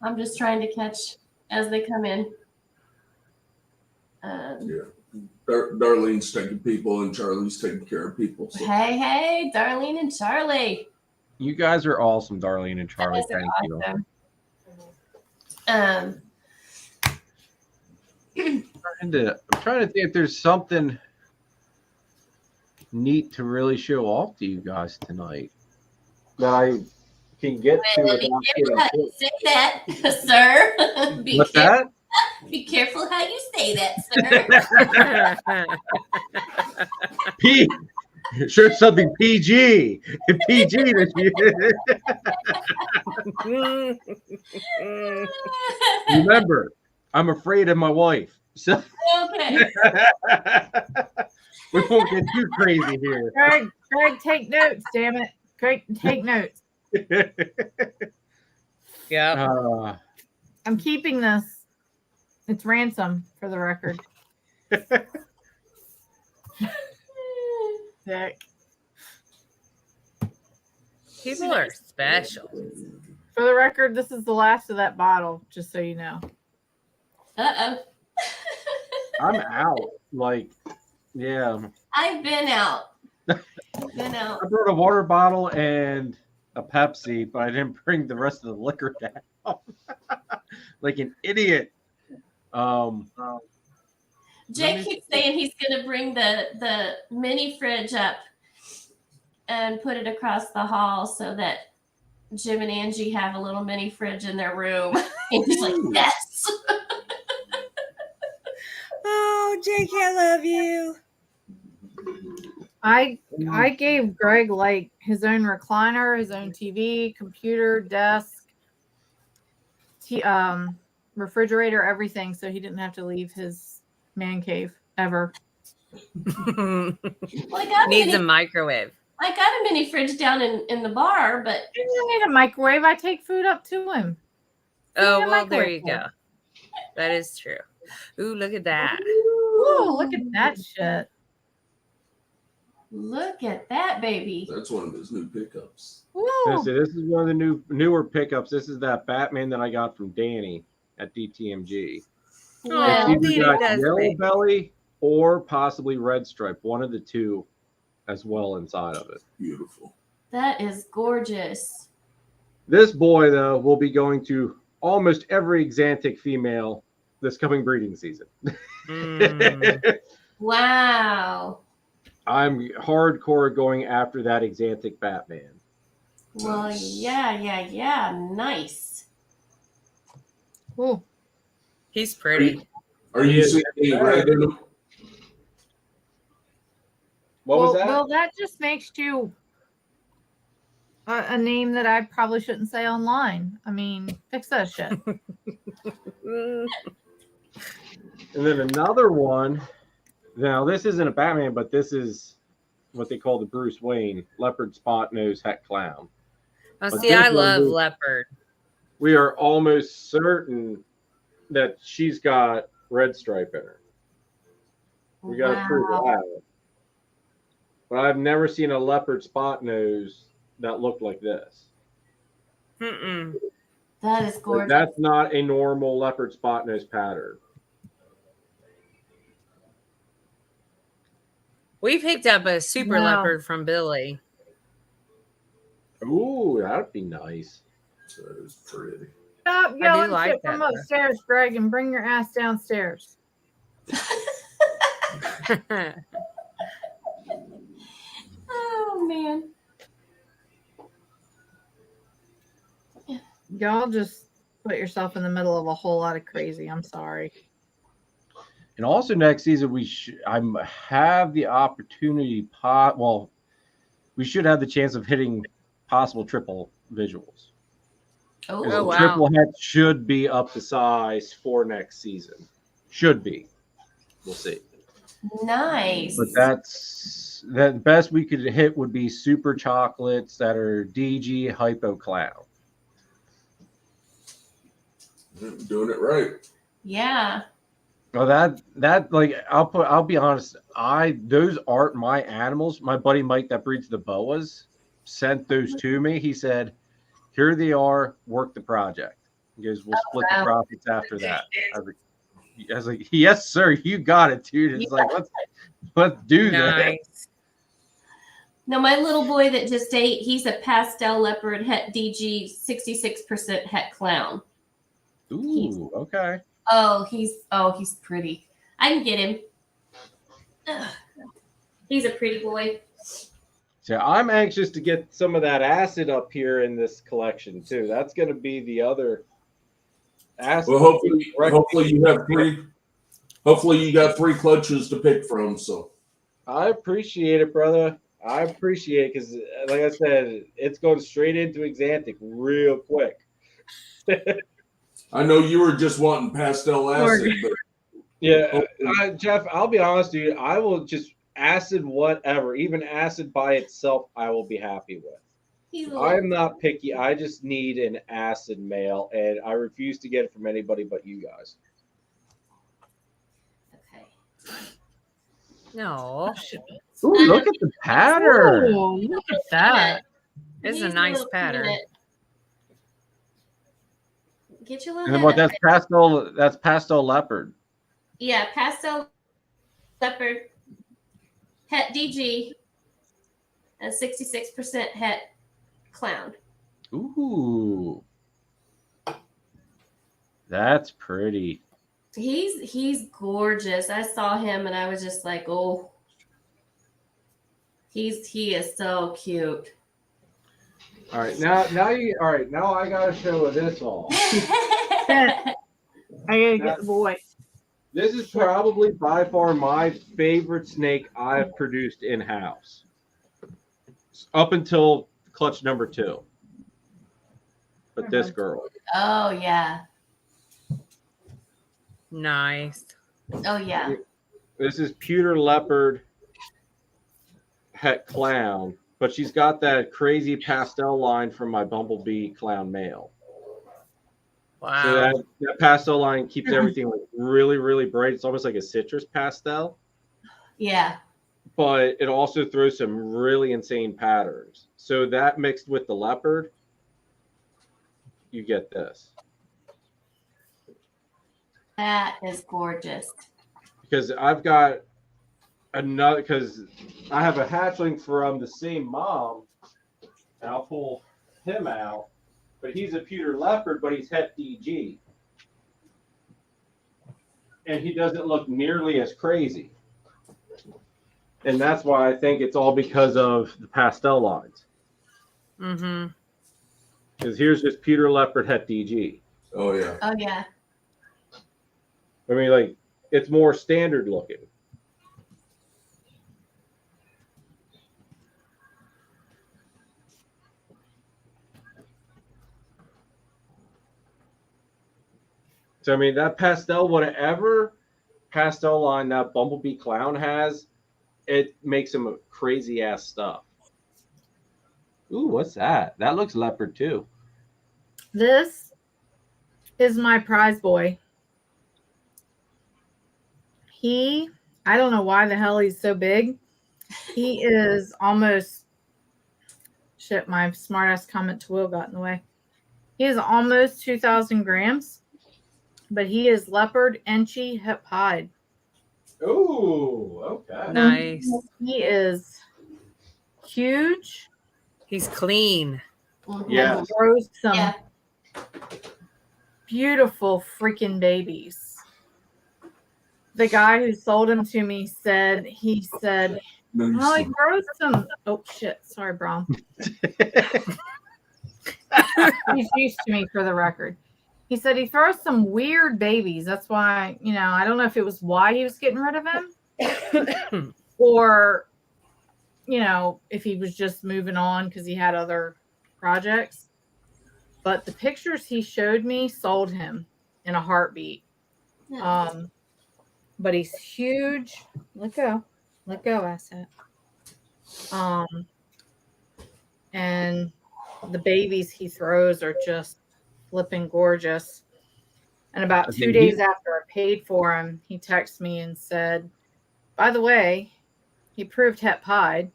I'm just trying to catch as they come in. Darlene's taking people and Charlie's taking care of people. So. Hey, Darlene and Charlie. You guys are awesome, Darlene and Charlie. That is Thank awesome. I'm trying to think if there's something neat to really show off to you guys tonight that I can get to Well, without be careful how getting you say that, sir. What's that? Be careful how you say that, sir. P. Show something PG. PG that you. Remember, I'm afraid of my wife. So Okay. we won't get too crazy here. Greg, take notes, damn it. Greg, take notes. Yeah. I'm keeping this. It's ransom for the record. Sick. People are special. For the record, this is the last of that bottle, just so you know. Uh-oh. I'm out. Like, yeah. I've been out. I brought a water bottle and a Pepsi, but I didn't bring the rest of the liquor down. Like an idiot. Jake keeps saying he's going to bring the mini fridge up and put it across the hall so that Jim and Angie have a little mini fridge in their room. And he's like, yes. Oh, Jake, I love you. I gave Greg like his own recliner, his own TV, computer, desk, refrigerator, everything, so he didn't have to leave his man cave ever. Well, I got Needs a microwave. I got a mini fridge down in the bar, but He doesn't need a microwave. I take food up to him. Oh, well, there you go. That is true. Ooh, look at that. Ooh, look at that shit. Look at that, baby. That's one of his new pickups. This is one of the newer pickups. This is that Batman that I got from Danny at DTMG. Well, It's either got yellow belly or possibly red stripe. One of the two as well inside of it. Beautiful. That is gorgeous. This boy, though, will be going to almost every Xanthic female this coming breeding season. Wow. I'm hardcore going after that Xanthic Batman. Well, yeah. Nice. Ooh. He's pretty. Are you seeing any red in them? What was that? Well, that just makes you a name that I probably shouldn't say online. I mean, fix that shit. And then another one. Now, this isn't a Batman, but this is what they call the Bruce Wayne leopard spot nose het clown. Oh, But see, this I one love is- leopard. We are almost certain that she's got red stripe in her. We got to prove that. But I've never seen a leopard spot nose that looked like this. Mm-mm. That is Like, gorgeous. that's not a normal leopard spot nose pattern. We picked up a super Wow. leopard from Billy. Ooh, that'd be nice. That is pretty. Stop yelling like shit from that, though. upstairs, Greg, and bring your ass downstairs. Oh, man. Y'all just put yourself in the middle of a whole lot of crazy. I'm sorry. And also next season I have the opportunity. Well, we should have the chance of hitting possible triple visuals. Oh, Oh, wow. Triple head should be up to size for next season. Should be. We'll see. nice. But the best we could hit would be super chocolates that are DG Hypo Clown. Doing it right. Yeah. Well, that like I'll be honest. Those aren't my animals. My buddy Mike that breeds the boas sent those to me. He said, "Here they are. Work the project." He goes, "We'll split the profits after that." I was like, "Yes, sir. You got it, dude." It's like let's do that. Nice. Now, my little boy that just ate, he's a pastel leopard het DG 66% het clown. Ooh, okay. He's pretty. I can get him. Ugh. He's a pretty boy. So I'm anxious to get some of that acid up here in this collection too. That's going to be the other acid. Well, hopefully you have three. Hopefully you got 3 clutches to pick from. So I appreciate it, brother. I appreciate it because, like I said, it's going straight into Exantic real quick. I know you were just wanting pastel acid, but Yeah, Jeff, I'll be honest, dude. I will just acid whatever, even acid by itself, I will be happy with. I am not picky. I just need an acid male, and I refuse to get it from anybody but you guys. Okay. No. Ooh, look at the pattern. Ooh, look at that. It's a He's nice little pattern. peanut. Get your little And head what up. that's pastel leopard. Yeah, pastel leopard, het DG, and 66% het clown. Ooh. That's pretty. He's gorgeous. I saw him and I was just like, oh, he is so cute. All right, now I gotta show this all. I gotta get the boy. This is probably by far my favorite snake I've produced in house, up until clutch number 2. But this girl, Oh yeah. Nice. Oh yeah. this is pewter leopard het clown, but she's got that crazy pastel line from my bumblebee clown male. Wow. So that pastel line keeps everything like really, really bright. It's almost like a citrus pastel, Yeah. but it also throws some really insane patterns. So that mixed with the leopard, you get this. That is gorgeous. Because I've got another, because I have a hatchling from the same mom, and I'll pull him out, but he's a pewter leopard, but he's het DG. And he doesn't look nearly as crazy. And that's why I think it's all because of the pastel lines. Mm-hmm. Because here's just pewter leopard het DG. oh yeah. Oh yeah. I mean, like, it's more standard looking. So, I mean, that pastel, whatever pastel line that Bumblebee Clown has, it makes him crazy ass stuff. Ooh, what's that? That looks leopard too. This is my prize boy. I don't know why the hell he's so big. He is almost, shit, my smartass comment to Will got in the way. He is almost 2,000 grams, but he is leopard enchi hip hide. Ooh, okay. Nice. He is huge. He's clean. Yeah. And grows some Yeah. beautiful freaking babies. The guy who sold him to me said, well, he grows some. Oh shit! Sorry, Brom. He's used to me, for the record. He said he throws some weird babies. That's why, I don't know if it was why he was getting rid of him or, if he was just moving on because he had other projects. But the pictures he showed me sold him in a heartbeat. But he's huge. Let go, asset. And the babies he throws are just flipping gorgeous. And about 2 days after I paid for him, he texted me and said, by the way, he proved het pied.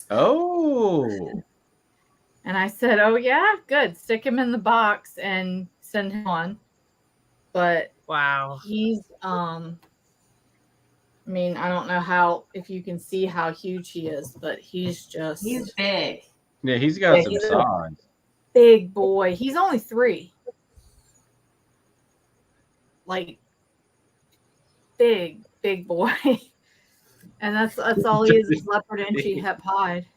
Oh. And I said, oh, yeah, good. Stick him in the box and send him on. But wow. He's, I don't know if you can see how huge he is, but he's big. Yeah, he's got some size. Big boy. He's only 3. Like, big boy. And that's all he is leopard Angie het pied.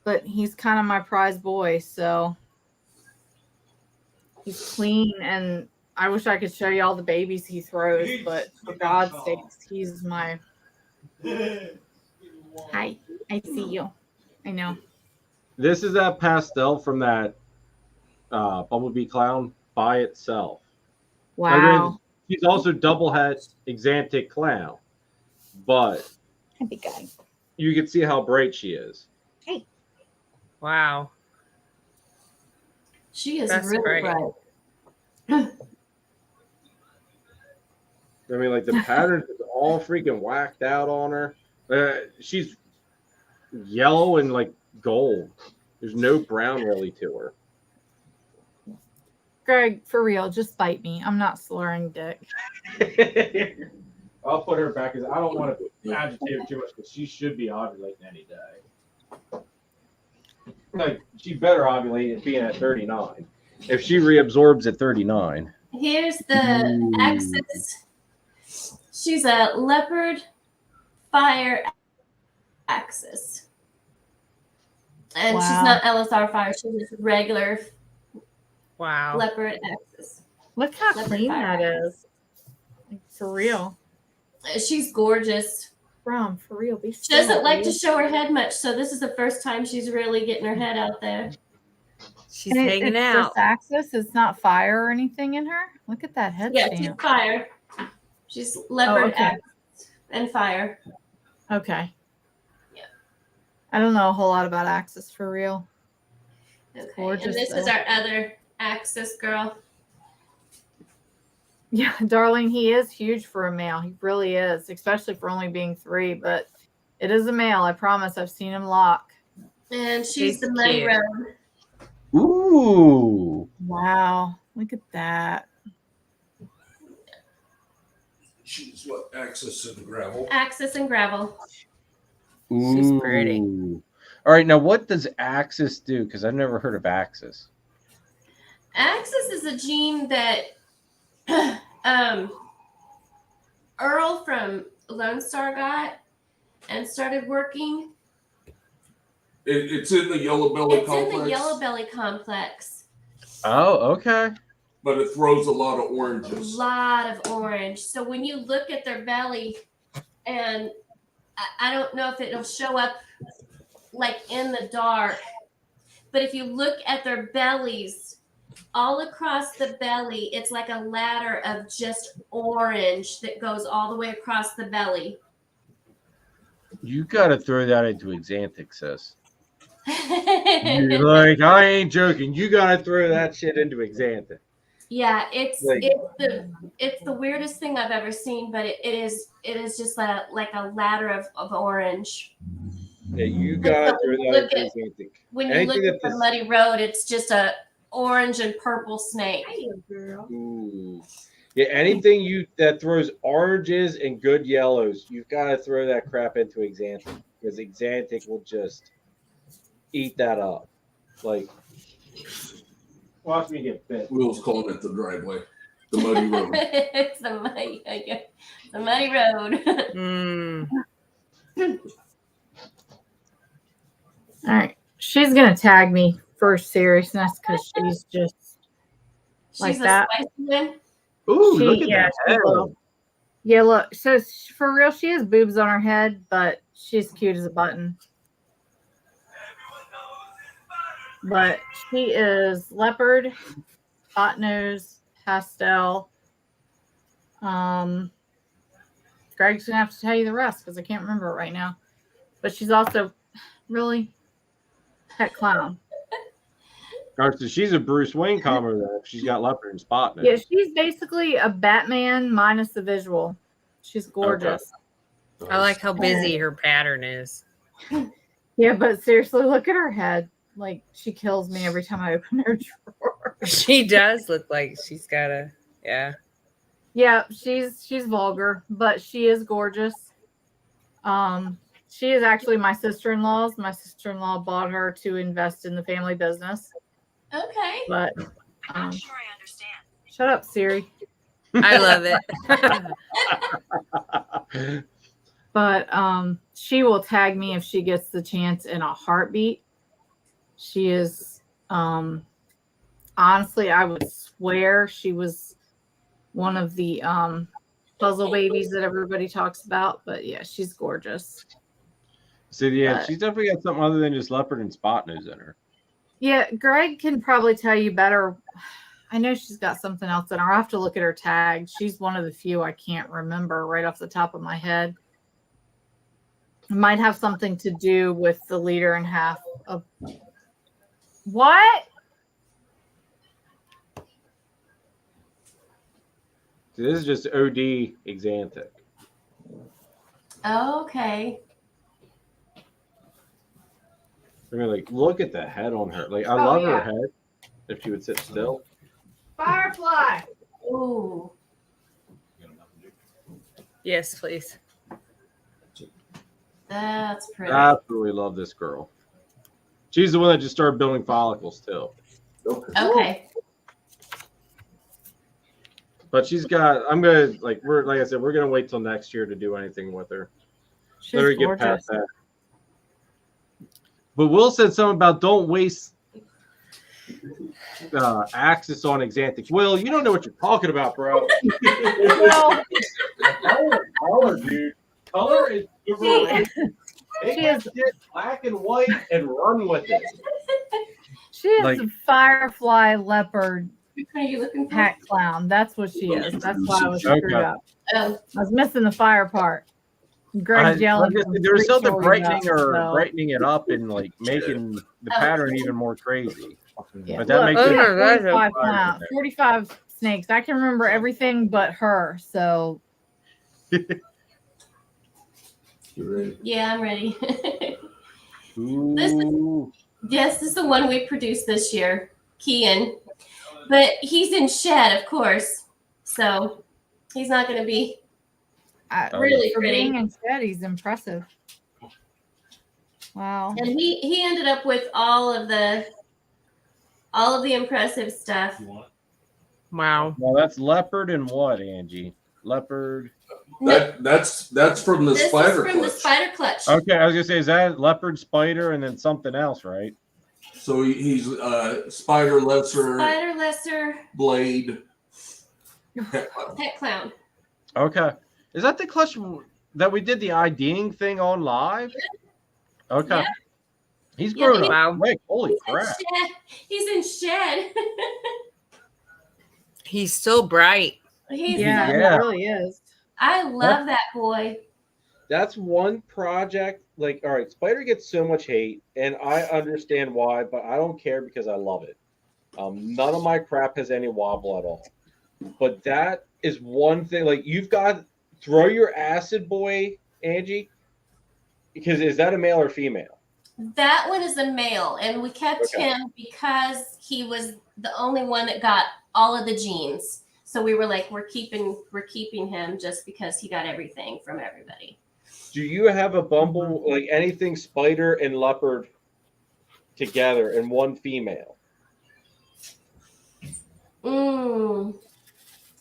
But he's kind of my prize boy, so he's clean, and I wish I could show you all the babies he throws, but for God's sakes, he's my... Hi, I see you. I know. This is that pastel from that Bumblebee Clown by itself. Wow. He's also double het Exantic Clown, but Happy guy. You can see how bright she is. Hey. Wow. She is That's really great. bright. I mean, like the pattern is all freaking whacked out on her. She's yellow and like gold. There's no brown really to her. Greg, for real, just bite me. I'm not slurring dick. I'll put her back because I don't want to agitate her too much because she should be ovulating any day. Like, she better ovulate at being at 39. If she reabsorbs at 39. Here's the axis. She's a leopard fire axis. And she's not LSR fire, she's just regular leopard axis. Look how Leopard clean fire that is. For real. She's gorgeous. For real. Be She doesn't like to show her head much, so this is the first time she's really getting her head out there. She's hanging it's out. Just axis. It's not fire or anything in her. Look at that head Yeah, stamp. she's fire. She's leopard axis and fire. Okay. Yeah. I don't know a whole lot about axis for real. Okay. Gorgeous, And this is our other axis girl. Yeah, darling, he is huge for a male. He really is, especially for only being 3. But it is a male. I promise. I've seen him lock. And she's the Muddy cute. Road. Ooh. Wow. Look at that. She's what? Axis and gravel. Axis and gravel. She's pretty. Ooh. All right, now what does Axis do? Because I've never heard of Axis. Axis is a gene that Earl from Lone Star got and started working. It's in the yellow belly complex. It's in the yellow belly complex. Oh, okay. But it throws a lot of A oranges. lot of orange. So when you look at their belly, and I don't know if it'll show up like in the dark, but if you look at their bellies, all across the belly, it's like a ladder of just orange that goes all the way across the belly. You got to throw that into Exantic, sis. Like, I ain't joking. You got to throw that shit into Exantic. Yeah, it's Like- it's the weirdest thing I've ever seen, but it is just like a ladder of orange. Yeah, you got to throw that Look into at- Exantic. When you Anything look at that the Muddy Road, it's just a orange and purple snake. Ooh. Yeah, anything that throws oranges and good yellows, you've got to throw that crap into Exantic because Exantic will just eat that up. Like, watch me get bit. Will's calling it the driveway, the muddy road. It's the Muddy Road. Mm. All right. She's going to tag me for seriousness because she's just like She's that. a spicy one. Ooh, She- look at yeah, that. she's head. little. Yeah, look. So for real, she has boobs on her head, but she's cute as a button. But she is leopard, hot nose, pastel. Greg's gonna have to tell you the rest because I can't remember it right now. But she's also really pet clown. All right, so she's a Bruce Wayne comer though. She's got leopard and spot nose. Yeah, she's basically a Batman minus the visual. She's gorgeous. I like how busy her pattern is. Yeah, but seriously, look at her head. Like she kills me every time I open her drawer. She does look like she's got a yeah. Yeah, she's vulgar, but she is gorgeous. She is actually my sister-in-law's. My sister-in-law bought her to invest in the family business. Okay. But I'm sure I understand. shut up, Siri. I love it. But she will tag me if she gets the chance in a heartbeat. She is honestly, I would swear she was one of the puzzle babies that everybody talks about. But yeah, she's gorgeous. So yeah, But- she's definitely got something other than just leopard and spot nose in her. Yeah, Greg can probably tell you better. I know she's got something else in her. I'll have to look at her tag. She's one of the few I can't remember right off the top of my head. It might have something to do with the leader and half of what? So this is just OD Exanthic. Okay. I mean, like, look at the head on her. Like, I Oh, love yeah. her head. If she would sit still. Firefly. Ooh. Yes, please. That's pretty. I absolutely love this girl. She's the one that just started building follicles too. Okay. But she's got. I'm gonna like I said, we're gonna wait till next year to do anything with her. She's Let her get gorgeous. past that. But Will said something about don't waste axis on Exanthic. Will, you don't know what you're talking about, bro. Well, Color, dude. Color is she is black and white and run with it. she is Like- a firefly leopard Which one are you looking for? cat clown. That's what she is. That's why I was screwed Okay. up. Oh, I was missing the fire part. Greg's yelling. Like I from said, there's street something showing brightening up, or so- brightening it up and like making the pattern even more crazy. Yeah. But that Look, makes we it have that's a 45 clown- 45 snakes. I can remember everything but her. So You ready? yeah, I'm ready. Ooh. Yes, this is the one we produced this year, Kian. But he's in shed, of course. So he's not going to be really for pretty. being in shed, he's impressive. Wow. And he ended up with all of the impressive stuff. Wow. Well, that's leopard and what, Angie? Leopard. That's from the This spider is from the clutch. spider clutch. Okay, I was gonna say, is that leopard, spider, and then something else, right? So he's spider, lesser, Spider lesser blade. pet clown. Okay, is that the clutch that we did the IDing thing on live? Okay, Yeah. he's Yeah, grown he- up quick. Holy He's in crap! shed. He's in shed. He's so bright. He's Yeah, Yeah. it really is. I love that boy. That's one project. Like, all right, Spider gets so much hate, and I understand why, but I don't care because I love it. None of my crap has any wobble at all. But that is one thing. Like, you've got throw your acid boy, Angie, because is that a male or female? That one is a male, and we kept Okay. him because he was the only one that got all of the genes. So we were like, we're keeping him just because he got everything from everybody. Do you have a bumble like anything spider and leopard together and one female?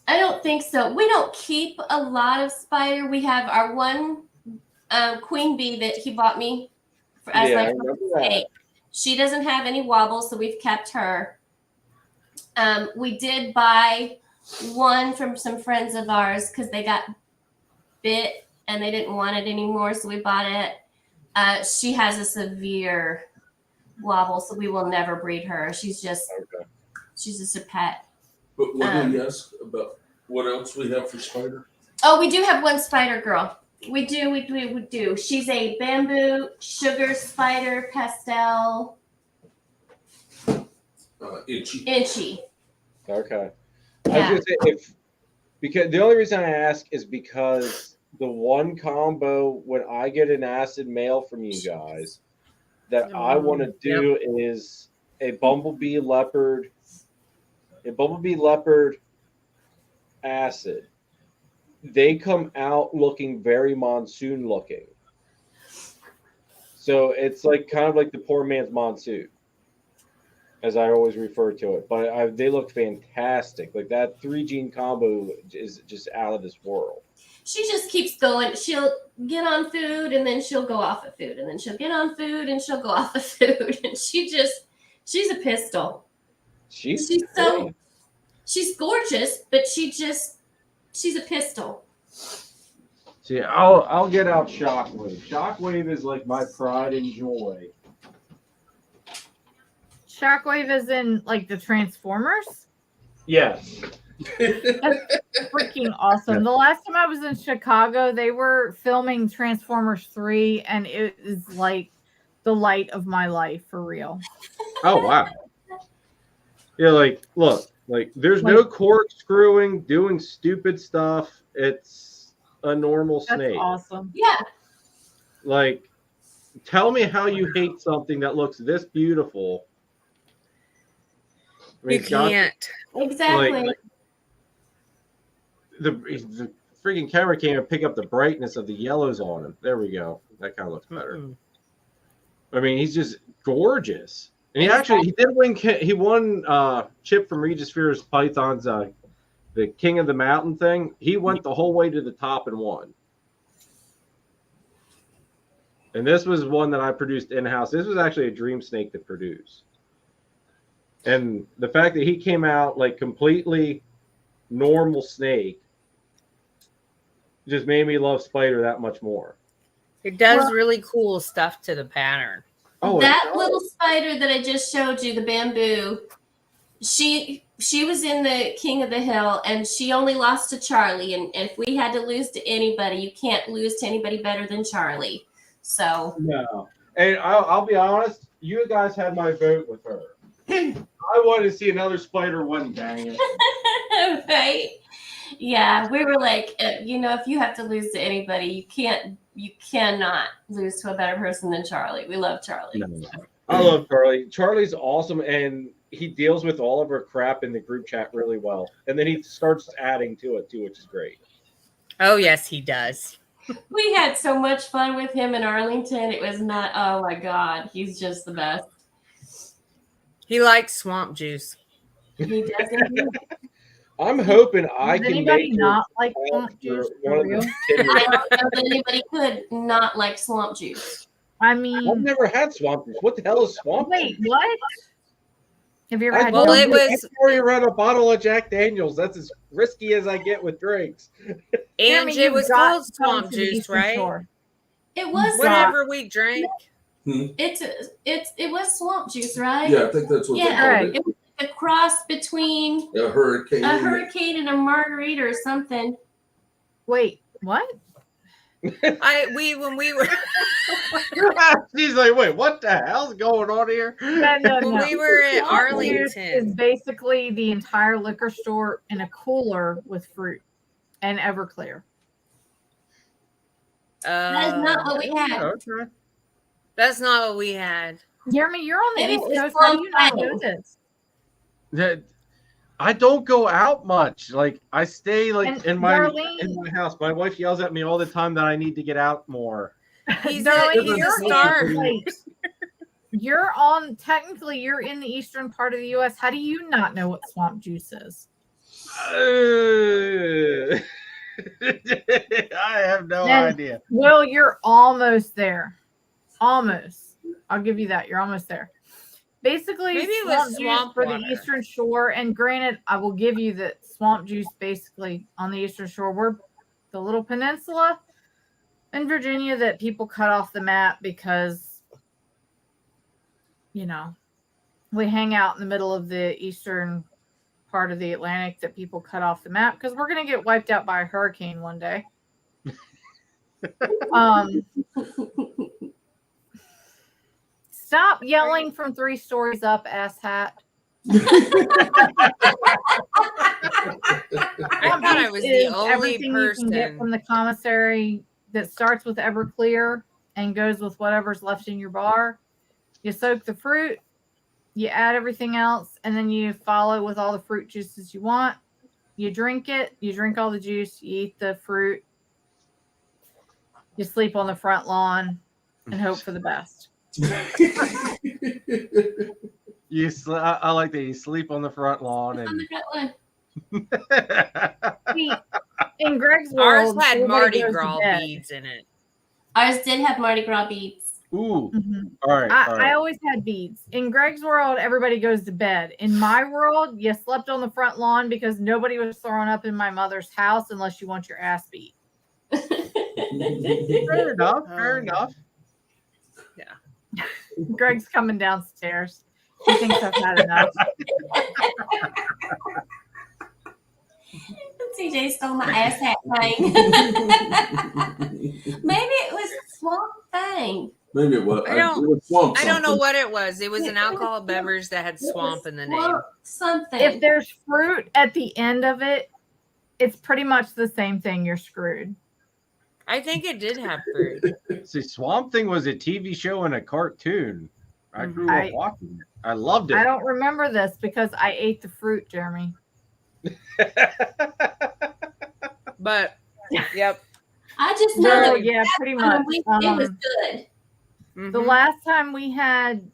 I don't think so. We don't keep a lot of spider. We have our one queen bee that he bought me as Yeah, I my remember first that. snake. She doesn't have any wobbles, so we've kept her. We did buy one from some friends of ours because they got bit and they didn't want it anymore, so we bought it. She has a severe wobble, so we will never breed her. She's just a pet. But what did you ask about what else we have for spider? Oh, we do have one spider girl. We do. She's a bamboo sugar spider pastel. Itchy. Okay. Yeah. I was gonna say because the only reason I ask is because the one combo when I get an acid mail from you guys that I want to do is a bumblebee leopard acid. They come out looking very monsoon looking. So it's like kind of like the poor man's monsoon, as I always refer to it. But they look fantastic. Like that 3-gene combo is just out of this world. She just keeps going. She'll get on food and then she'll go off of food, and then she'll get on food and she'll go off of food. And she's a pistol. She's gorgeous, but she's a pistol. See, I'll get out Shockwave. Shockwave is like my pride and joy. Shockwave is in like the Transformers? Yes. That's freaking awesome. The last time I was in Chicago, they were filming Transformers 3, and it is like the light of my life for real. Oh wow. Yeah, like look, like there's no corkscrewing, doing stupid stuff. It's a normal snake. That's awesome. Yeah. Like, tell me how you hate something that looks this beautiful. I mean, You can't. Exactly. Like, the freaking camera can't even pick up the brightness of the yellows on him. There we go. That kind of looks better. I mean, he's just gorgeous. And he did win. He won Chip from Regis Fear's Python's the King of the Mountain thing. He went the whole way to the top and won. And this was one that I produced in-house. This was actually a dream snake to produce. And the fact that he came out like completely normal snake just made me love Spider that much more. It does really cool stuff to the pattern. Oh, that little spider that I just showed you, the bamboo, she was in the King of the Hill, and she only lost to Charlie. And if we had to lose to anybody, you can't lose to anybody better than Charlie. So no. And I'll be honest, you guys had my vote with her. I wanted to see another Spider win, dang it. Right? Yeah, we were like, if you have to lose to anybody, you cannot lose to a better person than Charlie. We love Charlie. No. I love Charlie. Charlie's awesome, and he deals with all of our crap in the group chat really well. And then he starts adding to it too, which is great. Oh yes, he does. We had so much fun with him in Arlington. It was not. Oh my God, he's just the best. He likes swamp juice. He doesn't. I'm hoping I Does can anybody make not like swamp juice for real? I don't know that anybody could not like swamp juice. I mean, I've never had swamp juice. What the hell is swamp wait, juice? what? Have you ever had? Well, it was I've already read a bottle of Jack Daniels. That's as risky as I get with drinks. Angie, it was called swamp juice, right? Shore. It was Whatever we drank. It was swamp juice, right? Yeah, I think that's what they called right. it. It was a cross between A hurricane. a hurricane and a margarita or something. Wait, what? When we were She's like, wait, what the hell's going on here? No. when we were in Swamp juice is Arlington. basically the entire liquor store in a cooler with fruit and Everclear. That is not what we had. Okay. That's not what we had. Jeremy, you're on the Maybe East it was Coast. How do you not Plum know this? That I don't go out much. Like I stay And in Darlene- my house. My wife yells at me all the time that I need to get out more. He's Darlene, a you're star. technically you're in the eastern part of the U.S. How do you not know what swamp juice is? I have no Then- idea. Well, you're almost there. Almost. I'll give you that. You're almost there. Basically, Maybe it swamp was juice swamp for water. the Eastern Shore. And granted, I will give you that swamp juice basically on the Eastern Shore. We're the little peninsula in Virginia that people cut off the map because, you know, we hang out in the middle of the eastern part of the Atlantic that people cut off the map because we're going to get wiped out by a hurricane one day. Stop yelling from 3 stories up, asshat. I thought I was the only everything you can get person. from the commissary that starts with Everclear and goes with whatever's left in your bar. You soak the fruit, you add everything else, and then you follow with all the fruit juices you want. You drink it, you drink all the juice, you eat the fruit, you sleep on the front lawn and hope for the best. I like that you sleep on the front lawn On and the front lawn. See, in Greg's Ours world, had everybody Mardi goes to Gras bed. beads in it. Ours did have Mardi Gras beads. ooh, Mhm. all right. I always had beads. In Greg's world, everybody goes to bed. In my world, you slept on the front lawn because nobody was throwing up in my mother's house unless you want your ass beat. Fair enough. Fair enough. Greg's coming downstairs. He thinks I've had enough. TJ stole my ass hat thing. Maybe it was Swamp Thing. Maybe it was. I don't- it was swamp I don't know something. what it was. It was an alcohol beverage that had swamp in the name. Swamp something. If there's fruit at the end of it, it's pretty much the same thing. You're screwed. I think it did have fruit. See, Swamp Thing was a TV show and a cartoon. I grew I- up watching it. I loved it. I don't remember this because I ate the fruit, Jeremy. But yep. I just know No, that yeah, pretty much. it was good. The Mhm. last time we had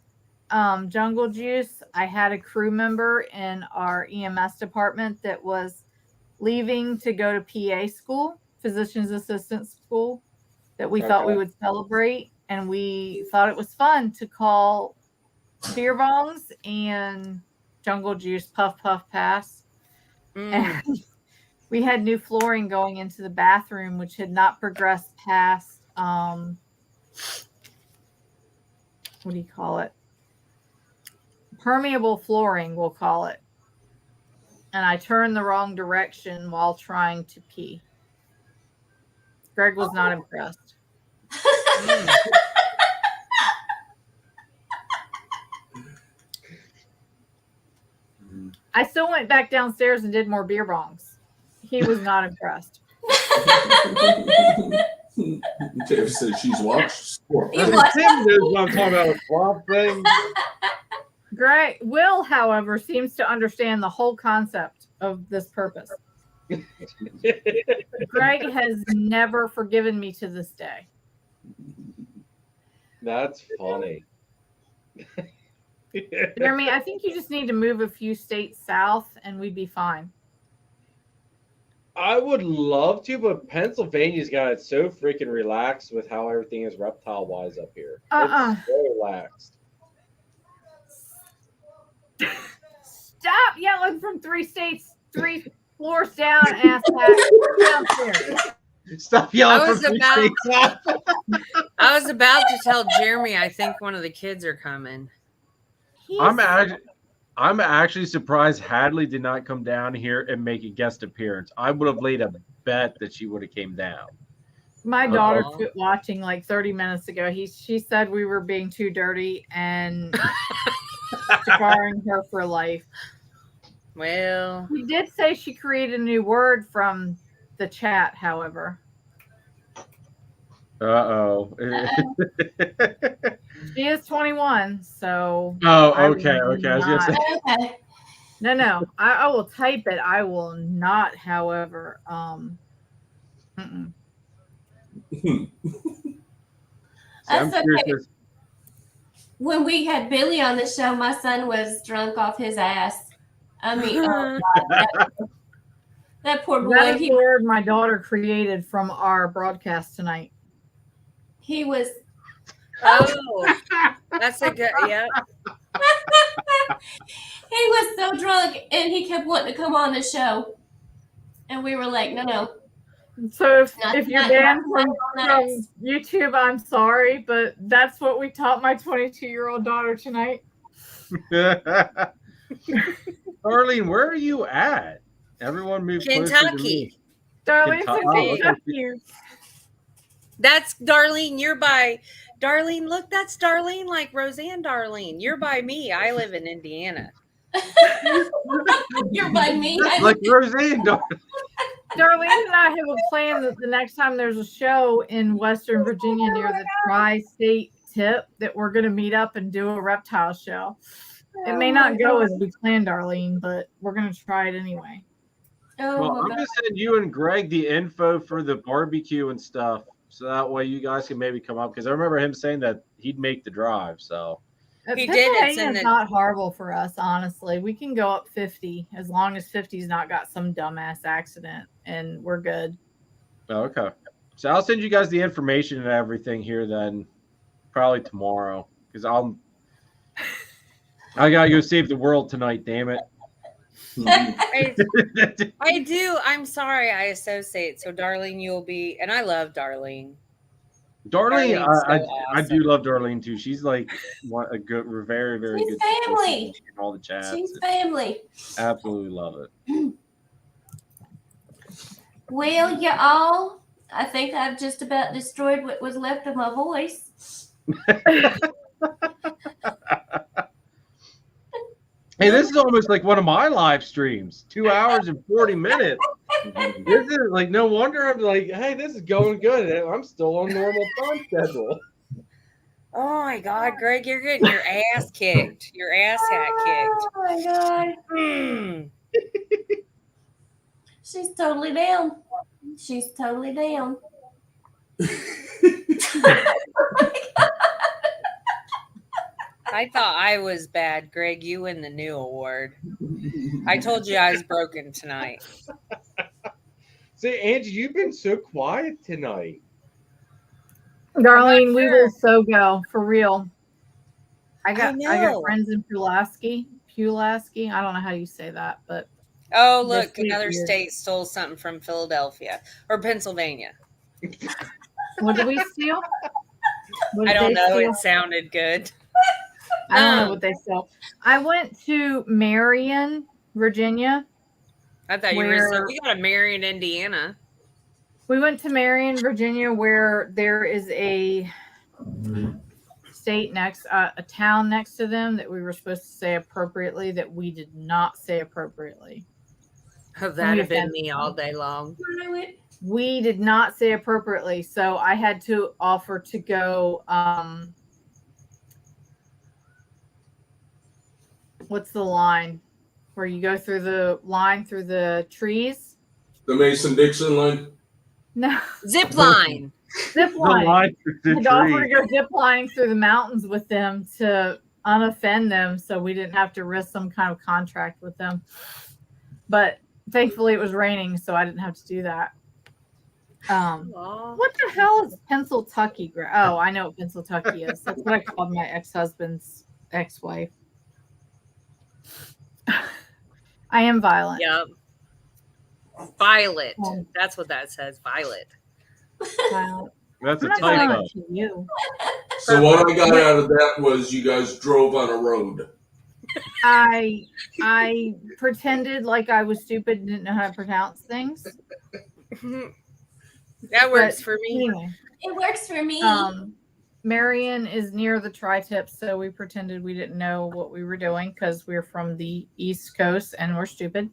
jungle juice, I had a crew member in our EMS department that was leaving to go to PA school, physician's assistant school, that we thought we would celebrate. And we thought it was fun to call beer bongs and jungle juice puff puff pass. Mm. And we had new flooring going into the bathroom, which had not progressed past what do you call it? Permeable flooring, we'll call it. And I turned the wrong direction while trying to pee. Greg was not impressed. Mm. I still went back downstairs and did more beer bongs. He was not impressed. Dave said she's watched. You watched Tim knows what I'm talking about. A Swamp Thing. Greg Will, however, seems to understand the whole concept of this purpose. Greg has never forgiven me to this day. That's funny. Jeremy, I think you just need to move a few states south and we'd be fine. I would love to, but Pennsylvania's got it so freaking relaxed with how everything is reptile wise up here. It's so relaxed. Stop yelling from 3 states, 3 floors down, ass downstairs. Stop yelling I from was 3 about- states up. I was about to tell Jeremy I think one of the kids are coming. I'm actually surprised Hadley did not come down here and make a guest appearance. I would have laid a bet that she would have came down. My daughter Aw. quit watching like 30 minutes ago. She said we were being too dirty and scarring her for life. Well, She did say she created a new word from the chat, however. Uh-oh. She is 21, so Oh, I okay, will okay. I was gonna not- say Okay. no. I will type it. I will not, however. Mm-mm. I'm That's curious okay. as- When we had Billy on the show, my son was drunk off his ass. I mean, oh God, that poor boy. That is the word my daughter created from our broadcast tonight. He was. oh, that's a good, yeah. He was so drunk, and he kept wanting to come on the show, and we were like, no. So Not if you're tonight, banned not from nights. YouTube, I'm sorry, but that's what we taught my 22-year-old daughter tonight. Darlene, where are you at? Everyone move closer to me. Kentucky. Darlene's Kentucky. in Kentucky. That's Darlene. You're by Darlene. Look, that's Darlene, like Roseanne Darlene. You're by me. I live in Indiana. You're by me. Like Roseanne. Darlene and I have a plan that the next time there's a show in Western Virginia near the tri-state tip that we're going to meet up and do a reptile show. It may not go as we planned, Darlene, but we're going to try it anyway. Well, I'm going to send you and Greg the info for the barbecue and stuff, so that way you guys can maybe come up. Because I remember him saying that he'd make the drive. So He did. Pennsylvania's not horrible for us, honestly. We can go up 50 as long as 50's not got some dumbass accident, and we're good. Okay. So I'll send you guys the information and everything here then, probably tomorrow, because I gotta go save the world tonight. Damn it. I do. I'm sorry. I associate. So, Darlene, you'll be, and I love Darlene. Darlene, Darlene's so I do love Darlene too. She's like a good, very, very She's good. family. In all the chats. She's family. Absolutely love it. Well, you all, I think I've just about destroyed what was left of my voice. Hey, this is almost like one of my live streams. 2 hours and 40 minutes. This is like, no wonder I'm like, hey, this is going good. I'm still on normal time schedule. Oh my God, Greg, you're getting your ass kicked. Your ass hat kicked. Oh my God. Mm. She's totally down. She's totally down. I thought I was bad, Greg. You win the new award. I told you I was broken tonight. See, Angie, you've been so quiet tonight. Darlene, we will so go for real. I got know. friends in Pulaski. I don't know how you say that, but Oh, look, This another weird. state stole something from Philadelphia or Pennsylvania. what did we steal? What I did don't they know. steal? It sounded good. I don't know what they stole. I went to Marion, Virginia. I thought you were saying Where- we got a Marion, Indiana. We went to Marion, Virginia, where there is a a town next to them that we were supposed to say appropriately that we did not say appropriately. Oh, that'd have been me all day long. We did not say appropriately, so I had to offer to go. What's the line where you go through the line through the trees? The Mason-Dixon line. No, Zip line. zip The line. line through the I'd offer to tree. go zip lining through the mountains with them to unoffend them, so we didn't have to risk some kind of contract with them. But thankfully, it was raining, so I didn't have to do that. Aw. What the hell is Pennsyltucky? Oh, I know what Pennsyltucky is. That's what I called my ex-husband's ex-wife. I am violent. Yep. Violet. That's what that says. Violet. Violent. That's a I'm not typo. violent to you. So what I got out of that was you guys drove on a road. I pretended like I was stupid and didn't know how to pronounce things. That works But for me. Anyway, It works for me. Marion is near the tri-tip, so we pretended we didn't know what we were doing because we're from the East Coast and we're stupid.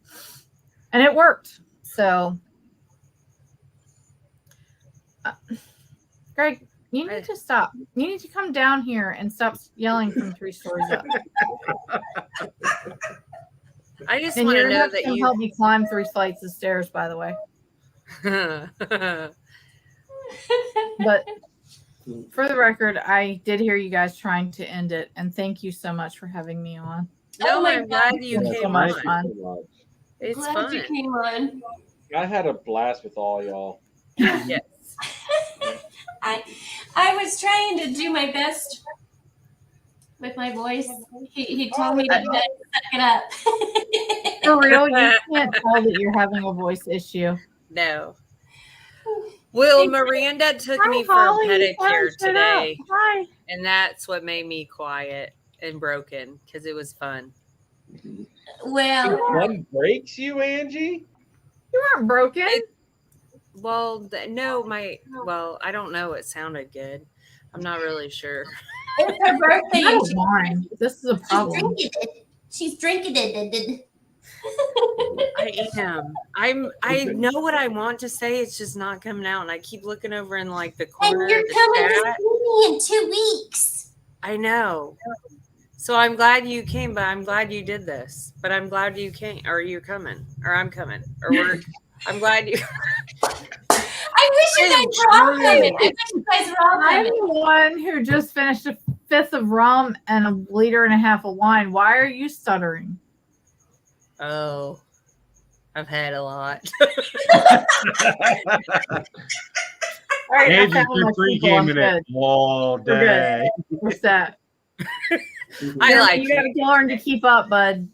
And it worked. So, Greg, you need to stop. You need to come down here and stop yelling from 3 stories up. I just And want to you're know not that going to you. help me climb 3 flights of stairs, by the way. But for the record, I did hear you guys trying to end it, and thank you so much for having me on. No, Oh my I'm glad you It was so came much on. fun. So It's Glad fun. you came on. I had a blast with all y'all. Yes. I was trying to do my best with my voice. He told me that I suck it up. For real, you can't tell that you're having a voice issue. No. Well, Miranda took me for a Holly. pedicure Shut today, up. Hi. and that's what made me quiet and broken because it was fun. Well, One breaks you, Angie? You weren't broken. Well, no, I don't know. It sounded good. I'm not really sure. it's her birthday. I And don't mind. This is a she's problem. drinking it. She's drinking it. I am. I know what I want to say. It's just not coming out, and I keep looking over in like the corner And you're of the coming chat. to see me in 2 weeks. I know. So I'm glad you came, but I'm glad you did this. But I'm glad you came, or you're coming, or I'm coming, or we're. I'm glad you. I wish you guys were all coming. I wish you guys were all I'm coming. the one who just finished a fifth of rum and a liter and a half of wine. Why are you stuttering? Oh, I've had a lot. All right, I Angie's found my been free people. I'm gaming it good. all We're good. day. We're set. I like You gotta learn to keep up, bud.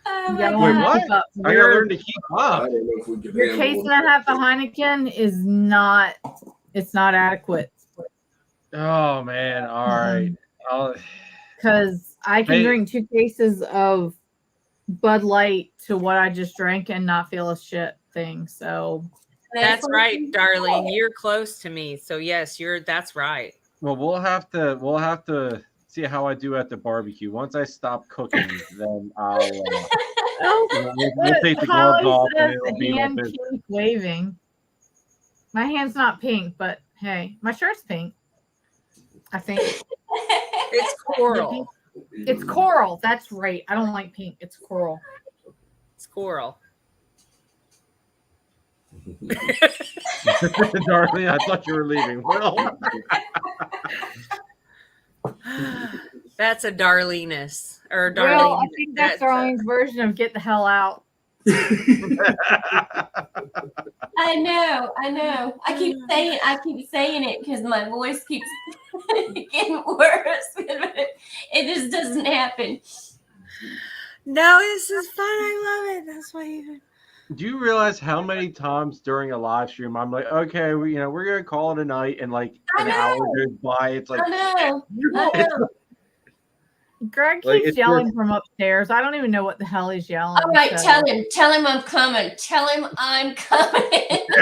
Oh You my gotta Wait, learn to what? keep up. I gotta learn to keep I up. don't know if we can Your handle case it. and a half of Heineken is not. It's not adequate Oh man! All right. because I can Hey. drink 2 cases of Bud Light to what I just drank and not feel a shit thing. So That's right, darling. You're close to me, so yes, that's right. Well, we'll have to see how I do at the barbecue. Once I stop cooking, then I'll we'll take the gloves Holly off and says it'll be my hand business. keep waving. My hand's not pink, but hey, my shirt's pink. I think It's coral. it's coral. That's right. I don't like pink. It's coral. Squirrel. Darling, I thought you were leaving. Well, That's a darliness or Well, darling. I think that's Darlene's version of get the hell out. I know. I keep saying it because my voice keeps getting worse. It just doesn't happen. No, this is fun. I love it. That's why you. do you realize how many times during a live stream I'm like, okay, we're gonna call it a night, and like an hour goes by. It's like I know. Greg Like, keeps it's yelling from upstairs. I don't even know what the hell he's yelling. All right, so- tell him I'm coming. Tell him I'm coming.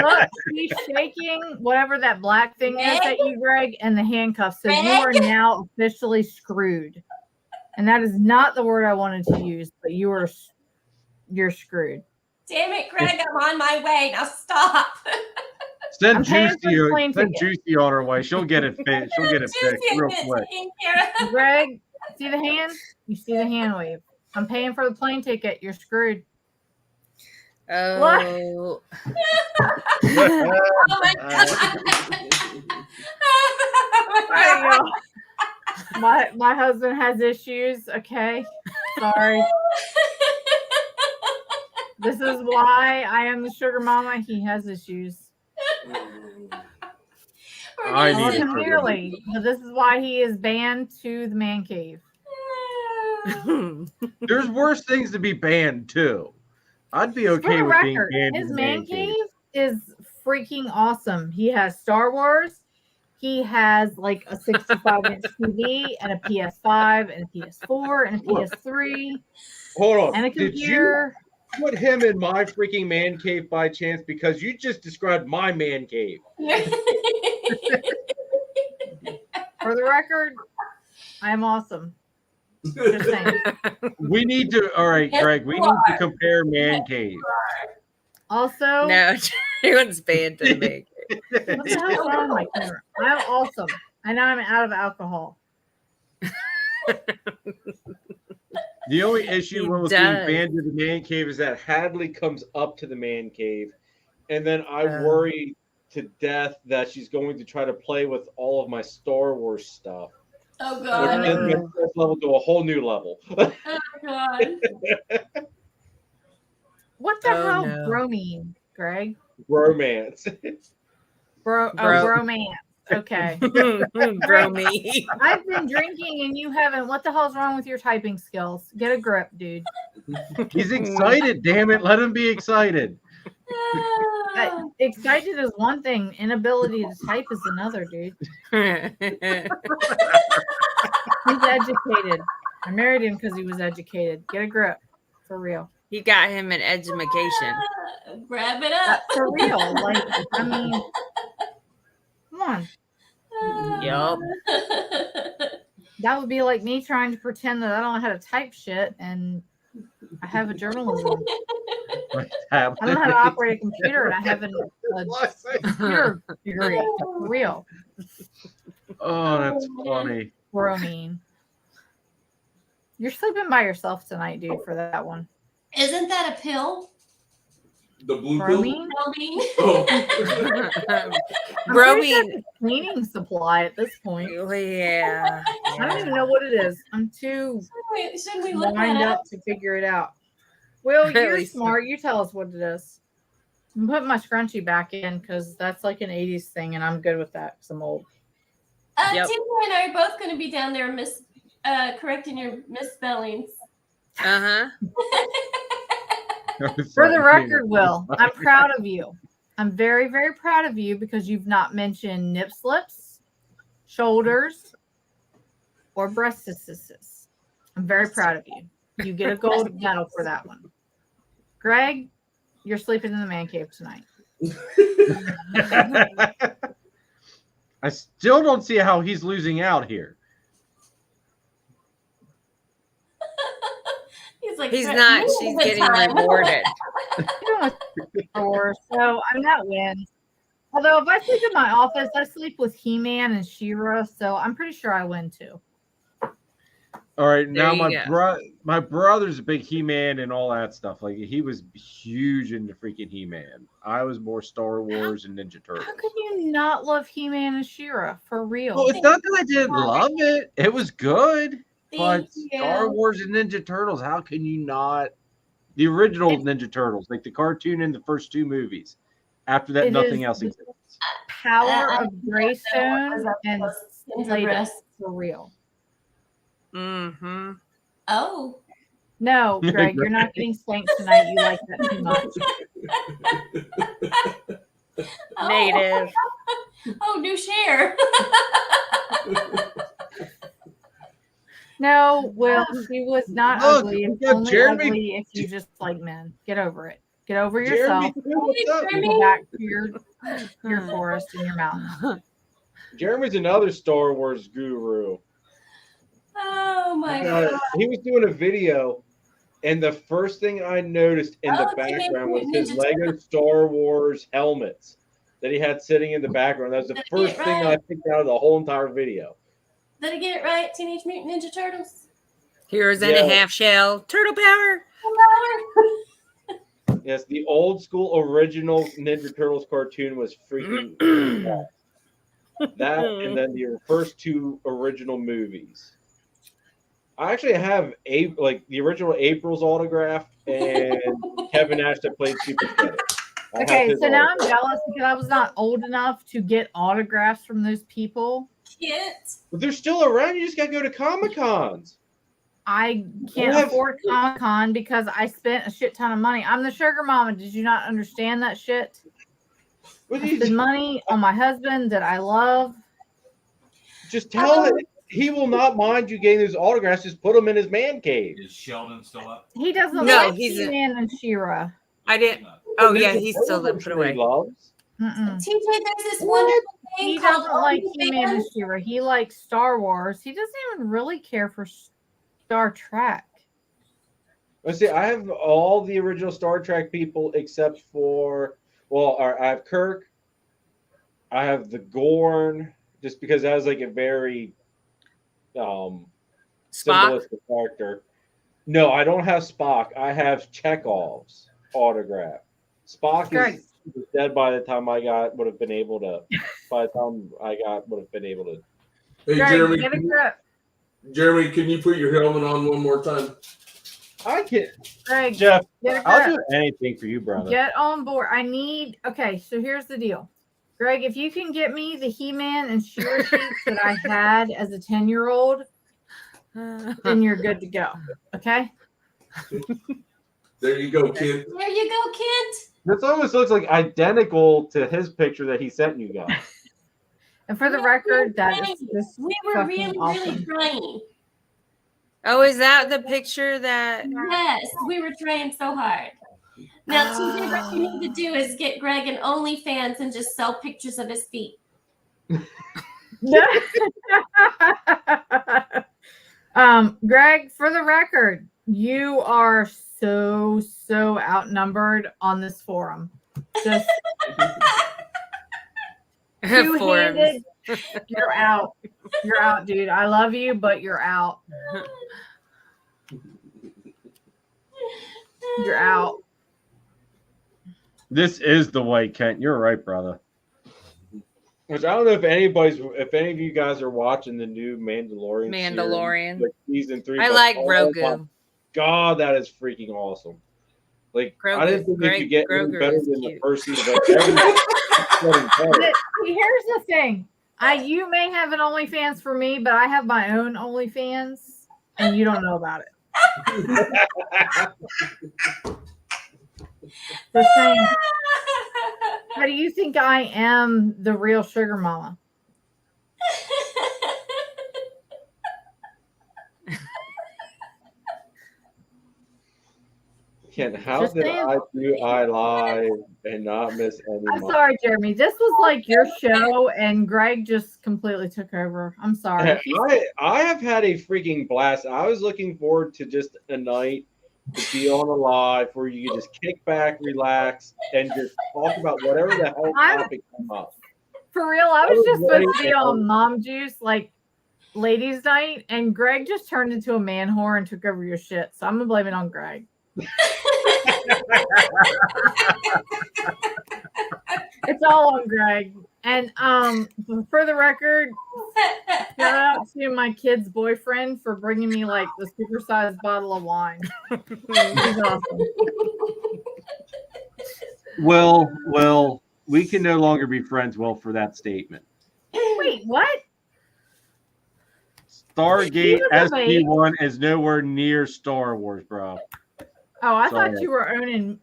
Look, he's shaking whatever that black thing is that you, Greg, and the handcuffs. So you are now officially screwed. And that is not the word I wanted to use, but you're screwed. Damn it, Greg, I'm on my way. Now stop. send I'm paying for the Juicy, plane send ticket. Juicy on her way. She'll get it fixed. She'll get it fixed real quick. Taken care of. Greg, see the hand? You see the hand wave. I'm paying for the plane ticket. You're screwed. Oh. Oh my god. There you go. My husband has issues. Okay. Sorry. This is why I am the sugar mama. He has issues. I I love need him it. dearly, but this is why he is banned to the man cave. There's worse things to be banned too. I'd be For okay the with being record, banned in his the man cave is freaking awesome. He has Star Wars. He has like a 65-inch TV and a PS5 and a PS4 and a PS3 Hold on. and a Did you computer. put him in my freaking man cave by chance? Because you just described my man cave. For the record, I'm awesome. Just saying. We need to. All right, Yes, Greg. We you need to are. compare man cave. Also, No, everyone's banned to the make. what the hell's wrong with my camera? I'm awesome. And I'm out of alcohol. The only issue He with does. being banned To the man cave is that Hadley comes up to the man cave, and then I Oh. worry to death that she's going to try to play with all of my Star Wars stuff, Oh which god. is my stress level to a whole new level. Oh god. What the Oh, hell, no. bro mean, Greg? Romance. Bro, Bro. bromance. Okay. Bro me. I've been drinking and you haven't. What the hell's wrong with your typing skills? Get a grip, dude. He's excited. Damn it. Let him be excited. Excited is one thing. Inability to type is another, dude. He's educated. I married him because he was educated. Get a grip. For real. He got him an education. Grab it up. For real. Like, I mean, come on. Yup. That would be like me trying to pretend that I don't know how to type shit and I have a journalism. I don't know how to operate a computer and I have a computer degree. For real. Oh, that's funny. Bromine. You're sleeping by yourself tonight, dude, for that one. Isn't that a pill? The blue pill? Bromine? Bromine? Oh. I'm pretty sure Bromine. it's a cleaning supply at this point. Yeah. I don't even know what it is. I'm too Should we look lined that up up? to figure it out. Will, you're Really smart. You tell us what it is. I'm putting my scrunchie back in because that's like an 80s thing, and I'm good with that because I'm old. Yep. Tina and I are both going to be down there correcting your misspellings. Uh-huh. For the record, Will, I'm proud of you. I'm very, very proud of you because you've not mentioned nip slips, shoulders, or breastises. I'm very proud of you. You get a gold medal for that one. Greg, you're sleeping in the man cave tonight. I still don't see how he's losing out here. He's like, He's not. She's getting rewarded. So I'm not win. Although if I sleep in my office, I sleep with He-Man and She-Ra, so I'm pretty sure I win too. All right, now There you my brother's a big He-Man and all that stuff. Like he was huge into freaking He-Man. I was more Star Wars and Ninja Turtles. How could you not love He-Man and She-Ra for real? Well, it's not that I didn't love it. It was good. But Thank Star you. Wars and Ninja Turtles, how can you not? The original Ninja Turtles, like the cartoon and the first two movies. After that, It nothing is else exists. Power I of Greystone and Into Slade breast. for real. Mm-hmm. Oh. No, Greg, you're not getting spanked tonight. You like that too much. Oh. Negative. Oh, new share. No, Will, she was not Look, ugly. It's we got only Jeremy. ugly if you just like men. Get over it. Get over Jeremy, yourself. what's up? Go back to your forest and your mountains. Jeremy's another Star Wars guru. Oh my god. He was doing a video, and the first thing I noticed in the Teenage background was Mutant his Ninja Lego Turtles. Star Wars helmets that he had sitting in the background. That was the Did I first get it thing right? I picked out of the whole entire video. Did I get it right? Teenage Mutant Ninja Turtles? Heroes and a Yeah. half shell. Turtle power. Yes, the old school original Ninja Turtles cartoon was freaking that, and then the first two original movies. I actually have the original April's autograph and Kevin Nash that played Super Shredder. I have Okay, his so now I'm autograph. jealous because I was not old enough to get autographs from those people. Kit. But they're still around. You just got to go to Comic Cons. I can't What? afford Comic Con because I spent a shit ton of money. I'm the sugar mama. Did you not understand that shit? What I do you spend money on my husband that I love. just tell him he will not mind you getting those autographs. Just put them in his man cave. Is Sheldon still up? He doesn't No, like he's a- He-Man and She-Ra. I didn't. Oh yeah, Ninja he's still Turtles, put I'm sure he away. loves. Mm-mm. TJ, there's this wonderful thing He called doesn't like OnlyFans. He-Man and She-Ra. He likes Star Wars. He doesn't even really care for Star Trek. Let's see. I have all the original Star Trek people except for I have Kirk. I have the Gorn, just because that was like a very Spock. symbolistic character. No, I don't have Spock. I have Chekhov's autograph. Spock Greg. is dead by the time would have been able to. By the time would have been able to. Hey, Greg, Jeremy, get a grip. Jeremy, can you put your helmet on one more time? I can, Greg, Jeff, get a I'll grip. do anything for you, brother. Get on board. Okay, so here's the deal. Greg, if you can get me the He-Man and She-Ra sheets that I had as a 10-year-old, then you're good to go. Okay? There you go, kid. There you go, kid. This almost looks like identical to his picture that he sent you guys. And for the record, that is just We were fucking really, awesome. really trying. Oh, is that the picture that? Yes, we were trying so hard. Now, TJ, what you need to do is get Greg an OnlyFans and just sell pictures of his feet. Greg, for the record, you are so outnumbered on this forum. Just two-handed. You're out. You're out, dude. I love you, but you're out. You're out. This is the way, Kent. You're right, brother. Which I don't know if any of you guys are watching the new Mandalorian. Mandalorian. Series, like season 3. I but like oh Grogu. my God, that is freaking awesome. Like Grogu, I didn't think you could get any Grogu better is than cute. the first season. But Here's the thing. You may have an OnlyFans for me, but I have my own OnlyFans, and you don't know about it. Just saying. How do you think I am the real sugar mama? Kent, how Just did saying. I lie and not miss any? I'm sorry, Jeremy. This was like your show, and Greg just completely took over. I'm sorry. I have had a freaking blast. I was looking forward to just a night to be on a live where you can just kick back, relax, and just talk about whatever the hell topic comes up. For real, I was just supposed to be on Mom Juice, like ladies' night, and Greg just turned into a man whore and took over your shit. So I'm gonna blame it on Greg. It's all on Greg. And for the record, shout out to my kid's boyfriend for bringing me like the supersized bottle of wine. He's awesome. Well, we can no longer be friends, Will, for that statement. Wait, what? Stargate was a SG-1 is nowhere near Star Wars, bro. Oh, I Sorry. thought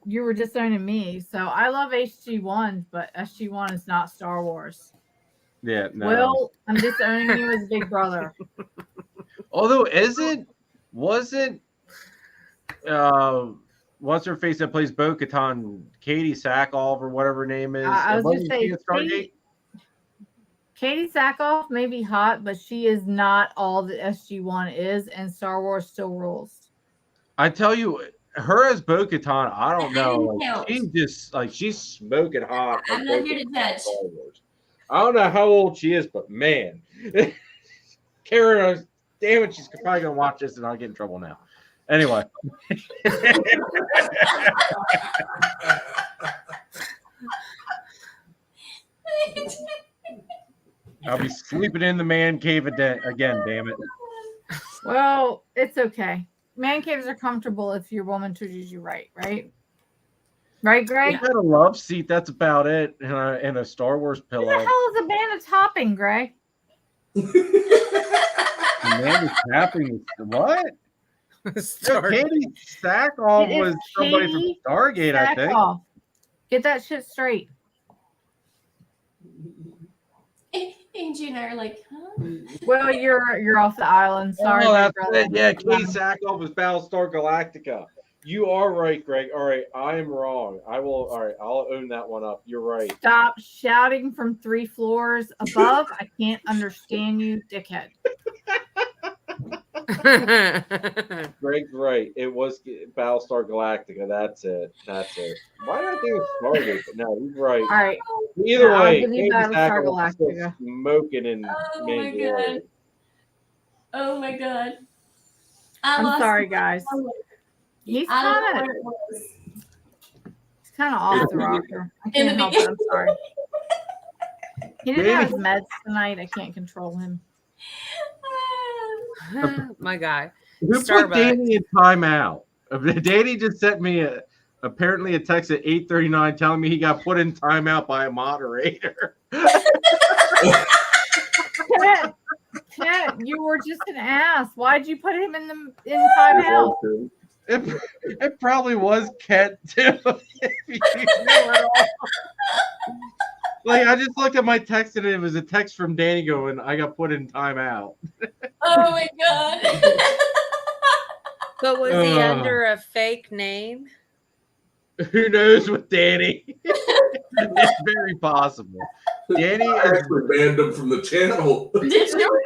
you were disowning me. So I love HG1, but SG1 is not Star Wars. Yeah, no. Well, I'm disowning you as Big Brother. Although, wasn't what's her face that plays Bo-Katan, Katie Sackhoff or whatever her name is? I was Wasn't just she saying, in Stargate? Katie Sackhoff may be hot, but she is not all that SG1 is, and Star Wars still rules. I tell you, her as Bo-Katan, I don't know. No. She's smoking hot. I'm not here to judge. Star Wars. I don't know how old she is, but man, Karen, damn it, she's probably gonna watch this and I'll get in trouble now. Anyway. I'll be sleeping in the man cave again, damn it. Well, it's okay. Man caves are comfortable if your woman treats you right? Right, Greg? I had a love seat, that's about it, and a Star Wars pillow. What the hell is a band of topping, Greg? The man is tapping. What? Katie Sackhoff It is was somebody Katie from Stargate, I think. Sackhoff. Get that shit straight. Angie and I are like, huh? Well, you're off the island. Sorry, Oh, my that's brother. it. Yeah, Katie Sackhoff was Battlestar Galactica. You are right, Greg. All right, I am wrong. All right, I'll own that one up. You're right. Stop shouting from 3 floors above. I can't understand you, dickhead. Greg's right. It was Battlestar Galactica. That's it. Why did I think it was Stargate? But no, he's right. All right. Either I'll way, give you Katie Battlestar Sackhoff is still Galactica. smoking in Oh my Mandalorian. god. Oh my god. I'm sorry, guys. He's I don't know kind what it was. of off the rocker. I In the can't help it. I'm sorry. He didn't have his Maybe- meds tonight. I can't control him. My guy. Who put Starbucks. Danny in timeout? Danny just sent me apparently a text at 8:39 telling me he got put in timeout by a moderator. Cat, you were just an ass. Why'd you put him in timeout? It probably was Kent too. Like I just looked at my text and it was a text from Danny going, I got put in timeout. Oh my god. But was he under a fake name? Who knows with Danny? It's very possible. Danny I is actually banned him from the channel. Did you?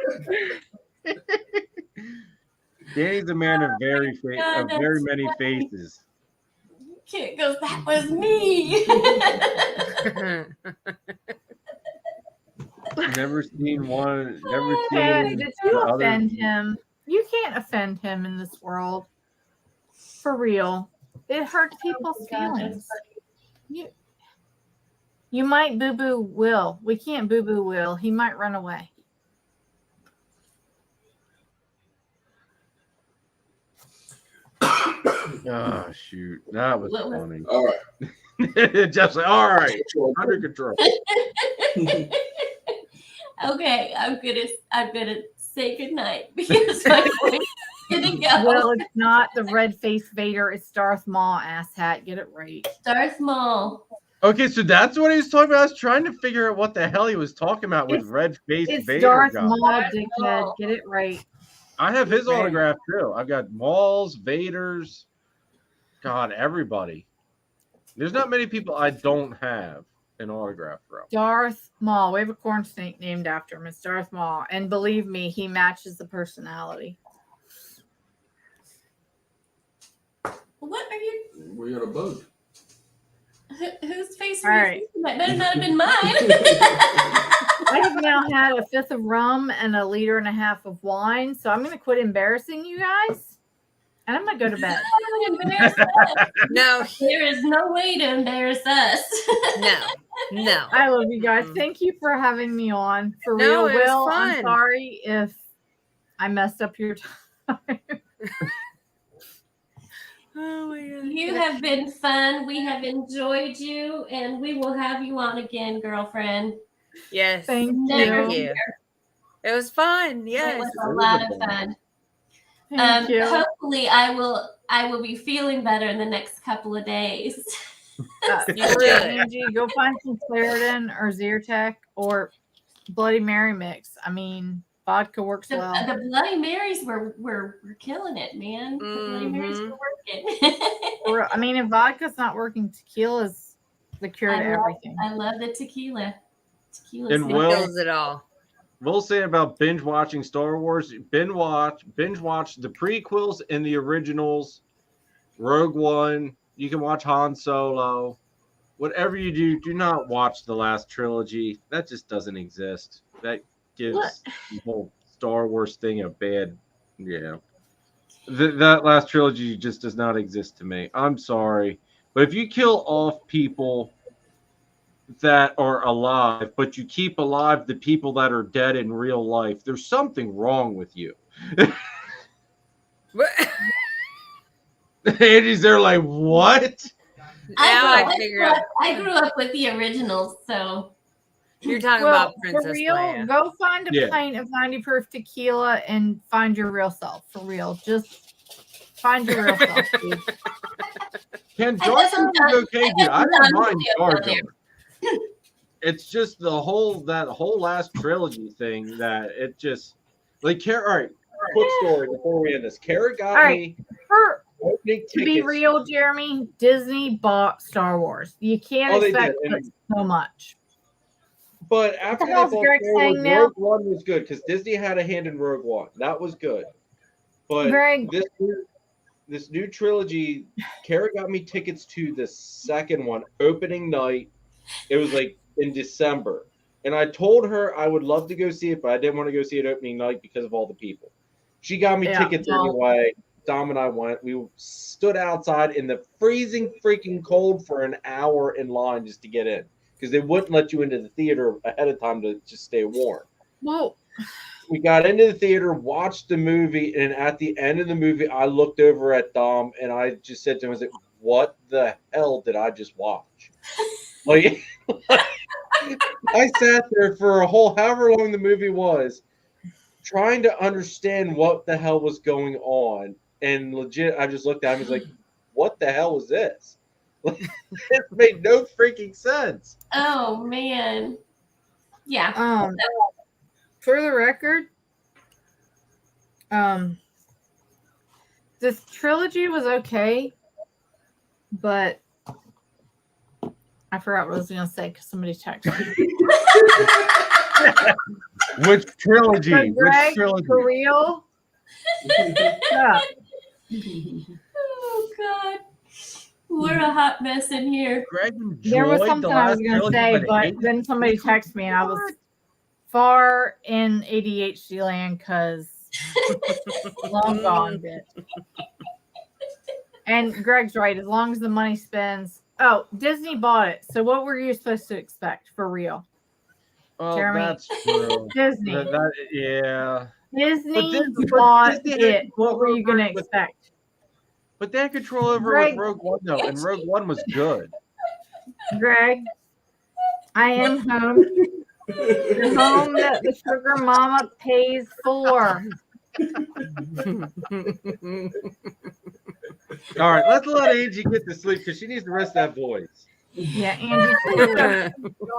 Danny's a man of very God, very many funny. faces. Kit goes, that was me. Never seen one. Never Cat, seen did the you other. offend him? You can't offend him in this world. For real. It hurts people's feelings. You might boo-boo Will. We can't boo-boo Will. He might run away. Oh shoot, that was What was- funny. All right. Just like, all right, under control. Okay, I'm gonna say goodnight because my voice is gonna go. Well, it's not the red-faced Vader. It's Darth Maul, asshat. Get it right. Darth Maul. Okay, so that's what he was talking about. I was trying to figure out what the hell he was talking about with red-faced It's Vader. Darth guy. Maul, Darth dickhead. Maul. Get it right. I have his Right. autograph too. I've got Maul's, Vader's, God, everybody. There's not many people I don't have an autograph from. Darth Maul. We have a corn snake named after him. It's Darth Maul. And believe me, he matches the personality. What are you? We got a bug. Whose face? All right. That better not have been mine. I have now had a fifth of rum and a liter and a half of wine, so I'm going to quit embarrassing you guys, and I'm going to go to bed. Embarrass us. No, There is no way to embarrass us. no. I love you guys. Thank you for having me on. For No, real, it was Will, I'm fun. sorry if I messed up your time. Oh my god. You have been fun. We have enjoyed you, and we will have you on again, girlfriend. Yes. Thank Never you. you. It was fun. It Yes. was a lot of fun. Thank you. Hopefully, I will be feeling better in the next couple of days. You should. Angie, go find some Claritin or Zyrtec or Bloody Mary mix. I mean, vodka works The, well. the Bloody Marys were killing it, man. The Bloody Marys were working. I mean, if vodka's not working, tequila's the cure to everything. I love the tequila. Tequila's And good. Will- Kills it all. We'll say about binge watching Star Wars. Binge watch the prequels and the originals. Rogue One. You can watch Han Solo. Whatever you do, do not watch the last trilogy. That just doesn't exist. That gives the whole Star Wars thing a bad, that last trilogy just does not exist to me. I'm sorry, but if you kill off people that are alive, but you keep alive the people that are dead in real life, there's something wrong with you. Andy's there like, what? Now I figure out. I grew up with the originals, so You're talking Well, about for Princess real, Leia. go find a Yeah. pint of 90 proof tequila and find your real self. For real, just find your real self, dude. Ken I Jar guess Jar I'm was done. okay, I dude. guess I I'm didn't done mind with you Jar on Jar. It's just that whole last trilogy thing that it just like All right, quick story before we end this. Kara got All right. me For, opening to be tickets. real, Jeremy, Disney bought Star Wars. You can't Oh, they expect did. so much. But after they hell's bought Greg Star Wars, saying now? Rogue One was good because Disney had a hand in Rogue One. That was good. But Greg- this new trilogy, Kara got me tickets to the second one, opening night. It was like in December. And I told her I would love to go see it, but I didn't want to go see it opening night because of all the people. She got me Yeah, tickets well- anyway. Dom and I went. We stood outside in the freezing freaking cold for an hour in line just to get in because they wouldn't let you into the theater ahead of time to just stay warm. Well, We got into the theater, watched the movie, and at the end of the movie, I looked over at Dom and I just said to him, I was like, what the hell did I just watch? Like, I sat there for a whole however long the movie was, trying to understand what the hell was going on, and legit, I just looked at him and was like, "What the hell was this?" It made no freaking sense. Oh man. Yeah. For the record, this trilogy was okay, but I forgot what I was gonna say because somebody texted me. Which trilogy? But Which Greg, trilogy? for real? Yeah. Oh God. We're a hot mess in here. Greg There was enjoyed something the I was last gonna trilogy, say, but but hated then somebody texted me and I was far in ADHD land because long gone, bitch. And Greg's right. As long as the money spends. Oh, Disney bought it. So what were you supposed to expect for real? Well, Jeremy, that's true. Disney. Yeah. Disney But bought Disney had it. What were you control gonna over it with- expect? But they had control over it Greg- with Rogue One, though, and Rogue One was good. Greg, I am home. The home that the sugar mama pays for. All right, let's let Angie get to sleep because she needs to rest that voice. Yeah, Angie, please go,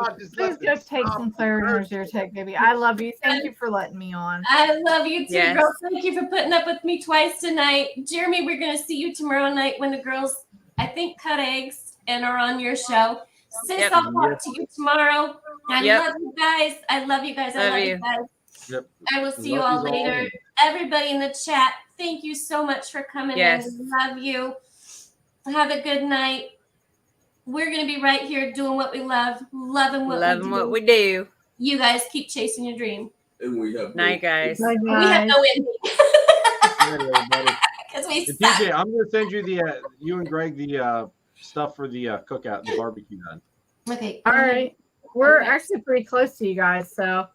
God, just please let go this take stop. some Clariner's ear tech, baby. I love you. Thank you for letting me on. I love you too, Yes. girls. Thank you for putting up with me twice tonight. Jeremy, we're going to see you tomorrow night when the girls, I think, cut eggs and are on your show. Sis, Yep. I'll talk to you tomorrow. I Yep. love you guys. I love you guys. I Love love you. you guys. Yep. I will see you Love all yous all. later. Everybody in the chat, thank you so much for coming Yes. in. Love you. Have a good night. We're going to be right here doing what we love, loving what Loving we do. what we do. You guys keep chasing your dream. And we have Night, guys. Bye, We have guys. no ending. Good night, everybody. Because we And suck. TJ, I'm gonna send you the you and Greg the stuff for the cookout, the barbecue then. Okay. All right. We're Okay. actually pretty close to you guys, so